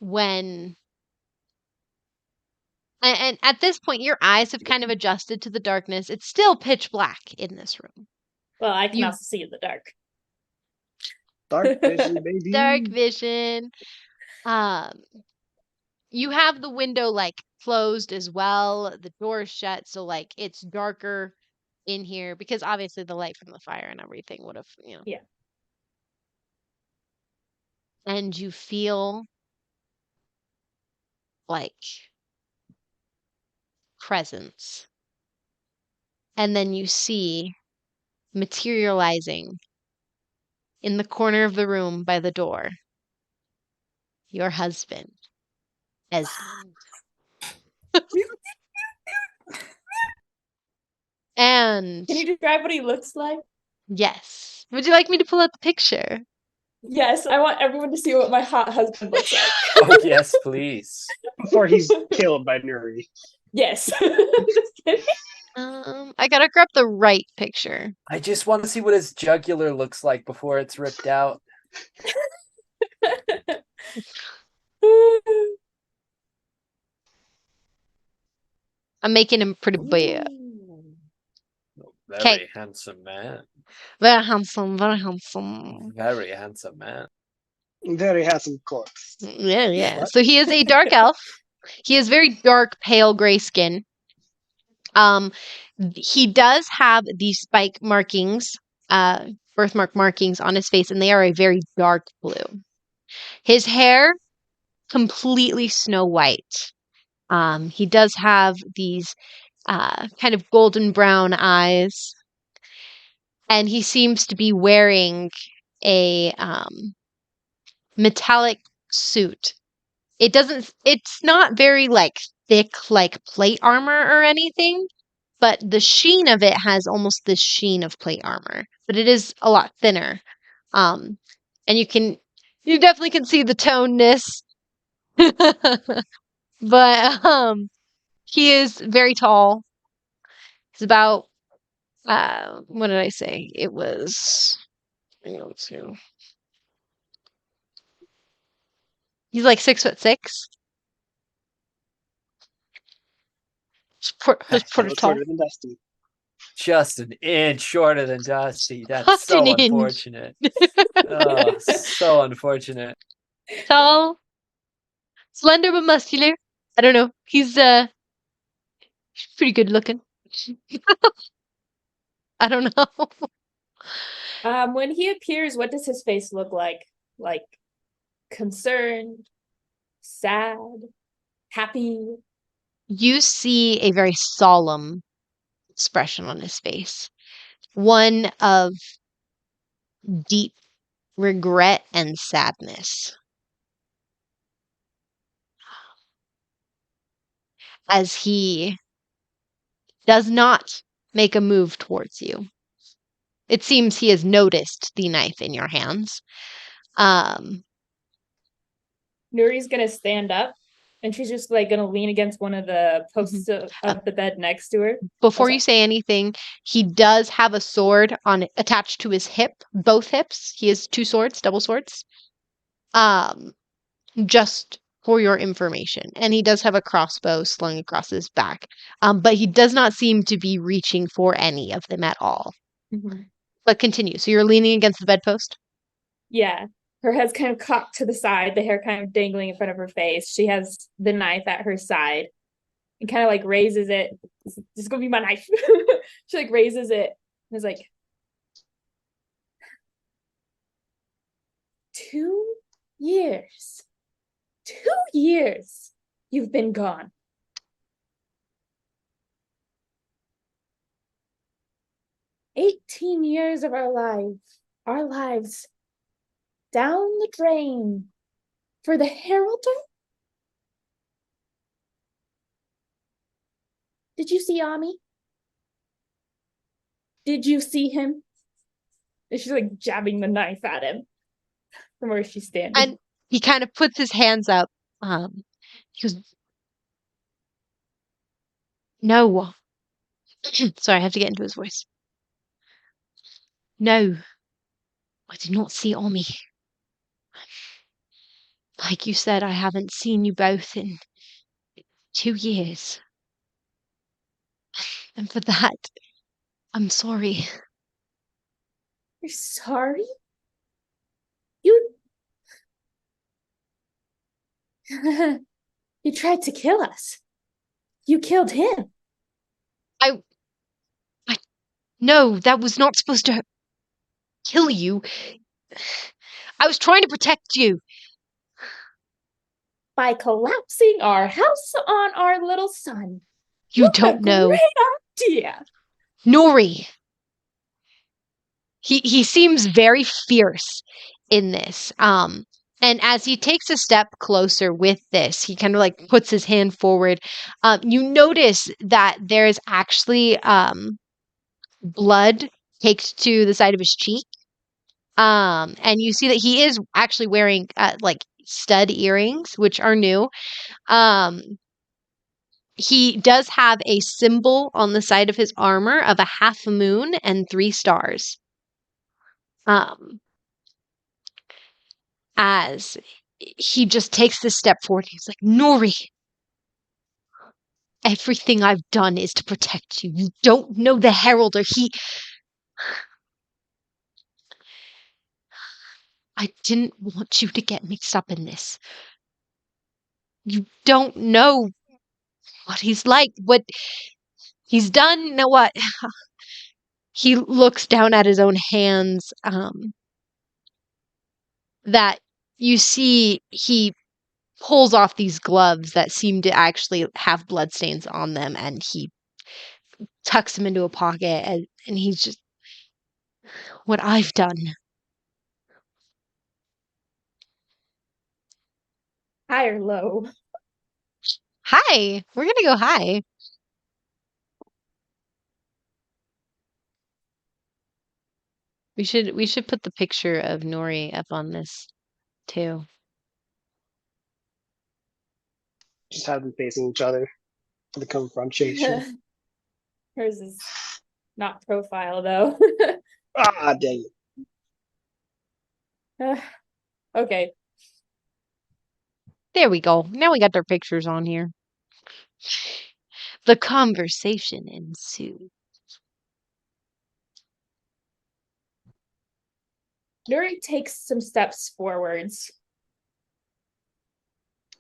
When and at this point, your eyes have kind of adjusted to the darkness. It's still pitch black in this room. Well, I can You- also see in the dark. Dark vision, baby. Dark vision. You have the window like closed as well. The door is shut, so like it's darker in here because obviously the light from the fire and everything would have, Yeah. And you feel like presence. And then you see materializing in the corner of the room by the door your husband, Esmond. And Can you describe what he looks like? yes. Would you like me to pull out the picture? Yes, I want everyone to see what my hot husband looks like. Oh, yes, please. Before he's killed by Nuri. Yes. Just kidding. I gotta grab the right picture. I just want to see what his jugular looks like before it's ripped out. I'm making him pretty bad. Very 'Kay. handsome man. Very handsome, very handsome. Very handsome man. Very handsome corpse. Yeah. What? So he is a dark elf. He has very dark, pale gray skin. He does have these spike markings, birthmark markings on his face, and they are a very dark blue. His hair, completely snow white. He does have these kind of golden brown eyes. and he seems to be wearing a metallic suit. It's not very like thick like plate armor or anything, but the sheen of it has almost the sheen of plate armor, but it is a lot thinner. And you definitely can see the toneness. But he is very tall. He's about what did I say? It was let's see. He's like 6'6". He's A pretty little tall. shorter than Dusty. Just an inch shorter than Dusty. That's Half so an inch. unfortunate. Oh, so unfortunate. Tall, slender but muscular. I don't know. He's pretty good looking. I don't know. When he appears, what does his face look like? Like concerned, sad, happy? You see a very solemn expression on his face. One of deep regret and sadness. As he does not make a move towards you. It seems he has noticed the knife in your hands. Nuri's gonna stand up, and she's just like gonna lean against one of the posts of the bed next to her. Before you say anything, he does have a sword attached to his hip, both hips. He has two swords, double swords. Just for your information. And he does have a crossbow slung across his back. But he does not seem to be reaching for any of them at all. Mm-hmm. But continue. So you're leaning against the bedpost? Yeah. Her head's kind of cocked to the side, the hair kind of dangling in front of her face. She has the knife at her side and kind of like raises it. This is gonna be my knife. She like raises it and is like, 2 years. 2 years you've been gone. 18 years of our lives down the drain for the Heralder? Did you see Ami? Did you see him? And she's like jabbing the knife at him from where she's standing. And he kind of puts his hands up. He goes, no. Sorry, I have to get into his voice. No, I did not see Omi. Like you said, I haven't seen you both in 2 years. And for that, I'm sorry. You're sorry? You you tried to kill us. You killed him. No, that was not supposed to kill you. I was trying to protect you. By collapsing our house on our little son. You What don't a know. Great idea. Nuri. He seems very fierce in this. And as he takes a step closer with this, he kind of like puts his hand forward. You notice that there's actually blood caked to the side of his cheek. And you see that he is actually wearing like stud earrings, which are new. He does have a symbol on the side of his armor of a half moon and 3 stars. As he just takes this step forward, he's like, Nuri, everything I've done is to protect you. You don't know the Heralder. I didn't want you to get mixed up in this. You don't know what he's like, what he's done. You know what? He looks down at his own hands, that you see he pulls off these gloves that seem to actually have bloodstains on them, and he tucks them into a pocket, and he's just, what I've done. High or low? Hi. We're gonna go high. We should put the picture of Nuri up on this too. Just have them facing each other for the confrontation. Hers is not profile though. Ah, dang it. Okay. There we go. Now we got their pictures on here. The conversation ensued. Nuri takes some steps forwards.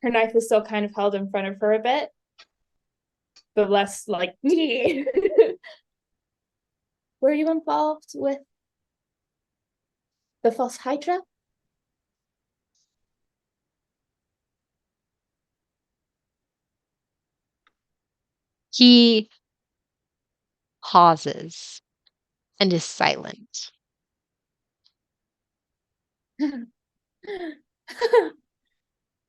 Her knife is still kind of held in front of her a bit, but less like, were you involved with the false Hydra? He pauses and is silent.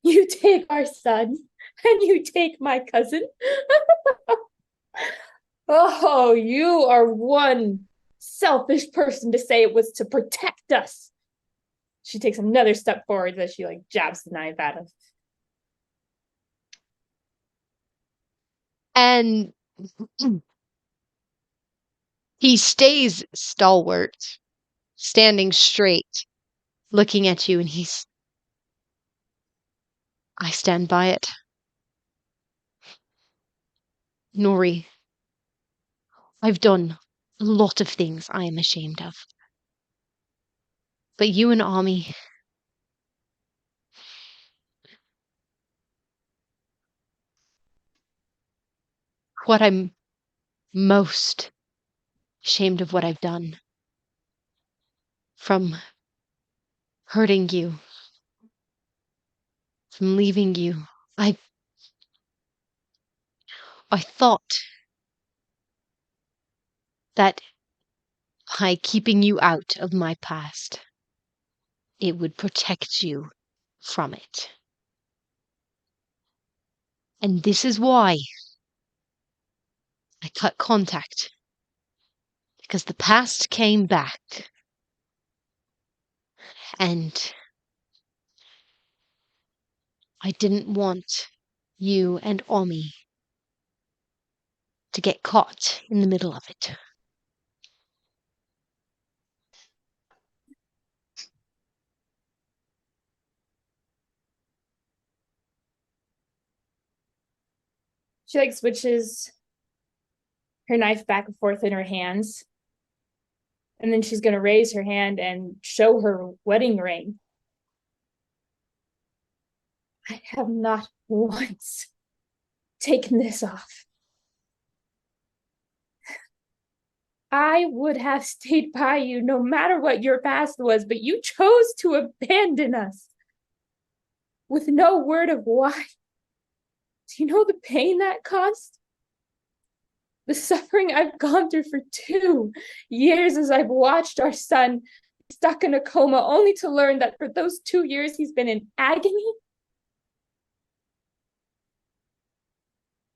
You take our son and you take my cousin. Oh, you are one selfish person to say it was to protect us. She takes another step forward as she like jabs the knife at him. And he stays stalwart, standing straight, looking at you, and I stand by it. Nuri, I've done a lot of things I am ashamed of. But you and Ami, what I'm most ashamed of what I've done. From hurting you, from leaving you. I thought that by keeping you out of my past, it would protect you from it. And this is why I cut contact. Because the past came back. And I didn't want you and Omi to get caught in the middle of it. She like switches her knife back and forth in her hands. And then she's going to raise her hand and show her wedding ring. I have not once taken this off. I would have stayed by you no matter what your past was, but you chose to abandon us with no word of why. Do you know the pain that caused? The suffering I've gone through for 2 years as I've watched our son stuck in a coma, only to learn that for those 2 years he's been in agony.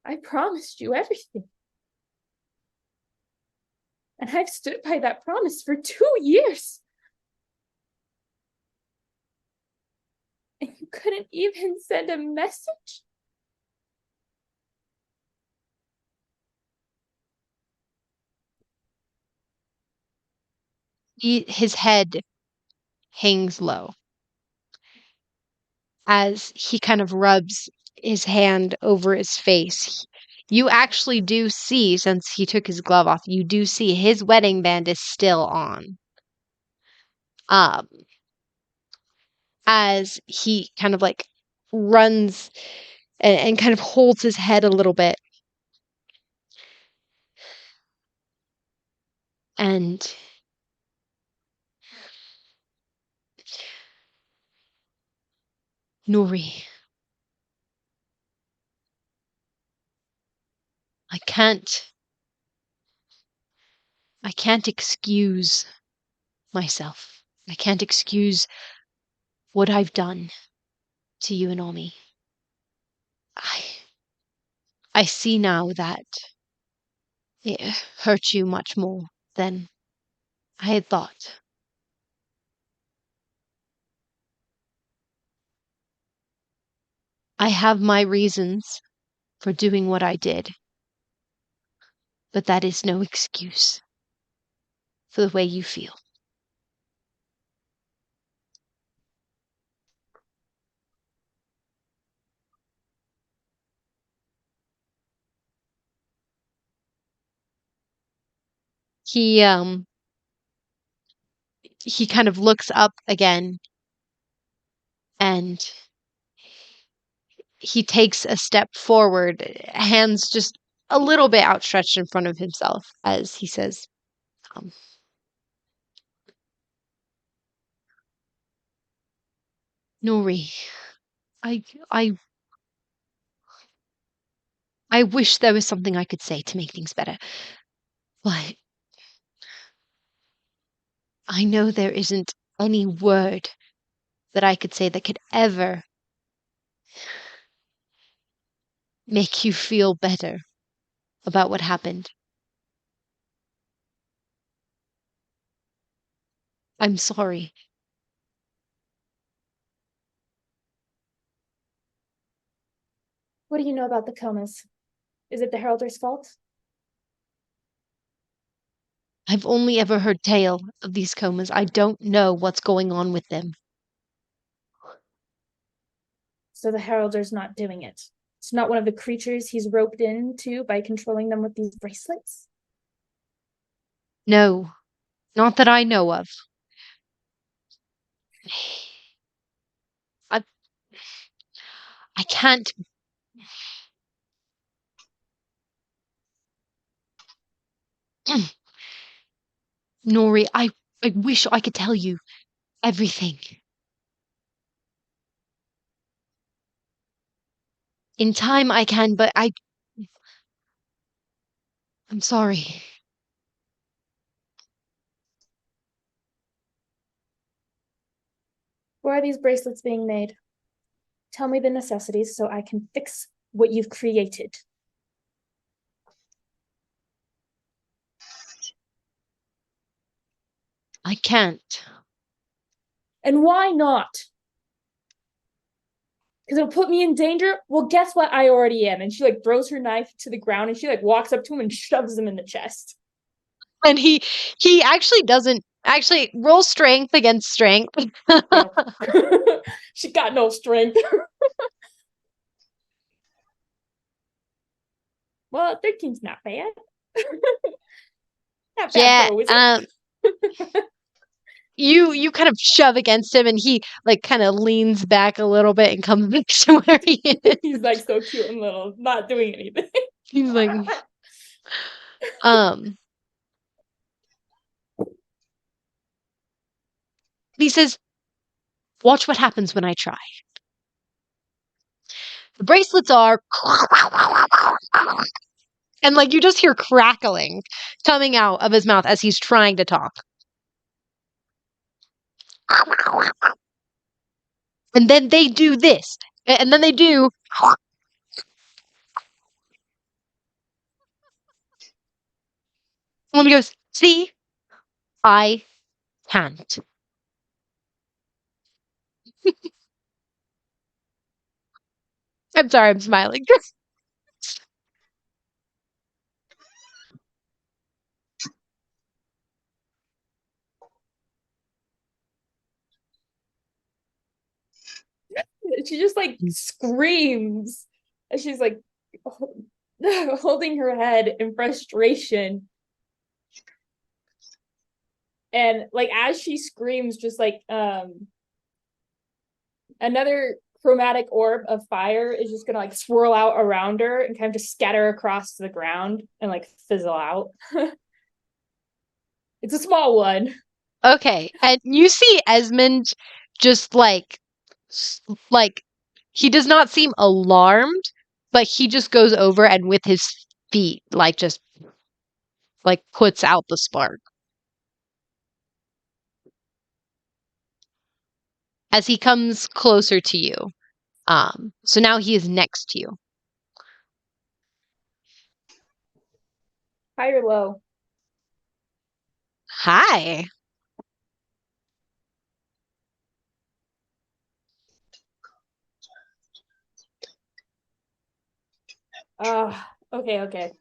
I promised you everything. And I've stood by that promise for 2 years. And you couldn't even send a message? His head hangs low as he kind of rubs his hand over his face. You actually do see, since he took his glove off, you do see his wedding band is still on. As he kind of like runs and kind of holds his head a little bit. And Nuri, I can't excuse myself. I can't excuse what I've done to you and Omi. I see now that it hurt you much more than I had thought. I have my reasons for doing what I did, but that is no excuse for the way you feel. He kind of looks up again and he takes a step forward, hands just a little bit outstretched in front of himself as he says, um, Nuri, I I I wish there was something I could say to make things better, but I know there isn't any word that I could say that could ever make you feel better about what happened. I'm sorry. What do you know about the comas? Is it the Heralder's fault? I've only ever heard tale of these comas. I don't know what's going on with them. So the Heralder's not doing it. It's not one of the creatures he's roped into by controlling them with these bracelets? No, not that I know of. I I can't. Nori, I wish I could tell you everything. In time I can, but I'm sorry. Why are these bracelets being made? Tell me the necessities so I can fix what you've created. I can't. And why not? Because it'll put me in danger? Well, guess what? I already am. And she like throws her knife to the ground and she like walks up to him and shoves him in the chest. And he actually doesn't actually roll strength against strength. No. She got no strength. Well, 13's not bad. Not bad Yeah, for a wizard. you kind of shove against him and he like kind of leans back a little bit and comes back to where he is. He's like so cute and little, not doing anything. He's like he says, watch what happens when I try. The bracelets are and like you just hear crackling coming out of his mouth as he's trying to talk. And then they do this. And then they do and he goes, see? I can't. I'm sorry, I'm smiling. She just like screams. And she's like holding her head in frustration. And like as she screams, just like another chromatic orb of fire is just gonna like swirl out around her and kind of just scatter across the ground and like fizzle out. It's a small one. Okay, and you see Esmond just like he does not seem alarmed, but he just goes over and with his feet like just like puts out the spark. as he comes closer to you. So now he is next to you. High or low? Hi. Okay.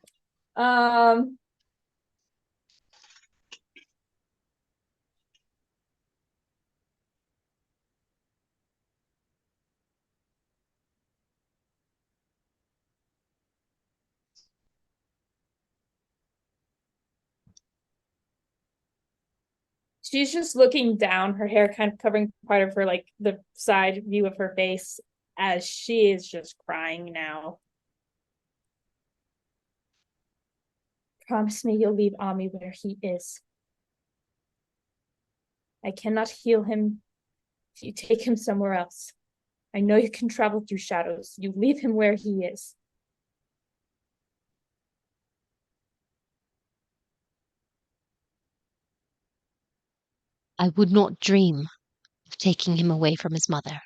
She's just looking down, her hair kind of covering part of her, like the side view of her face, as she is just crying now. Promise me you'll leave Ami where he is. I cannot heal him if you take him somewhere else. I know you can travel through shadows. You leave him where he is. I would not dream of taking him away from his mother.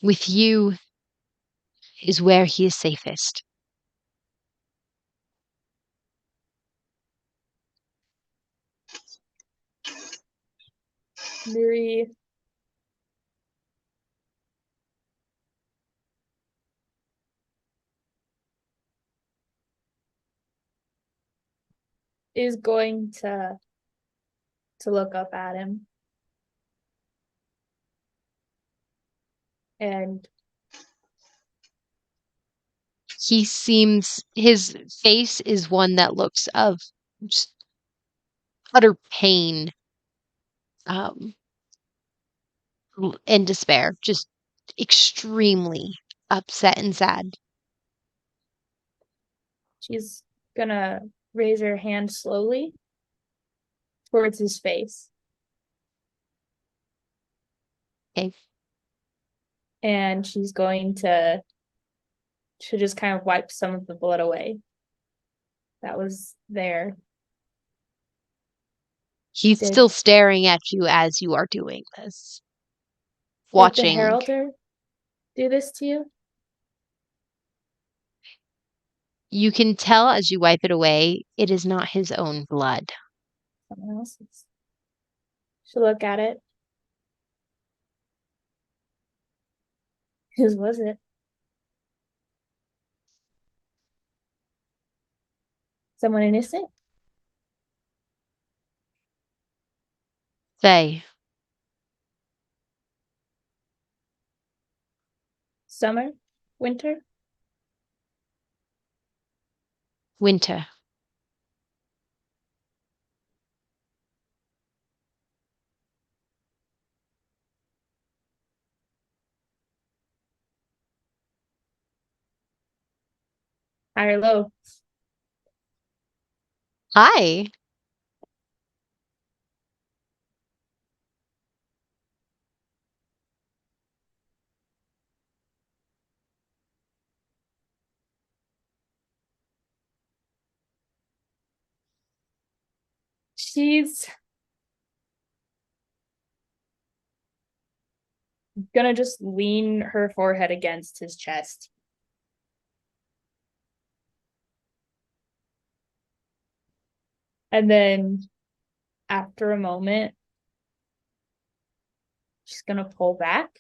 With you is where he is safest. Nuri is going to look up at him. And his face is one that looks of just utter pain, um, and despair, just extremely upset and sad. she's gonna raise her hand slowly towards his face. Okay. And she's going to just kind of wipe some of the blood away that was there. He's still staring at you as you are doing this. Watching. Did the Heralder do this to you? You can tell as you wipe it away, it is not his own blood. Someone else's. She'll look at it. Whose was it? Someone innocent? Faye. Summer? Winter? Winter. High or low? Hi. She's gonna just lean her forehead against his chest. And then after a moment, she's gonna pull back.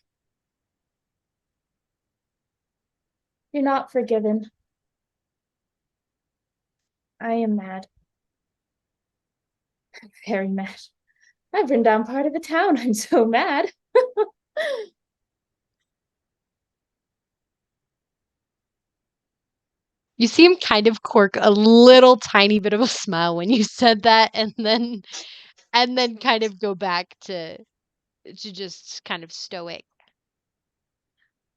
You're not forgiven. I am mad. I'm very mad. I've burned down part of the town. I'm so mad. You see him kind of quirk a little tiny bit of a smile when you said that, and then kind of go back to just kind of stoic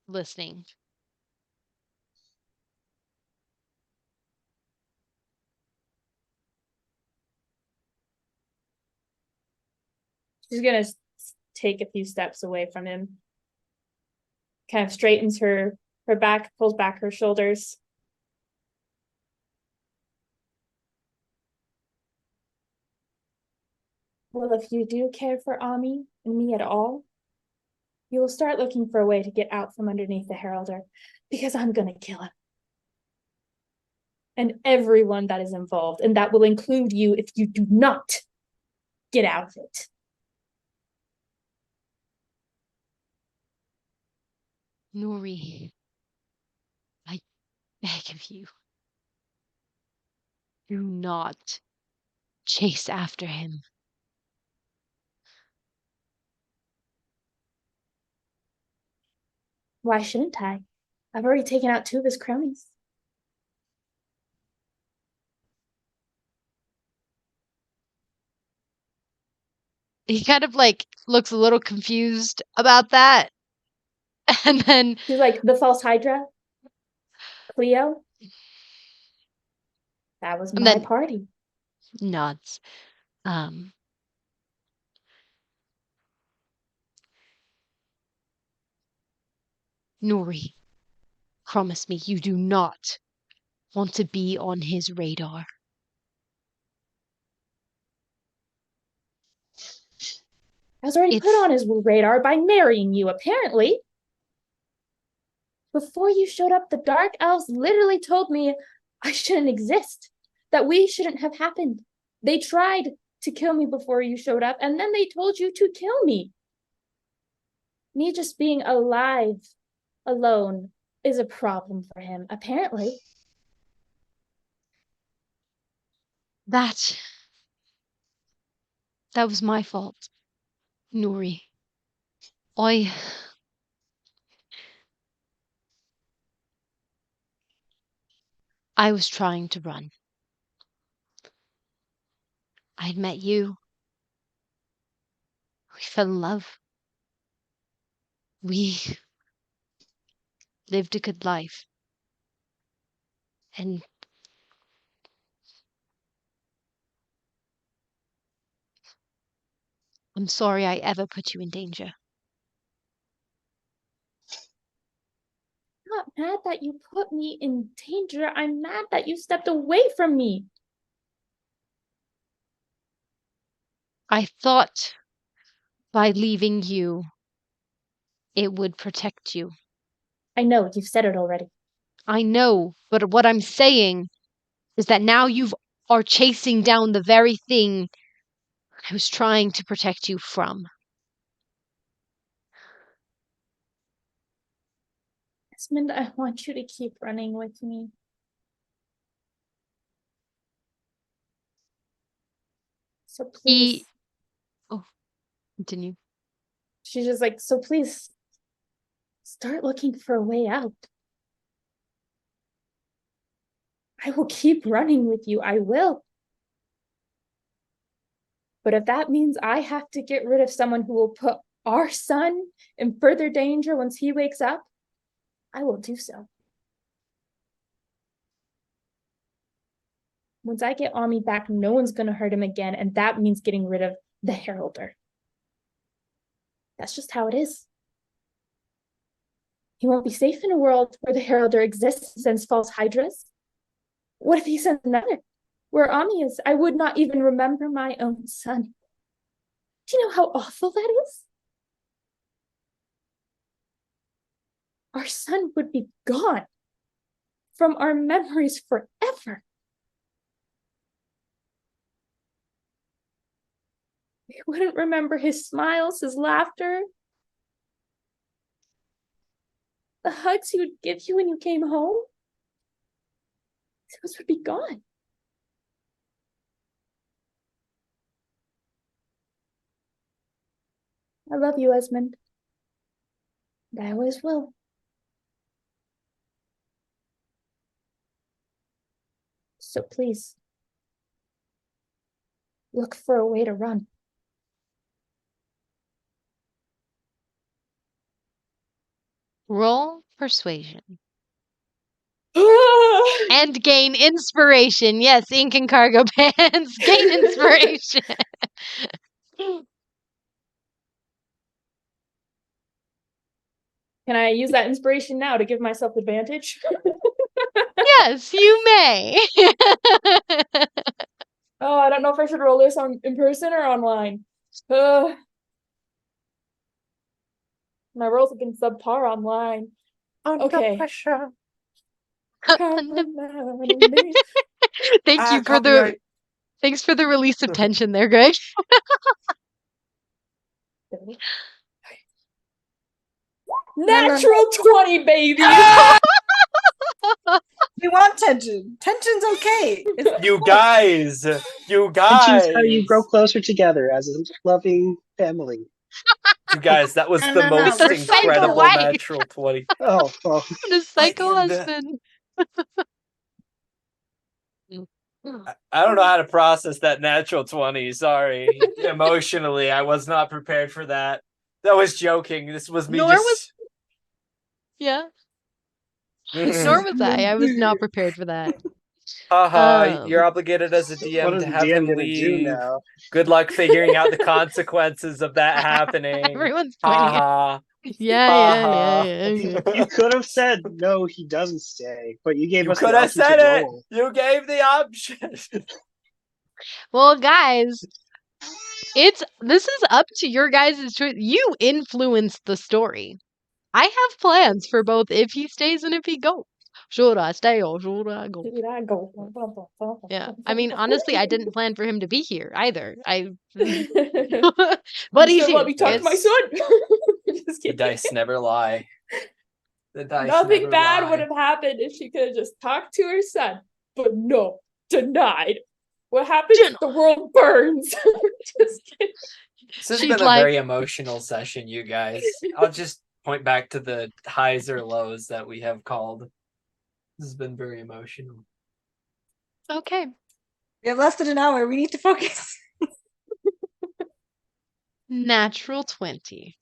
listening. She's gonna take a few steps away from him. Kind of straightens her back, pulls back her shoulders. Well, if you do care for Ami and me at all, you will start looking for a way to get out from underneath the Heralder, because I'm gonna kill him. And everyone that is involved, and that will include you if you do not get out of it. Nuri, I beg of you, do not chase after him. Why shouldn't I? I've already taken out 2 of his cronies. He kind of like looks a little confused about that. And then He's like, the false Hydra? Cleo? That was And my then- party. nods. Nuri, promise me you do not want to be on his radar. I was already put on his radar by marrying you, apparently. Before you showed up, the Dark Elves literally told me I shouldn't exist, that we shouldn't have happened. They tried to kill me before you showed up, and then they told you to kill me. Me just being alive, alone, is a problem for him, apparently. That was my fault, Nuri. I was trying to run. I'd met you. We fell in love. We lived a good life. And I'm sorry I ever put you in danger. I'm not mad that you put me in danger. I'm mad that you stepped away from me. I thought by leaving you, it would protect you. I know, you've said it already. I know, but what I'm saying is that now you are chasing down the very thing I was trying to protect you from. Desmond, I want you to keep running with me. So please. Oh, continue. She's just like, so please, start looking for a way out. I will keep running with you. I will. But if that means I have to get rid of someone who will put our son in further danger once he wakes up, I will do so. Once I get Ami back, no one's going to hurt him again, and that means getting rid of the Heralder. That's just how it is. He won't be safe in a world where the Heralder exists and sends false Hydras. What if he sends another? Where Ami is, I would not even remember my own son. Do you know how awful that is? Our son would be gone from our memories forever. We wouldn't remember his smiles, his laughter, the hugs he would give you when you came home. Those would be gone. I love you, Esmond. And I always will. So please, look for a way to run. Roll persuasion. And gain inspiration. Yes, ink and cargo pants. Gain inspiration. Can I use that inspiration now to give myself advantage? Yes, you may. Oh, I don't know if I should roll this in person or online. My rolls have been subpar online. Okay. Pressure. Thank you for the thanks for the release of tension there, Greg. Natural 20, baby. We want tension. Tension's okay. You guys. Tension's how you grow closer together as a loving family. You guys, that was No, the no, no, most we're psycho incredible wife. natural 20. Oh, well. The psycho I- husband. I don't know how to process that natural 20. Sorry. Emotionally, I was not prepared for that. That was joking. This was me Nor just. Yeah. Nor was I. I was not prepared for that. Haha, you're obligated as a DM What is to the have DM him gonna do leave. now? Good luck figuring out the consequences of that happening. Everyone's pointing at Haha. yeah. You could have said no, he doesn't stay, but you gave You us the could have option to said it. roll. You gave the option. Well, guys, this is up to your guys' choice. You influence the story. I have plans for both if he stays and if he goes. Should I stay or should I go? Dude, I go. Yeah. I mean, honestly, I didn't plan for him to be here either. But You he's should here. let me talk to my son. Just The kidding. dice never lie. The dice Nothing never bad lie. would have happened if she could have just talked to her son. But no, denied. What happens? The world burns. Just kidding. This has She's been a like- very emotional session, you guys. I'll just point back to the highs or lows that we have called. This has been very emotional. Okay. We have less than an hour. We need to focus. Natural 20.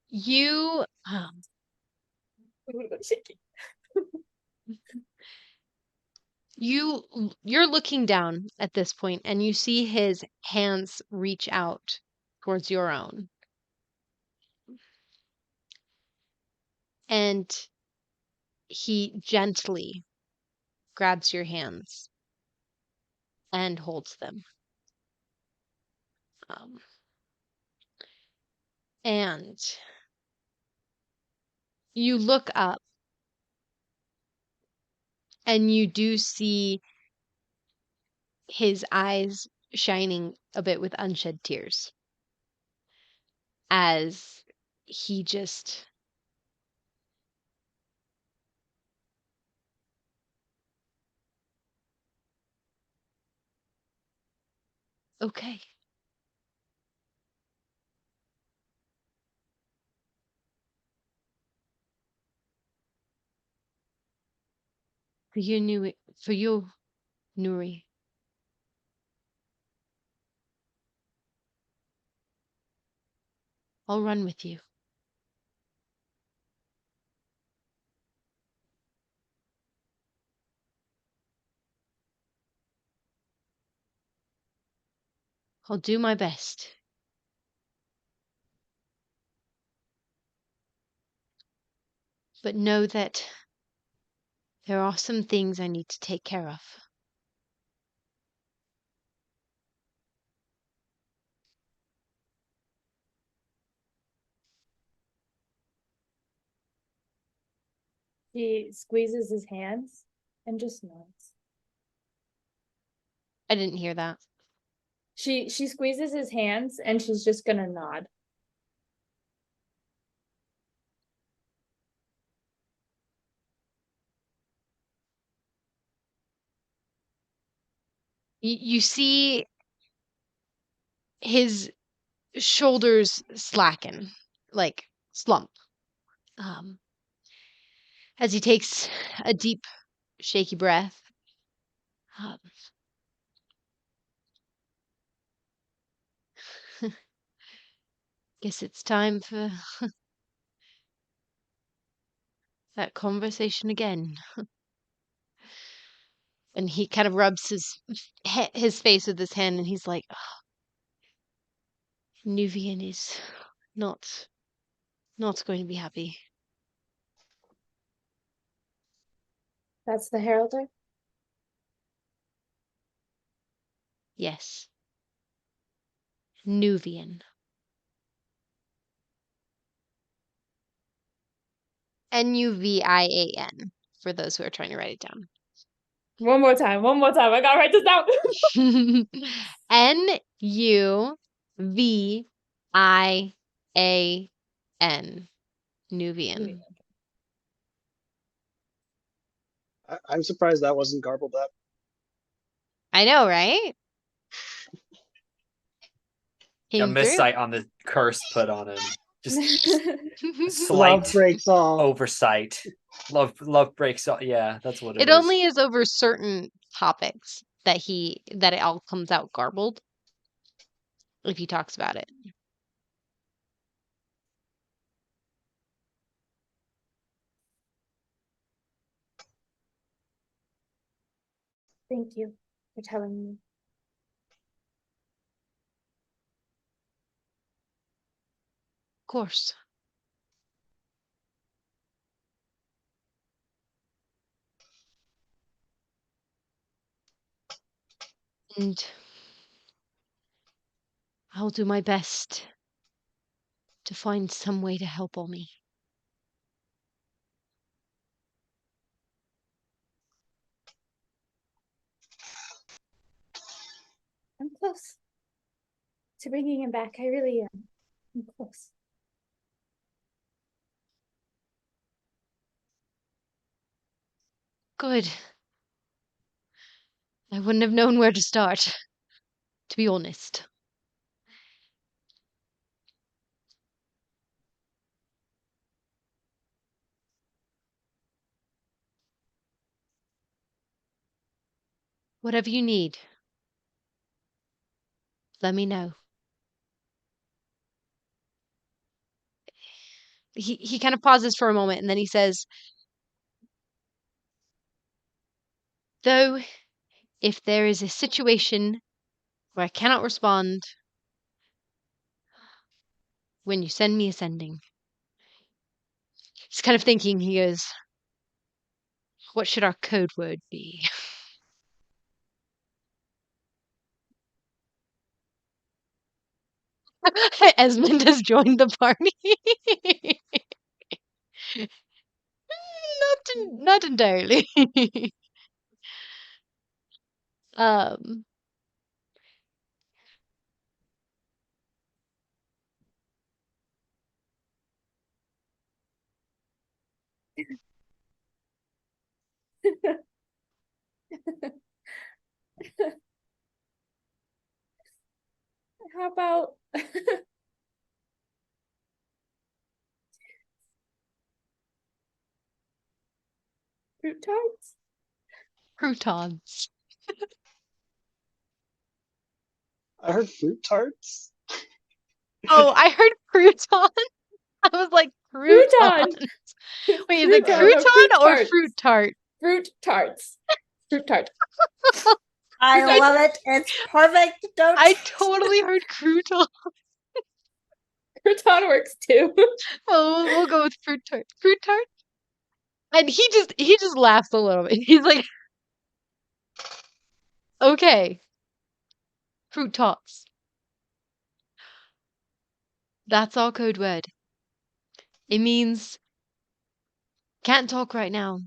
You Shaking. you're looking down at this point and you see his hands reach out towards your own. And he gently grabs your hands and holds them. And you look up and you do see his eyes shining a bit with unshed tears as he just okay. For you, Nuri. I'll run with you. I'll do my best. But know that there are some things I need to take care of. He squeezes his hands and just nods. I didn't hear that. She squeezes his hands and she's just gonna nod. You see his shoulders slacken, like slump, as he takes a deep, shaky breath. Guess it's time for that conversation again. And he kind of rubs his face with his hand, and he's like, oh, Nuvian is not going to be happy. That's the heralder? Yes. Nuvian. Nuvian, for those who are trying to write it down. One more time. I gotta write this down. Nuvian. Nuvian. I'm surprised that wasn't garbled up. I know, right? A Came through. miscite on the curse put on him. Just Love slight breaks all. oversight. Love breaks all. Yeah, that's what It is. only is over certain topics that it all comes out garbled if he talks about it. Thank you for telling me. Of course. And I'll do my best to find some way to help Omi. I'm close to bringing him back. I really am. I'm close. Good. I wouldn't have known where to start, to be honest. Whatever you need, let me know. He kind of pauses for a moment and then he says, though, if there is a situation where I cannot respond, when you send me a sending. He's kind of thinking, he goes, what should our code word be? Esmond has joined the party. Not entirely. um How about fruit tarts? croutons. I heard fruit tarts. Oh, I heard crouton. I was like Crouton. crouton. Wait, is it Crouton, no, fruit crouton or tarts. fruit tart? Fruit tarts. Fruit tart. I love it. It's perfect. Don't. I totally heard crouton. Crouton works too. Well, we'll go with fruit tart. Fruit tart. And he just laughs a little bit. He's like, okay, fruit tarts. That's our code word. It means can't talk right now.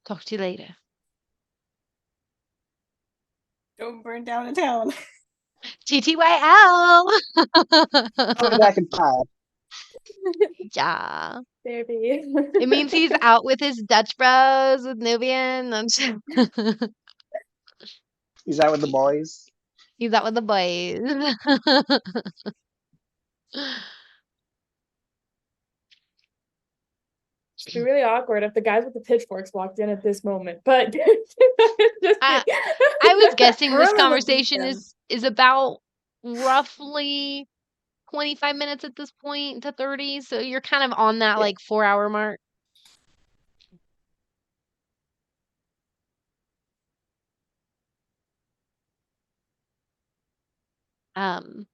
Talk to you later. Don't burn down a town. TTYL. I'll be back in 5. Yeah. There be. It means he's out with his Dutch bros with Nubian. He's out with the boys. He's out with the boys. It'd be really awkward if the guys with the pitchforks walked in at this moment. But I was guessing this Merilla would beat conversation them. is about roughly 25 minutes at this point to 30. So you're kind of on that Yeah. like 4-hour mark. Um,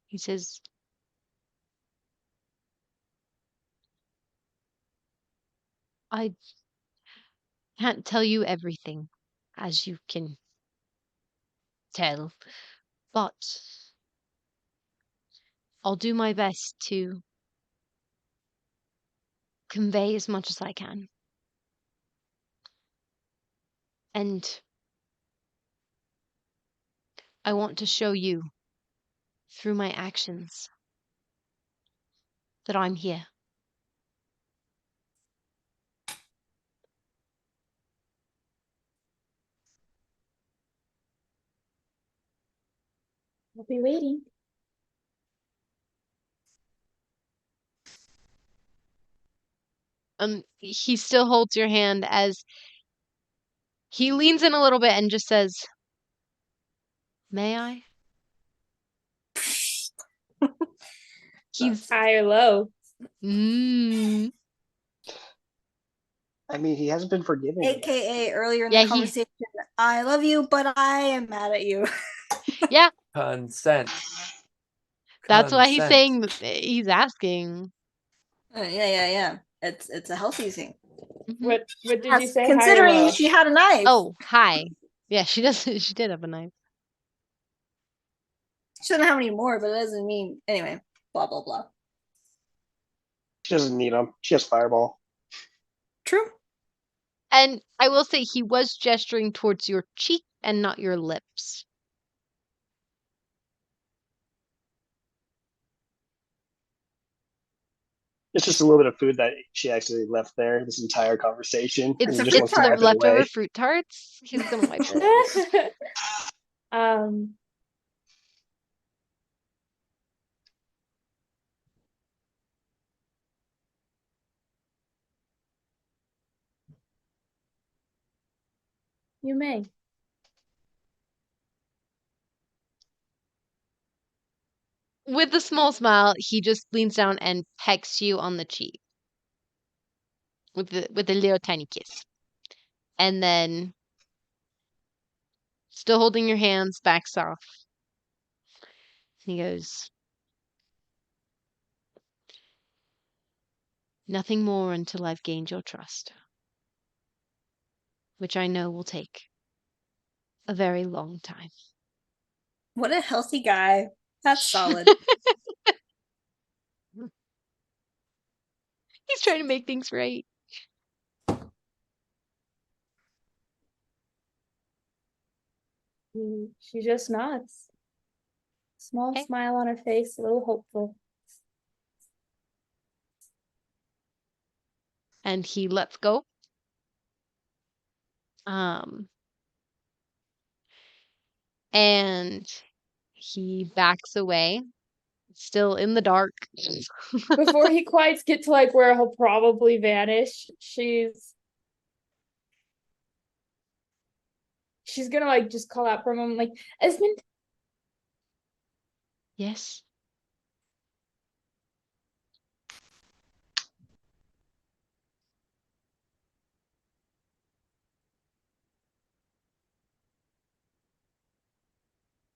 he says, I can't tell you everything, as you can tell, but I'll do my best to convey as much as I can. And I want to show you, through my actions, that I'm here. I'll be waiting. He still holds your hand as he leans in a little bit and just says, "May I?" He's High or low. mm, I mean, he hasn't been forgiven yet. AKA earlier in Yeah, the conversation, I love you, but I am mad at you. yeah. Consent. That's why he's Consent. saying he's asking. Yeah. It's a healthy thing. Mhm. What did you say? High or Considering low? she had a knife. Oh, hi. Yeah, she does. She did have a knife. She doesn't have any more, but it doesn't mean anyway. Blah blah blah. She doesn't need him. She has fireball. True. And I will say he was gesturing towards your cheek and not your lips. It's just a little bit of food that she actually left there this entire conversation. It's and he just wants to the wipe it leftover away. fruit tarts. He's gonna wipe it. um. You may. With a small smile, he just leans down and pecks you on the cheek with a little tiny kiss, and then, still holding your hands, backs off. He goes, "Nothing more until I've gained your trust, which I know will take a very long time." What a healthy guy. That's solid. He's trying to make things right. She just nods. Small Okay. smile on her face, a little hopeful. And he lets go. And he backs away, still in the dark. Before he quite gets to like where he'll probably vanish, she's gonna like just call out for a moment, like, Esmond. Yes.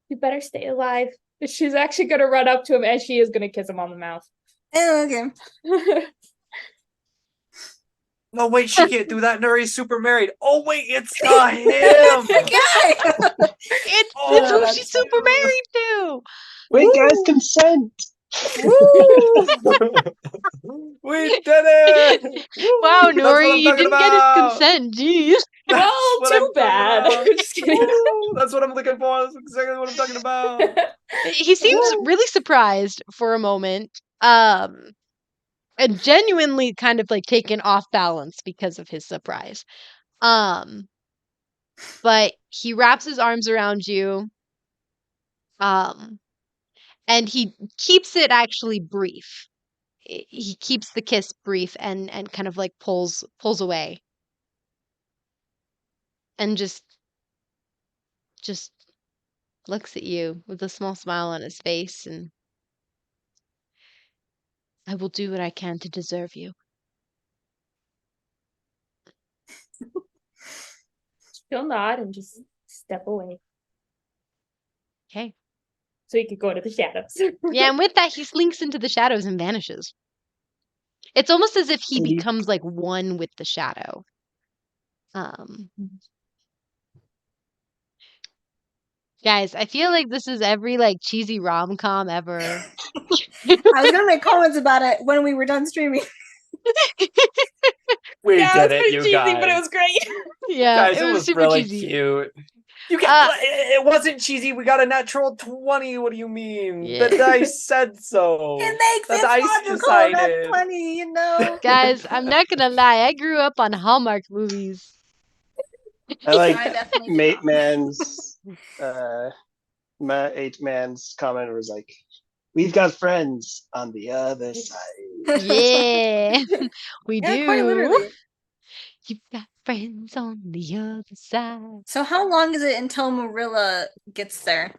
You better stay alive. She's actually gonna run up to him and she is gonna kiss him on the mouth. Oh, okay. No, wait, she can't do that. Nuri's super married. Oh, wait, it's him. Okay. It's Oh, who she's super married to. Wait, guys, consent! We did it! Wow, That's what Nuri, I'm you talking didn't get his about! consent. Jeez. That's Well, what too I'm talking bad. about. Just kidding. Woo! That's what I'm looking for. That's exactly what I'm talking about. He seems really surprised for a moment. And genuinely kind of like taken off balance because of his surprise. But he wraps his arms around you. And he keeps it actually brief. He keeps the kiss brief and kind of like pulls away. And just looks at you with a small smile on his face, and "I will do what I can to deserve you." She'll nod and just step away Okay. so he could go into the shadows. Yeah, and with that, he slinks into the shadows and vanishes. It's almost as if he Indeed. becomes like one with the shadow. Guys, I feel like this is every like cheesy rom-com ever. I was gonna make comments about it when we were done streaming. We Yeah, did it's it, pretty you cheesy, guys. but it was great. Yeah, Guys, it was super really cheesy. cute. You Uh, can't. It wasn't cheesy. We got a natural 20. What do you mean? Yeah. The dice said so. It makes The it dice logical. decided. That's funny, you know. Guys, I'm not gonna lie, I grew up on Hallmark movies. I like I definitely did not. Man's 8-man's comment was like, "We've got friends on the other side." Yeah, we Yeah, do. quite literally. You've got friends on the other side. So how long is it until Merilla gets there?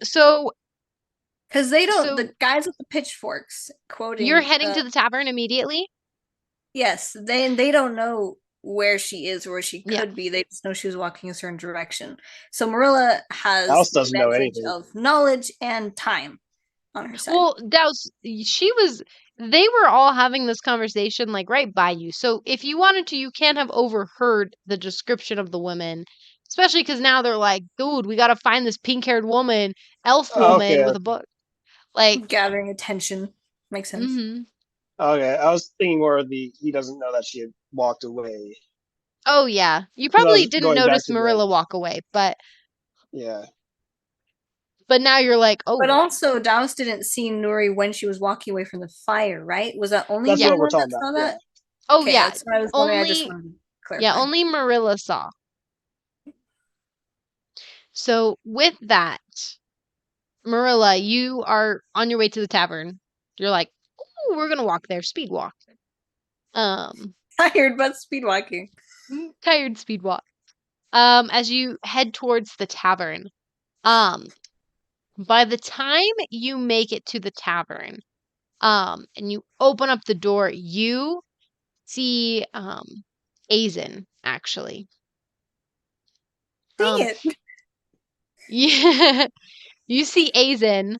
So Because they don't. So- the guys with the pitchforks quoting. you're heading to the tavern immediately? Yes, they don't know where she is or where she could Yeah. be. They just know she was walking a certain direction. So Merilla has House the doesn't know advantage anything. of knowledge and time on her side. Well, Douse, they were all having this conversation like right by you. So if you wanted to, you can't have overheard the description of the women, especially because now they're like, dude, we got to find this pink-haired woman, elf woman Okay. with a book. Like, Gathering attention makes sense. mhm. Okay, I was thinking more of he doesn't know that she had walked away. Oh yeah, you 'Cause I probably was didn't going back notice to, Merilla walk away, but Yeah. now you're like, oh, But also, Douse didn't see Nuri when she was walking away from the fire, right? Was that only That's Yeah. what we're Merilla that talking saw about. that? oh Okay, yeah, that's what I was wondering. I just only wanted to clarify. yeah, only Merilla saw. So with that, Merilla, you are on your way to the tavern. You're like, "Ooh, we're gonna walk there, speed walk." Tired but speed walking. Tired speed walk. As you head towards the tavern, by the time you make it to the tavern, and you open up the door, you see, Azen actually. Dang it! Yeah, you see Azen.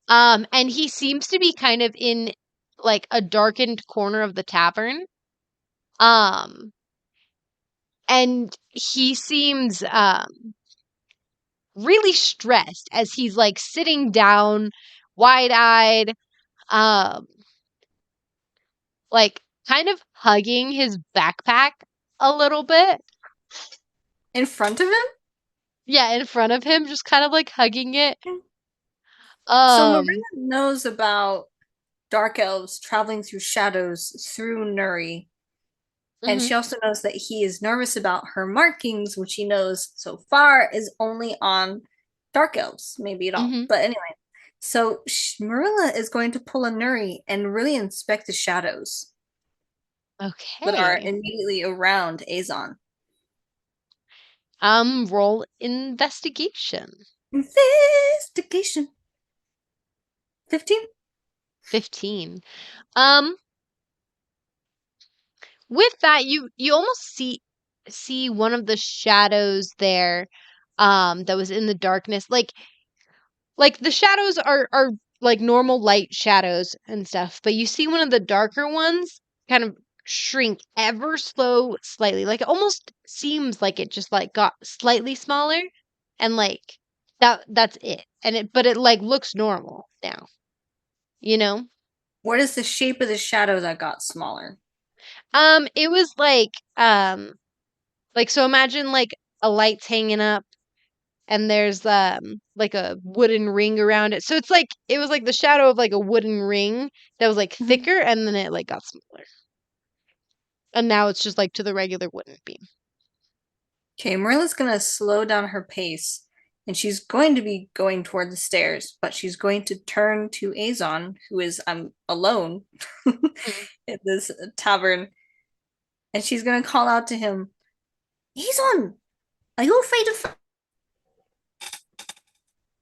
And he seems to be kind of in like a darkened corner of the tavern. Um, and he seems really stressed as he's like sitting down, wide-eyed, um, like kind of hugging his backpack a little bit. In front of him? Yeah, in front of him, just kind of like hugging it. So Um, Marina knows about dark elves traveling through shadows through Nuri. And mhm. she also knows that he is nervous about her markings, which he knows so far is only on dark elves, maybe at all. Mhm. But anyway, so Marilla is going to pull a Nuri and really inspect the shadows that are Okay. immediately around Azon. Roll investigation. Investigation. 15? 15. With that, you almost see one of the shadows there, that was in the darkness. Like the shadows are like normal light shadows and stuff, but you see one of the darker ones kind of shrink ever slightly. Like it almost seems like it just like got slightly smaller, and like that's it. But it like looks normal now. You know? What is the shape of the shadow that got smaller? It was like so imagine like a light's hanging up and there's like a wooden ring around it. So it was like the shadow of like a wooden ring that was like Mhm. thicker and then it like got smaller. And now it's just like to the regular wooden beam. Okay, Marilla's gonna slow down her pace and she's going to be going toward the stairs, but she's going to turn to Azon, who is alone in this tavern, and she's gonna call out to him, Azon, are you afraid of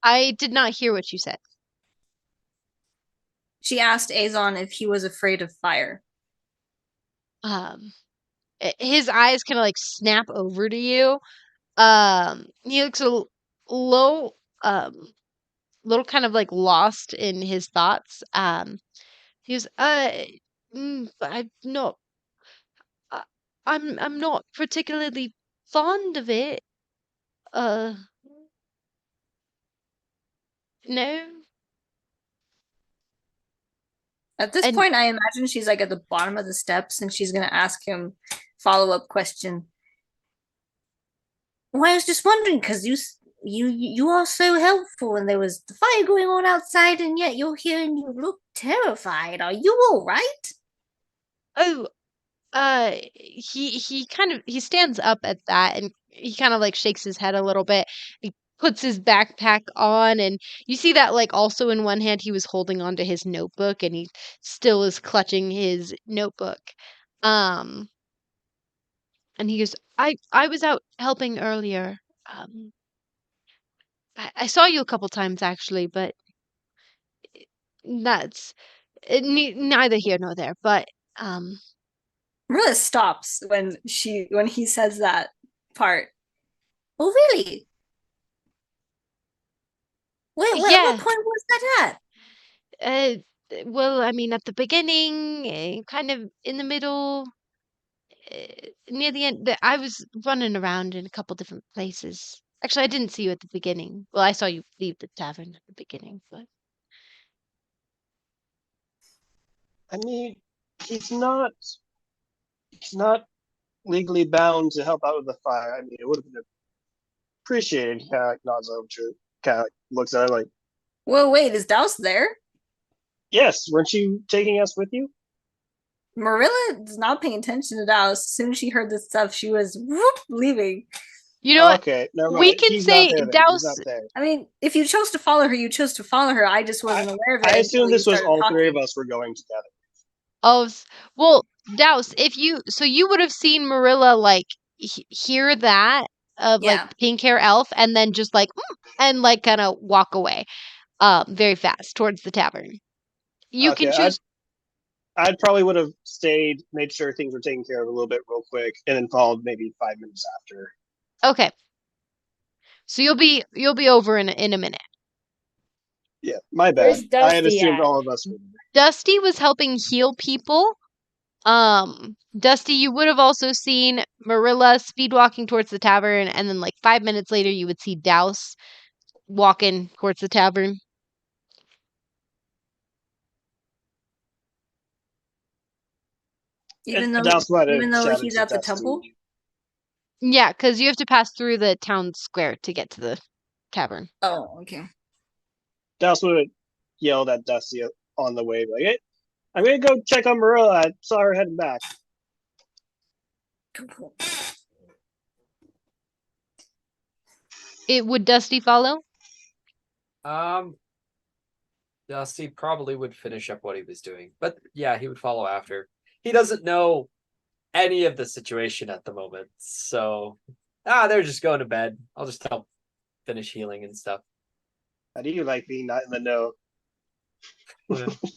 I did not hear what you said. She asked Azon if he was afraid of fire. Um his eyes kind of like snap over to you. He looks a low little kind of like lost in his thoughts. He goes, I'm not. I, I'm not particularly fond of it. Uh, no. At this And point, I imagine she's like at the bottom of the steps and she's gonna ask him follow-up question. Well, I was just wondering because you are so helpful and there was the fire going on outside and yet you're here and you look terrified. Are you all right? oh, he kind of he stands up at that and he kind of like shakes his head a little bit. He puts his backpack on and you see that like also in one hand he was holding onto his notebook and he still is clutching his notebook. Um and he goes, I was out helping earlier. Um I saw you a couple times actually, but that's neither here nor there. But um Marilla stops when he says that part. Oh, really? What yeah, point was that uh well, I mean at the beginning, kind of in the middle, near the end, I was running around in a couple different places. Actually, I didn't see you at the beginning. Well, I saw you leave the tavern at the beginning, but I mean, he's not he's not legally bound to help out with the fire. I mean, it would have been appreciated. He kind of like nods over to it, kind of like looks at it like, Well, wait, is Douse there? yes, weren't you taking us with you? Marilla is not paying attention to Douse. As soon as she heard this stuff, she was whoop, leaving. you know Oh, what? okay, never We mind. can He's not say there then. He's Douse. not there. I mean, if you chose to follow her, you chose to follow her. I just wasn't aware of it I until assume you this was started all three of talking. us were going together. Oh, well, Douse, if you so you would have seen Marilla like hear that of like Yeah. pink hair elf and then just like and like kind of walk away very fast towards the tavern. You can Okay, choose. I'd probably would have stayed, made sure things were taken care of a little bit real quick, and then followed maybe 5 minutes after. Okay. So you'll be over in a minute. Yeah, my bad. Where's I had Dusty assumed at? all of us were there. Dusty was helping heal people. Dusty, you would have also seen Marilla speed walking towards the tavern, and then like 5 minutes later you would see Douse walking towards the tavern. And Even though Douse might have even though shouted he's to at the Dusty. temple. Yeah, because you have to pass through the town square to get to the tavern. Oh, okay. Douse would have yelled at Dusty on the way, like, hey, I'm gonna go check on Merilla. I saw her heading back. Cool. It would Dusty follow? Dusty probably would finish up what he was doing, but yeah, he would follow after. He doesn't know any of the situation at the moment, so they're just going to bed. I'll just help finish healing and stuff. How do you like being not in the know?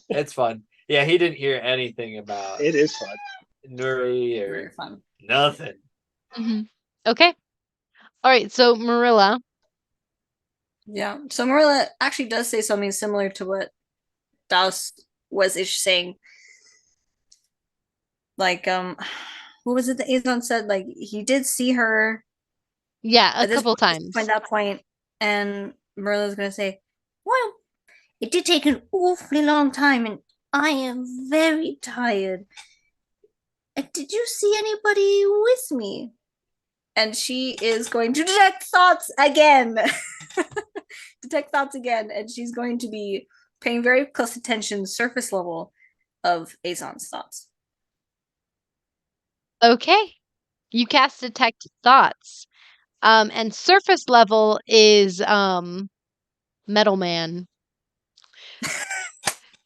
It's fun. Yeah, he didn't hear anything about It is fun. Nuri Very or fun. nothing. Mm-hmm. Okay. All right. So Marilla. Yeah. So Marilla actually does say something similar to what Douse was ish saying. Like, what was it that Azon said? Like he did see her Yeah, a at this couple point, times. that point, and Marilla's gonna say, well, it did take an awfully long time, and I am very tired. Did you see anybody with me? And she is going to detect thoughts again. Detect thoughts again, and she's going to be paying very close attention, surface level, of Azon's thoughts. Okay. You cast detect thoughts. And surface level is Metal Man.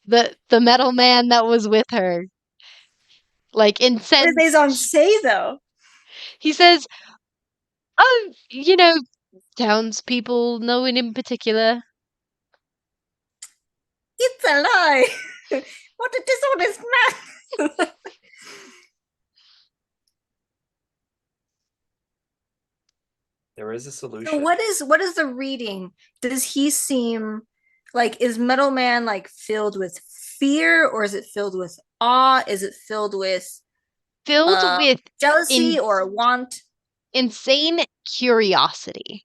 The Metal Man that was with her. Like What incense. does Azon say though? He says, "Oh, townspeople, no one in particular." It's a lie. What a dishonest man. There is a So solution. what is the reading? Does he seem like is Metal Man like filled with fear, or is it filled with awe? Is it filled with Filled with jealousy or want? insane curiosity.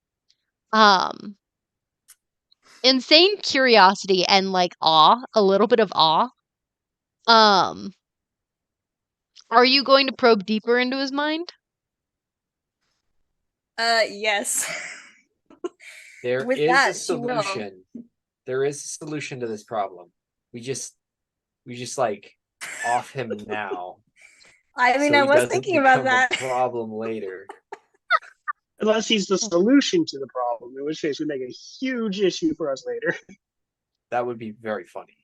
Insane curiosity and like awe, a little bit of awe. Are you going to probe deeper into his mind? Yes. There With is that, a she will. solution. There is a solution to this problem. We just like off him now. I mean, so I he was doesn't thinking about become that. a problem later. Unless he's the solution to the problem, in which case we make a huge issue for us later. That would be very funny.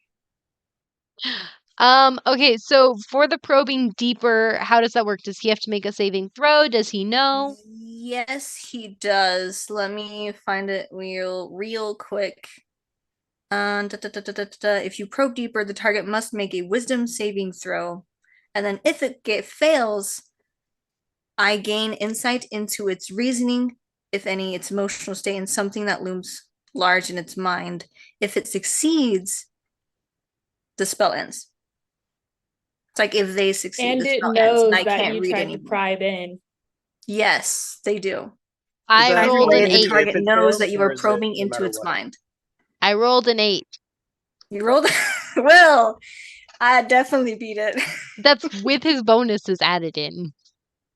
Okay, so for the probing deeper, how does that work? Does he have to make a saving throw? Does he know? Yes, he does. Let me find it real quick. If you probe deeper, the target must make a wisdom saving throw. And then if it fails, I gain insight into its reasoning, if any, its emotional state, and something that looms large in its mind. If it succeeds, the spell ends. It's like if they succeed, And the it spell ends, and knows I that can't you read tried to anymore. pry it in. Yes, they do. I that rolled an only The 8. target if it knows fails, that you or are is it probing no into matter its what? mind. I rolled an 8. You rolled. Well, I definitely beat it. That's with his bonuses added in.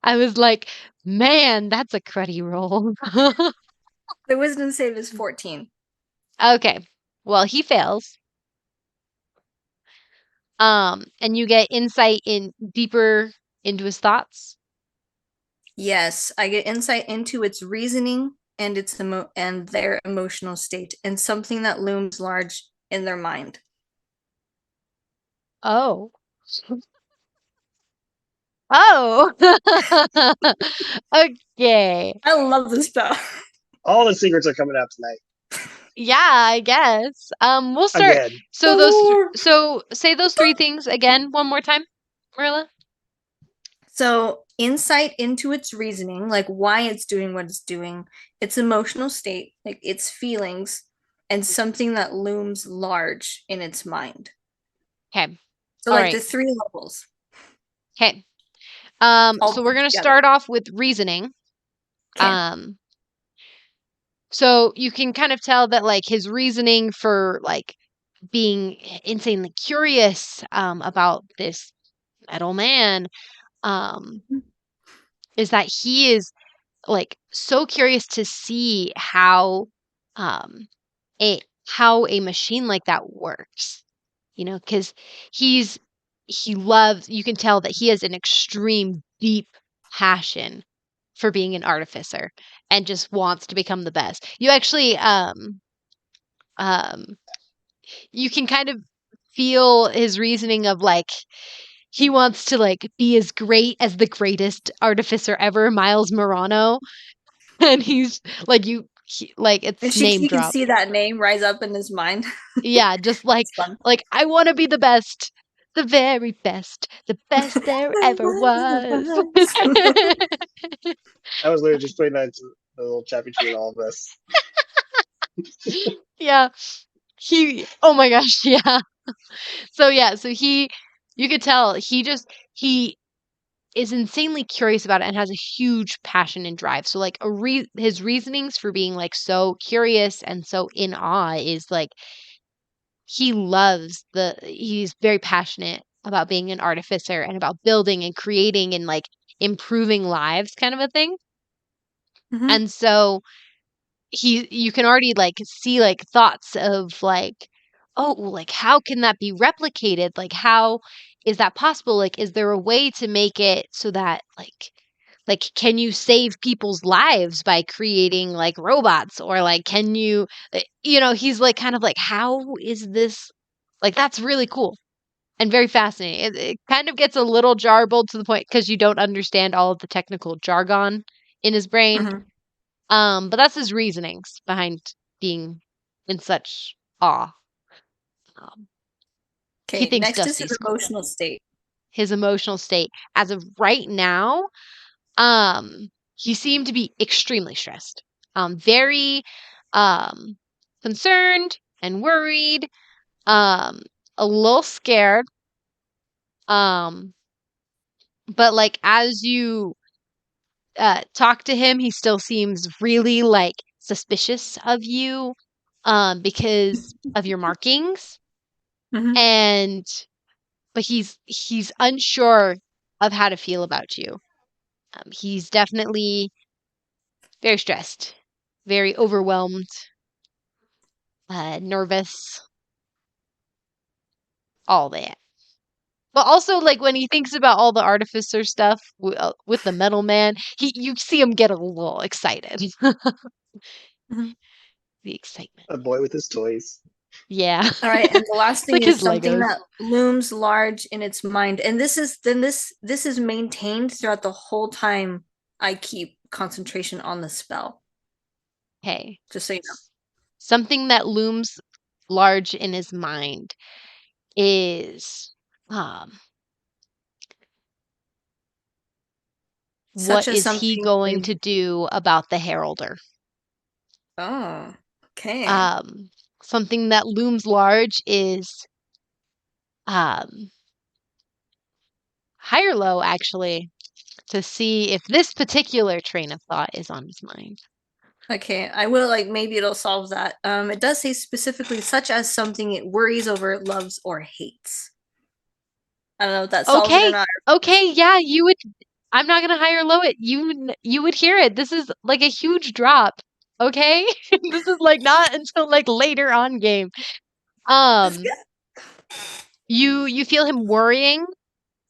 I was like, man, that's a cruddy roll. The wisdom save is 14. Okay. Well, he fails. And you get insight in deeper into his thoughts. Yes, I get insight into its reasoning and and their emotional state, and something that looms large in their mind. Oh. Oh. Okay. I love this spell. All the secrets are coming out tonight. Yeah, I guess. We'll start. Again. So Galore. so say those 3 things again one more time, Merilla. So, insight into its reasoning, like why it's doing what it's doing, its emotional state, like its feelings, and something that looms large in its mind. Okay. So, All like right. the 3 levels. Okay. All So we're gonna together. start off with reasoning. Okay. So you can kind of tell that like his reasoning for like being insanely curious about this metal man is that he is like so curious to see um how a machine like that works. You know, because he loves, you can tell that he has an extreme deep passion for being an artificer and just wants to become the best. You actually um you can kind of feel his reasoning of like he wants to like be as great as the greatest artificer ever, Miles Morano, and he's like like And it's name you can drop. see that name rise up in his mind. Yeah, just It's fun. like I want to be the best, the very best, the best there ever was. I was literally just putting that into the little chat between all of us. Yeah. Oh my gosh, yeah. So yeah, you could tell he is insanely curious about it and has a huge passion and drive. So like his reasonings for being like so curious and so in awe is like he's very passionate about being an artificer and about building and creating and like improving lives kind of a thing. Mhm. And so you can already like see like thoughts of like, oh, like how can that be replicated? Like how is that possible? Like is there a way to make it so that like can you save people's lives by creating like robots, or like can you he's like kind of like, how is this, like that's really cool and very fascinating. It kind of gets a little jarbled to the point because you don't understand all of the technical jargon in his brain. Mhm. But that's his reasonings behind being in such awe. Um, he Okay, thinks next is his Dusty's cool. emotional state. His emotional state as of right now, he seemed to be extremely stressed, very concerned and worried, um, a little scared. But like as you talk to him, he still seems really like suspicious of you because of your markings. Mhm. And but he's unsure of how to feel about you. He's definitely very stressed, very overwhelmed, nervous, all that. But also, like when he thinks about all the artificer stuff with the metal man, you see him get a little excited. Mhm. The excitement, A boy with his toys. yeah. All right, and the last It's thing like is his something Legos. that looms large in its mind, and this is maintained throughout the whole time I keep concentration on the spell. Hey, Just so you know. something that looms large in his mind is um Such what as is he something going they. to do about the Heralder? Oh, okay. Um, something that looms large is um high or low actually to see if this particular train of thought is on his mind. Okay, I will like maybe it'll solve that. It does say specifically such as something it worries over, loves, or hates. I don't know if that solves it or Okay. not. Okay, yeah, you would I'm not going to high or low it. You would hear it. This is like a huge drop. Okay? This is like not until like later on game. That's Um good. you feel him worrying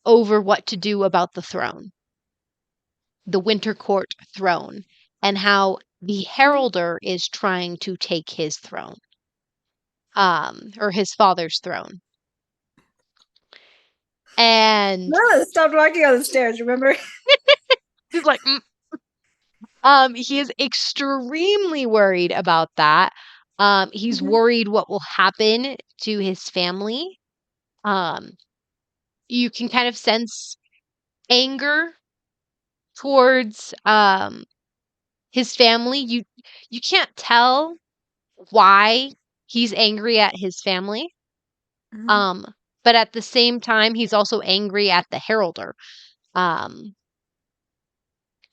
over what to do about the throne. The Winter Court throne and how the Heralder is trying to take his throne. Or his father's throne. And No, stop walking on the stairs, remember? he's like, he is extremely worried about that. He's Mhm. worried what will happen to his family. Um, you can kind of sense anger towards his family. You can't tell why he's angry at his family. Mhm. Um, but at the same time, he's also angry at the Heralder. Um,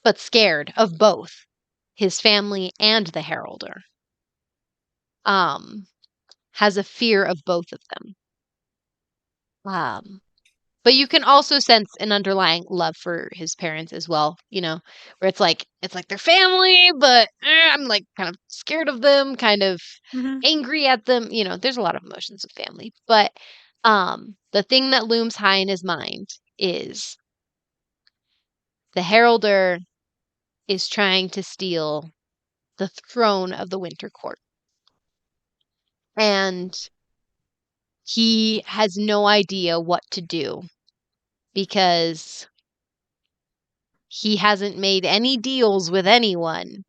but scared of both his family and the Heralder. Um, has a fear of both of them. But you can also sense an underlying love for his parents as well, where it's like their family, but I'm like kind of scared of them, kind of Mhm. angry at them. There's a lot of emotions of family, but the thing that looms high in his mind is the Heralder is trying to steal the throne of the Winter Court. And he has no idea what to do because he hasn't made any deals with anyone,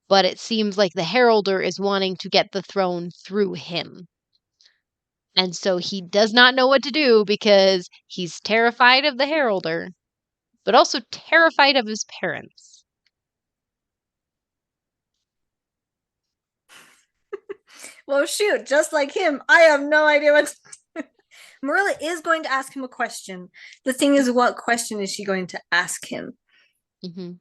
but it seems like the Heralder is wanting to get the throne through him. And so he does not know what to do because he's terrified of the Heralder, but also terrified of his parents. Well, shoot, just like him, I have no idea what. Merilla is going to ask him a question. The thing is, what question is she going to ask him? Mm-hmm.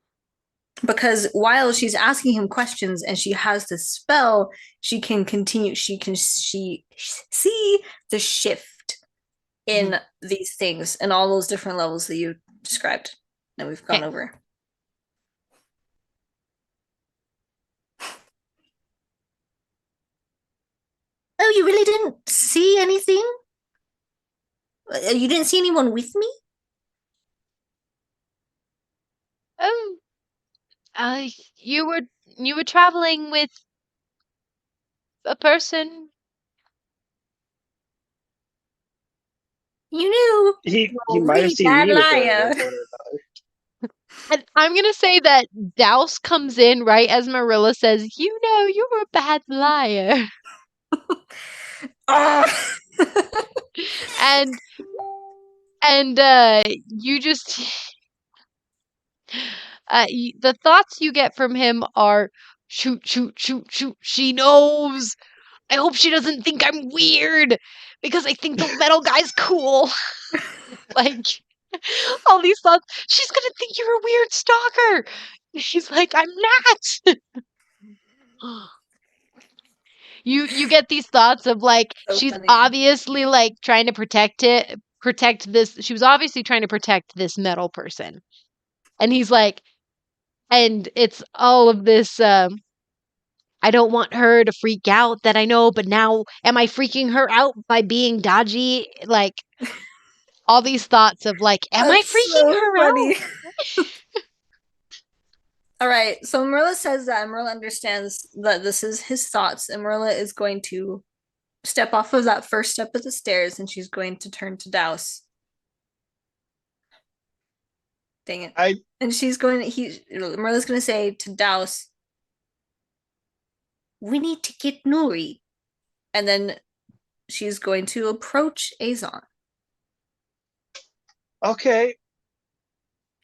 Because while she's asking him questions and she has the spell, she can continue. She see the shift in these things and all those different levels that you described that we've gone over. Oh, you really didn't see anything? You didn't see anyone with me? Oh, uh, you were you were traveling with a person. You knew. He Oh, might have really seen bad me with her at liar. one point or another. And I'm gonna say that Douse comes in right as Merilla says, you're a bad liar. Oh. And you just the thoughts you get from him are shoot, shoot, shoot, shoot. She knows. I hope she doesn't think I'm weird because I think the metal guy's cool. Like, all these thoughts. She's gonna think you're a weird stalker. She's like, I'm not. You get these thoughts of like So she's funny. obviously like trying to protect this. She was obviously trying to protect this metal person, and he's like, and it's all of this. I don't want her to freak out that I know, but now am I freaking her out by being dodgy? Like all these thoughts of like, am I That's freaking so her funny. out? All right, so Merilla says that Merilla understands that this is his thoughts, and Merilla is going to step off of that first step of the stairs, and she's going to turn to Douse. Dang it! And she's going. Merilla's going to say to Douse, "We need to get Nuri," and then she's going to approach Azon. Okay.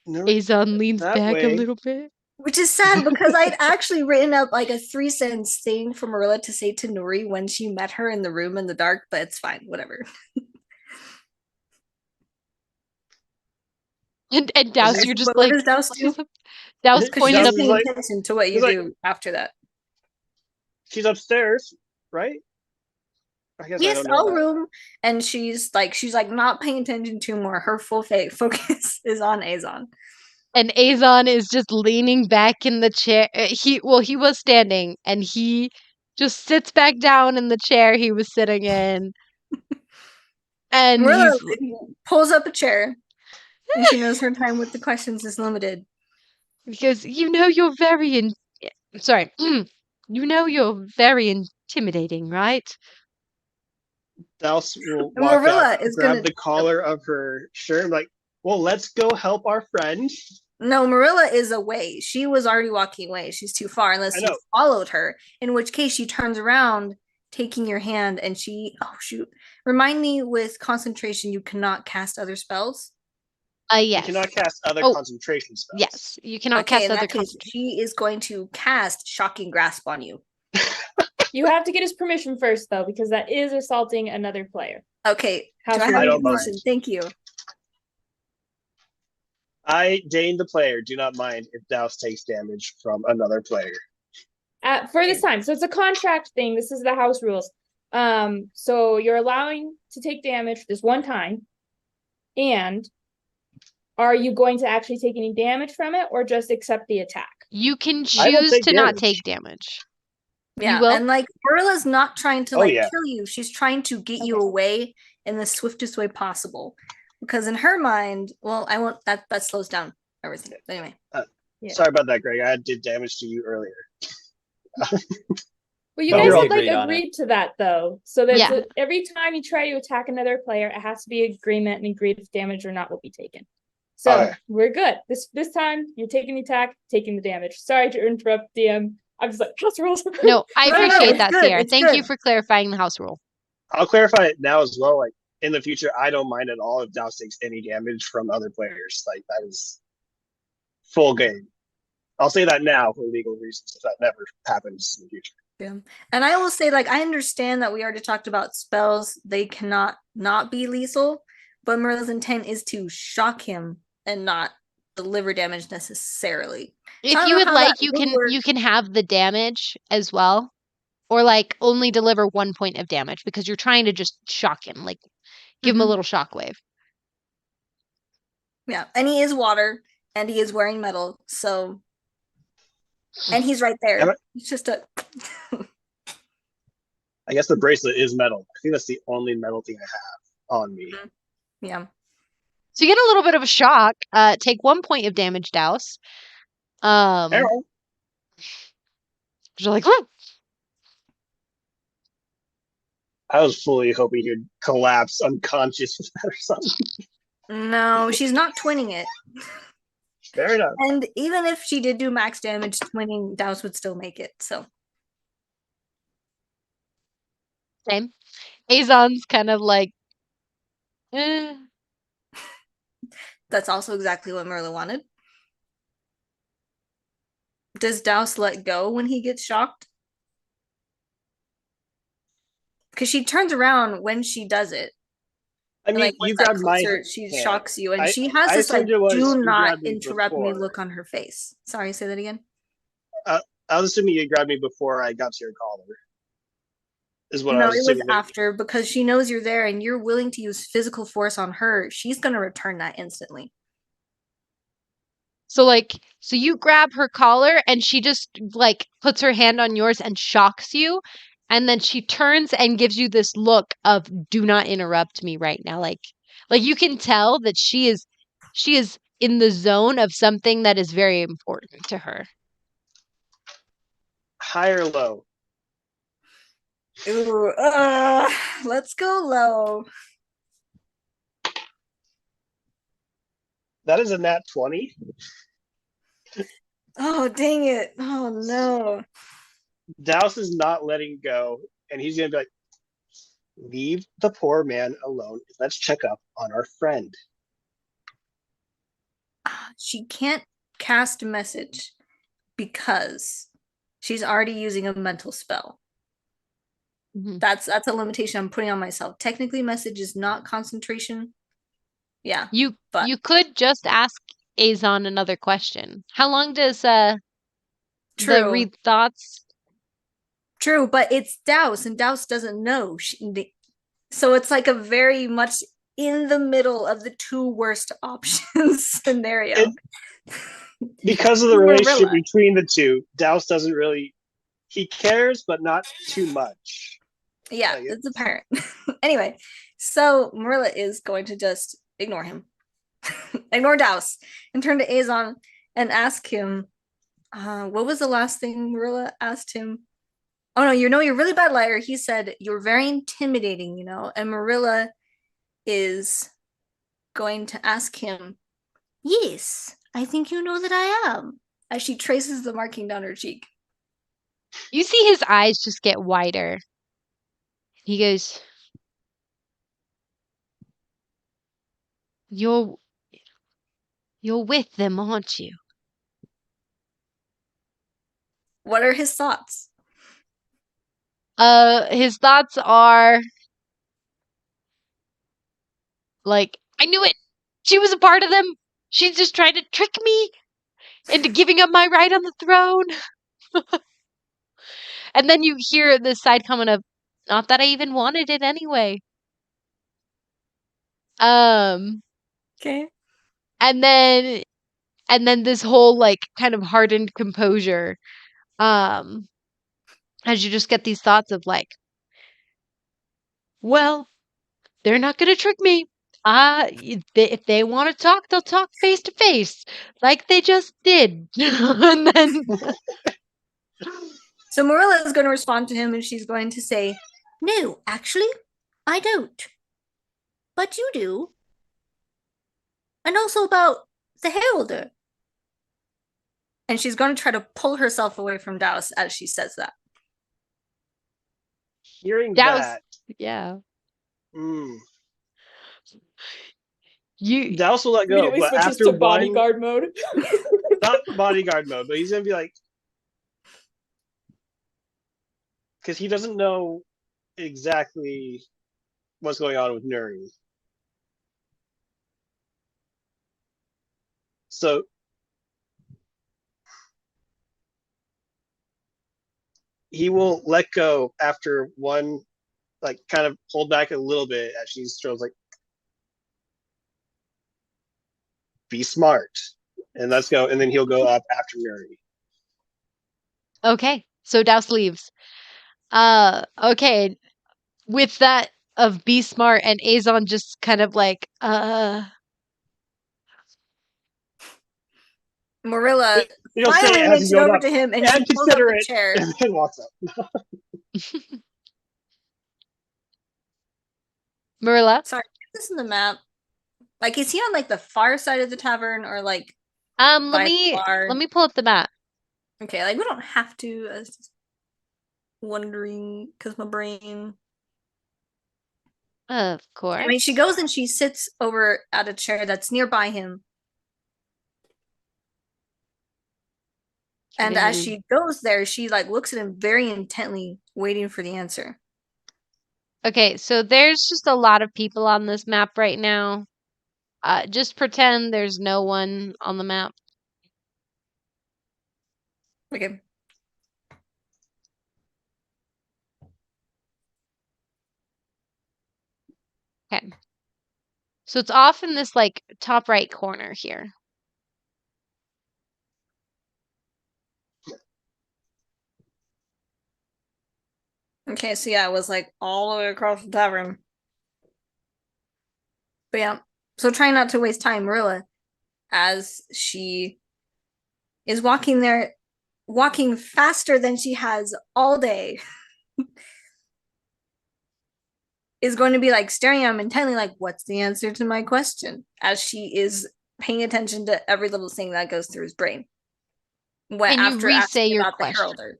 Azon leans that back way. a little bit. Which is sad because I'd actually written up like a 3-sentence thing for Merilla to say to Nuri when she met her in the room in the dark, but it's fine, whatever. And Douse, you're just What like, does Douse do? Douse Because pointed she's up. paying like- attention to what you he's like- do after that. She's upstairs, right? I guess I Yes, don't know all that. room, and she's like not paying attention to more. Her full focus is on Azon. And Azon is just leaning back in the chair. He was standing, and he just sits back down in the chair he was sitting in. And Merilla he's pulls up a chair, and she knows her time with the questions is limited. because you're very sorry. You know you're very intimidating, right? Douse will And walk Merilla up, is grab gonna- the collar of her shirt, like, well, let's go help our friend. No, Merilla is away. She was already walking away. She's too far unless I you know. followed her, in which case she turns around, taking your hand, and oh shoot. Remind me, with concentration, you cannot cast other spells. Yes. You cannot cast other Oh, concentration spells. Yes, you cannot Okay, cast in other that case, concentration. she is going to cast Shocking Grasp on you. You have to get his permission first, though, because that is assaulting another player. Okay, House do I have rules. I your don't mind. permission? Thank you. I, Dane the player, do not mind if Douse takes damage from another player. For this time. So it's a contract thing. This is the house rules. So you're allowing to take damage this one time. And are you going to actually take any damage from it or just accept the attack? You can I will choose take to not damage. take damage. Yeah, will? and like Merilla's not trying to Oh, like yeah. kill you. She's trying to get you Okay. away in the swiftest way possible. Because in her mind, well, I won't that slows down everything. Anyway. Yeah. Sorry about that, Greg. I did damage to you earlier. Well, you But guys we all had like agreed on agreed to that though. So that Yeah. every time you try to attack another player, it has to be agreement and agreed if damage or not will be taken. So Okay. we're good. This time you're taking the attack, taking the damage. Sorry to interrupt, DM. I'm just like house rules. No, I No, no, appreciate it's that, good, Sierra. it's Thank you good. for clarifying the house rule. I'll clarify it now as well. Like, in the future, I don't mind at all if Douse takes any damage from other players. Like, that is full game. I'll say that now for legal reasons if that never happens in the future. Yeah. And I will say, like, I understand that we already talked about spells. They cannot not be lethal, but Merilla's intent is to shock him and not deliver damage necessarily. I If don't you know would how like, that you would can work. have the damage as well. Or like only deliver 1 point of damage because you're trying to just shock him, like give him a Mhm. little shockwave. Yeah, and he is water, and he is wearing metal, so, and he's right Am I- there. It's just a. I guess the bracelet is metal. I think that's the only metal thing I have on me. Yeah. So you get a little bit of a shock. Take 1 point of damage, Douse. Arrow. You're like, "Whoa." I was fully hoping he'd collapse unconscious with that or something. No, she's not twinning it. Fair enough. And even if she did do max damage, twinning, Douse would still make it. So Same. Azon's kind of like, eh. that's also exactly what Merla wanted. Does Douse let go when he gets shocked? because she turns around when she does it. I And mean, like you once that grabbed my concert, she hand. shocks you, and I she has I this like assumed it was "do you not grabbed me interrupt me" before. look on her face. Sorry, say that again. I was assuming you grabbed me before I got to your collar. Is what I No, was it was assuming. after because she knows you're there and you're willing to use physical force on her. She's gonna return that instantly. So you grab her collar and she just like puts her hand on yours and shocks you. And then she turns and gives you this look of do not interrupt me right now. Like you can tell that she is in the zone of something that is very important to her. High or low? Ooh, let's go low. That is a nat 20. Oh, dang it. Oh, no. Douse is not letting go, and he's gonna be like, "Leave the poor man alone. Let's check up on our friend." She can't cast a message because she's already using a mental spell. Mhm. That's a limitation I'm putting on myself. Technically, message is not concentration. Yeah, You but you could just ask Azon another question. How long does the true. read thoughts? True, but it's Douse, and Douse doesn't know. So it's like a very much in the middle of the two worst options scenario. It, because of the relationship Merilla. between the two, Douse doesn't really. He cares, but not too much. Yeah, Like, it's apparent. Anyway, so Merilla is going to just ignore him, ignore Douse, and turn to Azon and ask him, what was the last thing Merilla asked him? Oh no, you're a really bad liar. He said you're very intimidating, and Merilla is going to ask him, yes, I think you know that I am, as she traces the marking down her cheek. You see his eyes just get wider. He goes, You're with them, aren't you? What are his thoughts? His thoughts are like, I knew it. She was a part of them. She's just trying to trick me into giving up my right on the throne. And then you hear this side comment of, not that I even wanted it anyway. Okay. And then this whole like kind of hardened composure. As you just get these thoughts of like, well, they're not gonna trick me. If they want to talk, they'll talk face to face, like they just did. And then So Marilla is going to respond to him and she's going to say, no, actually, I don't. But you do. And also about the heralder. And she's going to try to pull herself away from Douse as she says that. hearing Douse, that, yeah, mm, you Douse will let go, Immediately but switches after to one, bodyguard mode. not bodyguard mode, but he's gonna be like, because he doesn't know exactly what's going on with Nuri. So he will let go after one, like kind of hold back a little bit as she shows like, be smart, and let's go, and then he'll go up after Nuri. okay? So Douse leaves. Okay. With that of be smart and Azon just kind of like, Marilla He'll say finally it as he makes it goes over up, to him and and she pulls up consider the it, chair. and then walks up. Merilla. Sorry, this in the map. Like, is he on like the far side of the tavern or like Let by the me bar? let me pull up the map. Okay, like we don't have to. I was just wondering because my brain. Of I mean, course. she goes and she sits over at a chair that's nearby him. And as she goes there, she like looks at him very intently, waiting for the answer. Okay, so there's just a lot of people on this map right now. Just pretend there's no one on the map. Okay. Okay. So it's off in this like top right corner here. Okay, so yeah, it was like all the way across the tavern. But yeah, so trying not to waste time, Merilla, as she is walking there, walking faster than she has all day, is going to be like staring at him intently, like, what's the answer to my question? As she is paying attention to every little thing that goes through his brain. When Can you after re-say asking your about the question? heralder.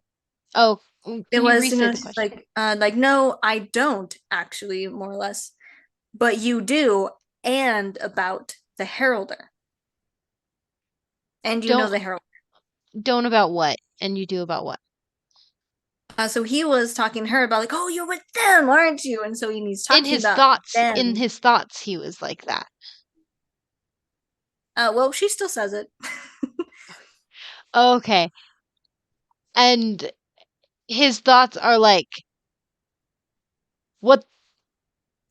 Oh, It can you was, re-say the she's question? like, no, I don't actually, more or less. But you do, and about the heralder. And you know the heralder. Don't about what, and you do about what? So he was talking to her about like, oh, you're with them, aren't you? And so he's In talking his about thoughts, them. he was like that. Well, she still says it. Okay. And his thoughts are like, what?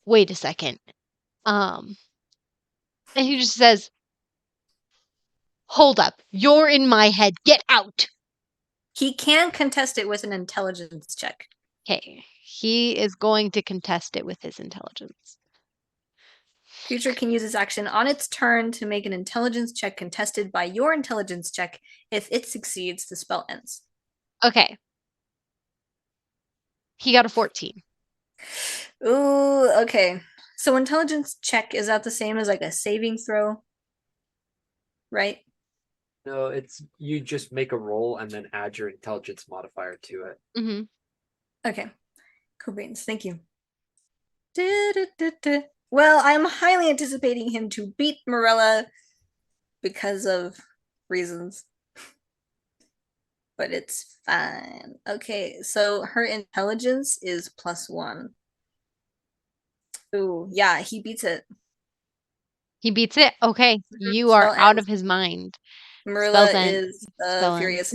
Wait a second. And he just says, hold up. You're in my head. Get out. He can contest it with an intelligence check. Okay. He is going to contest it with his intelligence. Creature can use its action on its turn to make an intelligence check contested by your intelligence check. If it succeeds, the spell ends. Okay. He got a 14. Ooh, okay. So intelligence check, is that the same as like a saving throw? Right? No, it's you just make a roll and then add your intelligence modifier to it. Mm-hmm. Okay. Cool beans. Thank you. Well, I'm highly anticipating him to beat Merilla because of reasons. But it's fine. Okay, so her intelligence is +1. Ooh, yeah, he beats it. He beats it. Okay. You are Spell out ends. of his mind. Marilla Spells end. is Spell furious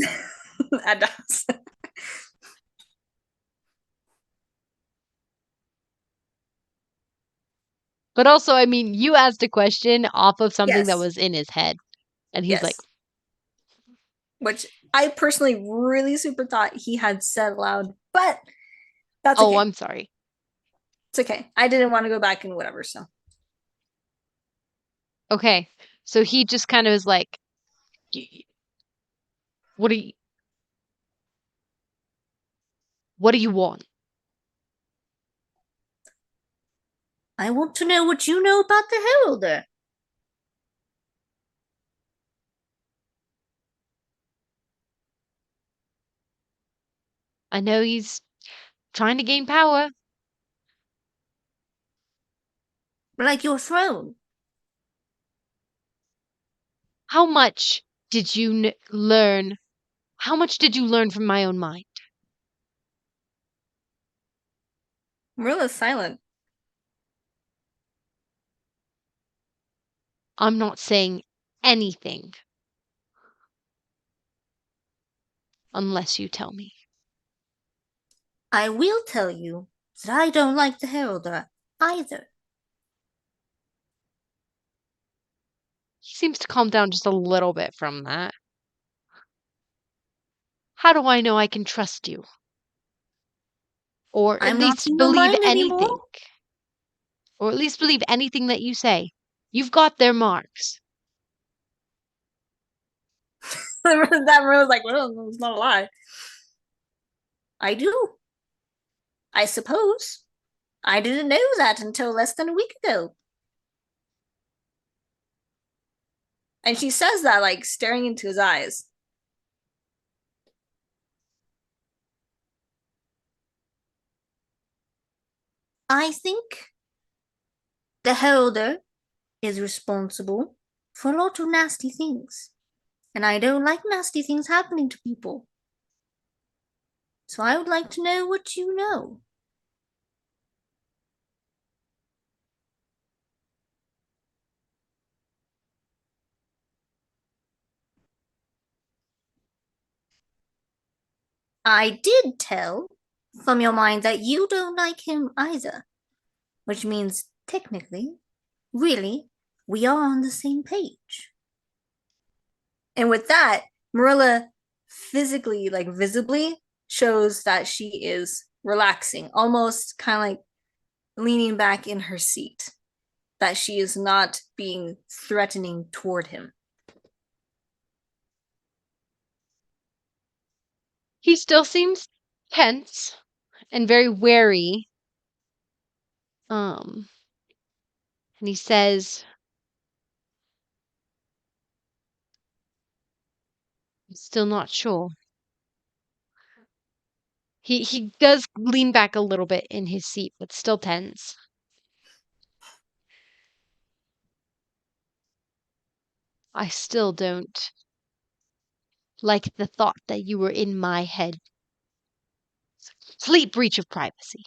at Douse. But also, I mean, you asked a question off of something that Yes. was in his head. And he's like, Yes. Which I personally really super thought he had said aloud, but that's oh, okay. I'm sorry. It's okay. I didn't want to go back and whatever, so. Okay. So he just kind of is like, what do you want? I want to know what you know about the Heralder. I know he's trying to gain power. Like your throne. How much did you learn? How much did you learn from my own mind? Marilla's silent. I'm not saying anything unless you tell me. I will tell you that I don't like the Heralder either. He seems to calm down just a little bit from that. How do I know I can trust you? Or at I'm not least in your believe mind anything. anymore. Or at least believe anything that you say. You've got their marks. That was like, well, it's not a lie. I do. I suppose. I didn't know that until less than a week ago. And she says that, like, staring into his eyes. I think the Heralder is responsible for a lot of nasty things. And I don't like nasty things happening to people. So I would like to know what you know. I did tell from your mind that you don't like him either, which means technically, really, we are on the same page. And with that, Merilla physically, like visibly, shows that she is relaxing, almost kind of like leaning back in her seat, that she is not being threatening toward him. He still seems tense and very wary. And he says, I'm still not sure. He does lean back a little bit in his seat, but still tense. I still don't like the thought that you were in my head. It's a complete breach of privacy.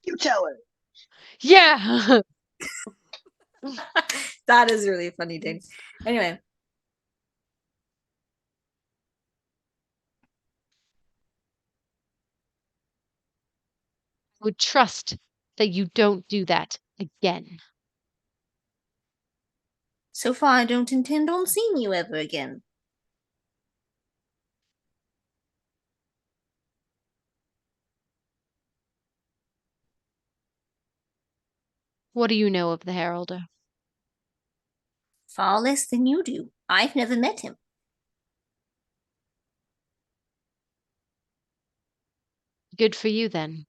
You tell her. Yeah. That is really funny, Dane. Anyway. I would trust that you don't do that again. So far, I don't intend on seeing you ever again. What do you know of the Heralder? Far less than you do. I've never met him. Good for you, then.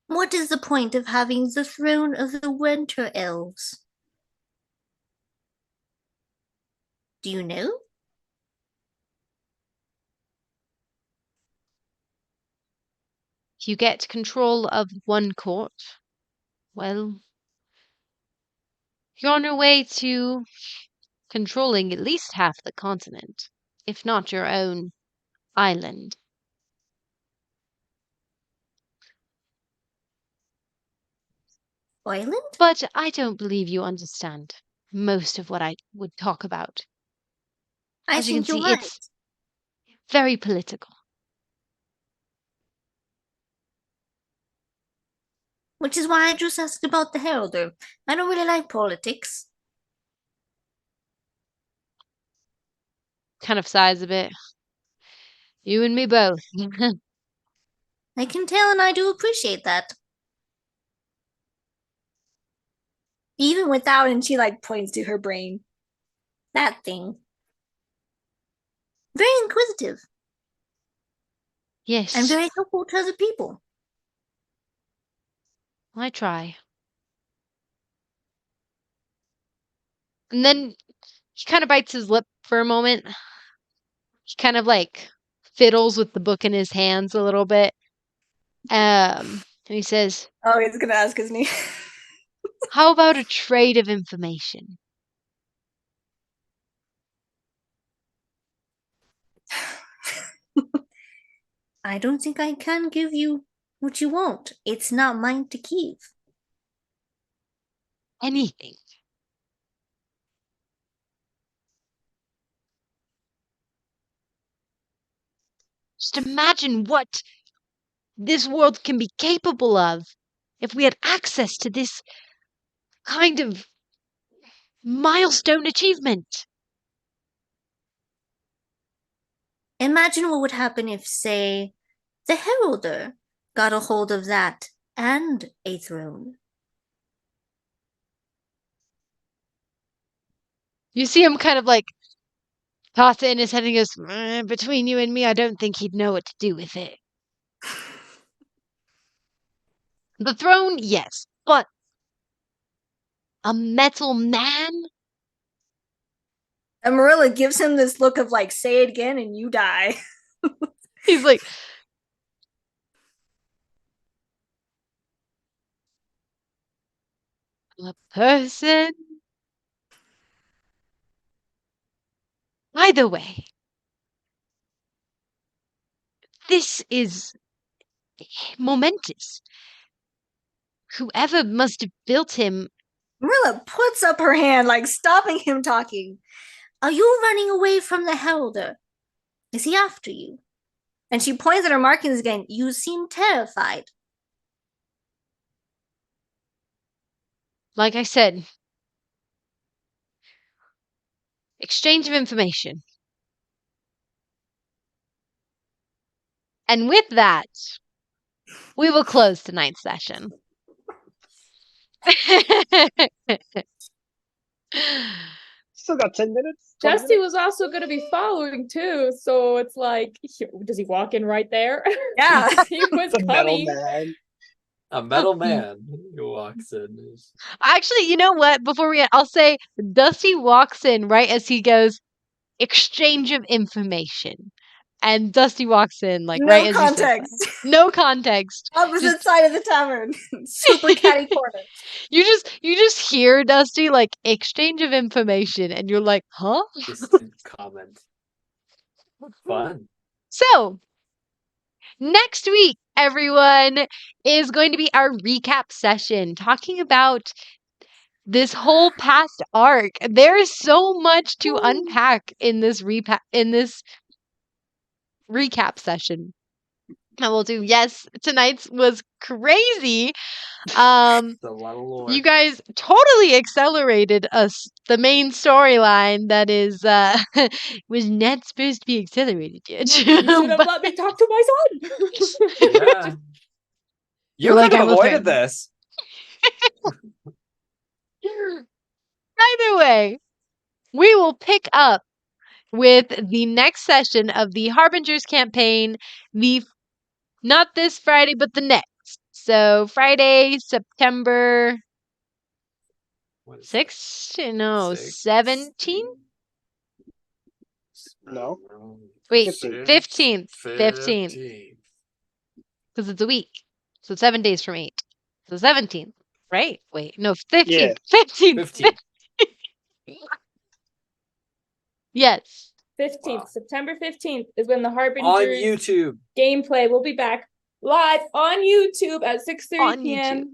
What is the point of having the throne of the Winter Elves? Do you know? If you get control of one court, well, you're on your way to controlling at least half the continent, if not your own island. Island? But I don't believe you understand most of what I would talk about. I As you can think you're see, right. it's very political. Which is why I just asked about the Heralder. I don't really like politics. Kind of size a bit. You and me both. I can tell, and I do appreciate that. Even without, and she like points to her brain. That thing. Very inquisitive. Yes. And very helpful to other people. I try. And then he kind of bites his lip for a moment. He kind of like fiddles with the book in his hands a little bit. And he says, Oh, he's gonna ask his name. how about a trade of information? I don't think I can give you what you want. It's not mine to keep. Anything. Just imagine what this world can be capable of if we had access to this kind of milestone achievement. Imagine what would happen if, say, the Heralder got a hold of that and a throne. You see him kind of like toss it in his head and he goes, between you and me, I don't think he'd know what to do with it. The throne, yes, but a metal man? And Merilla gives him this look of like, say it again and you die. He's like, a person? Either way, this is momentous. whoever must have built him. Merilla puts up her hand, like stopping him talking. Are you running away from the Helder? Is he after you? And she points at her markings again. You seem terrified. Like I said, exchange of information. And with that, we will close tonight's session. Still got 10 minutes. 20 Justy minutes? was also going to be following too, so it's like, does he walk in right there? Yeah. He was The metal coming. man. A metal man who walks in. Actually, you know what? Before we end, I'll say Dusty walks in right as he goes, exchange of information. And Dusty walks in like No right as he says context. that. No context. Opposite Just- side of the tavern. Super catty corner. You just hear Dusty like exchange of information and you're like, huh? Distant comment. Fun. So, next week, everyone, is going to be our recap session talking about this whole past arc. There is so much to unpack in this recap session that we'll do. Yes, tonight's was crazy. It's a lot of lore. You guys totally accelerated us the main storyline that is was not supposed to be accelerated yet. You should have But- let me talk to my son. Yeah. You Like, could I have will avoided try. this. Either way, we will pick up with the next session of the Harbingers campaign, not this Friday, but the next. So Friday, September What is 6th? No, 16th? 17th? No. Wait, 15th. 15th. 15th. Because it's a week. So 7 days from 8. So 17th, right? Wait, no, 15th. Yeah. 15th. 15th. Yes. 15th, Wow. September 15th is when the On Harbingers YouTube. gameplay will be back live on YouTube at 6:30 On p.m. YouTube.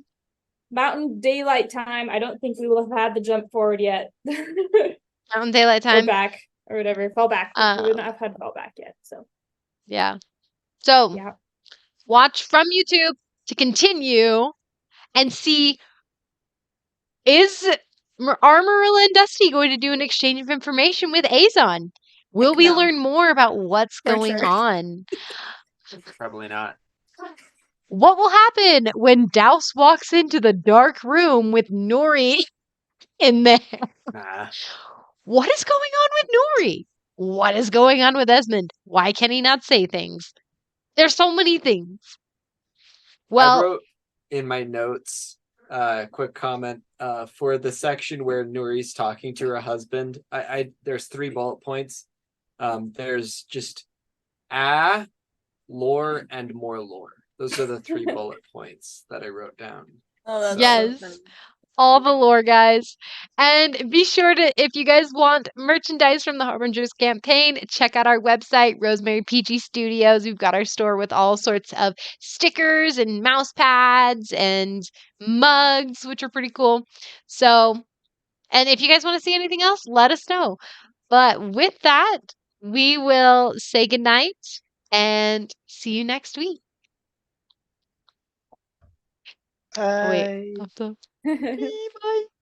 Mountain Daylight Time. I don't think we will have had the jump forward yet. Mountain Daylight Or Time. back or whatever. Fall back. We Um, would not have had fall back yet. So Yeah. So yeah. watch from YouTube to continue and see are Merilla and Dusty going to do an exchange of information with Azon? Will Heck we no. learn more about what's For going sure. on? Probably not. What will happen when Douse walks into the dark room with Nuri in there? Nah. What is going on with Nuri? What is going on with Esmond? Why can he not say things? There's so many things. I Well, wrote in my notes quick comment for the section where Nuri's talking to her husband. I there's 3 bullet points. There's just lore and more lore. Those are the 3 bullet points that I wrote down. Oh, that's Yes. awesome. all the lore, guys. And be sure to, if you guys want merchandise from the Harbingers campaign, check out our website, Rosemary PG Studios. We've got our store with all sorts of stickers and mouse pads and mugs, which are pretty cool. So, and if you guys want to see anything else, let us know. But with that, we will say goodnight and see you next week. Wait, Bye. bye.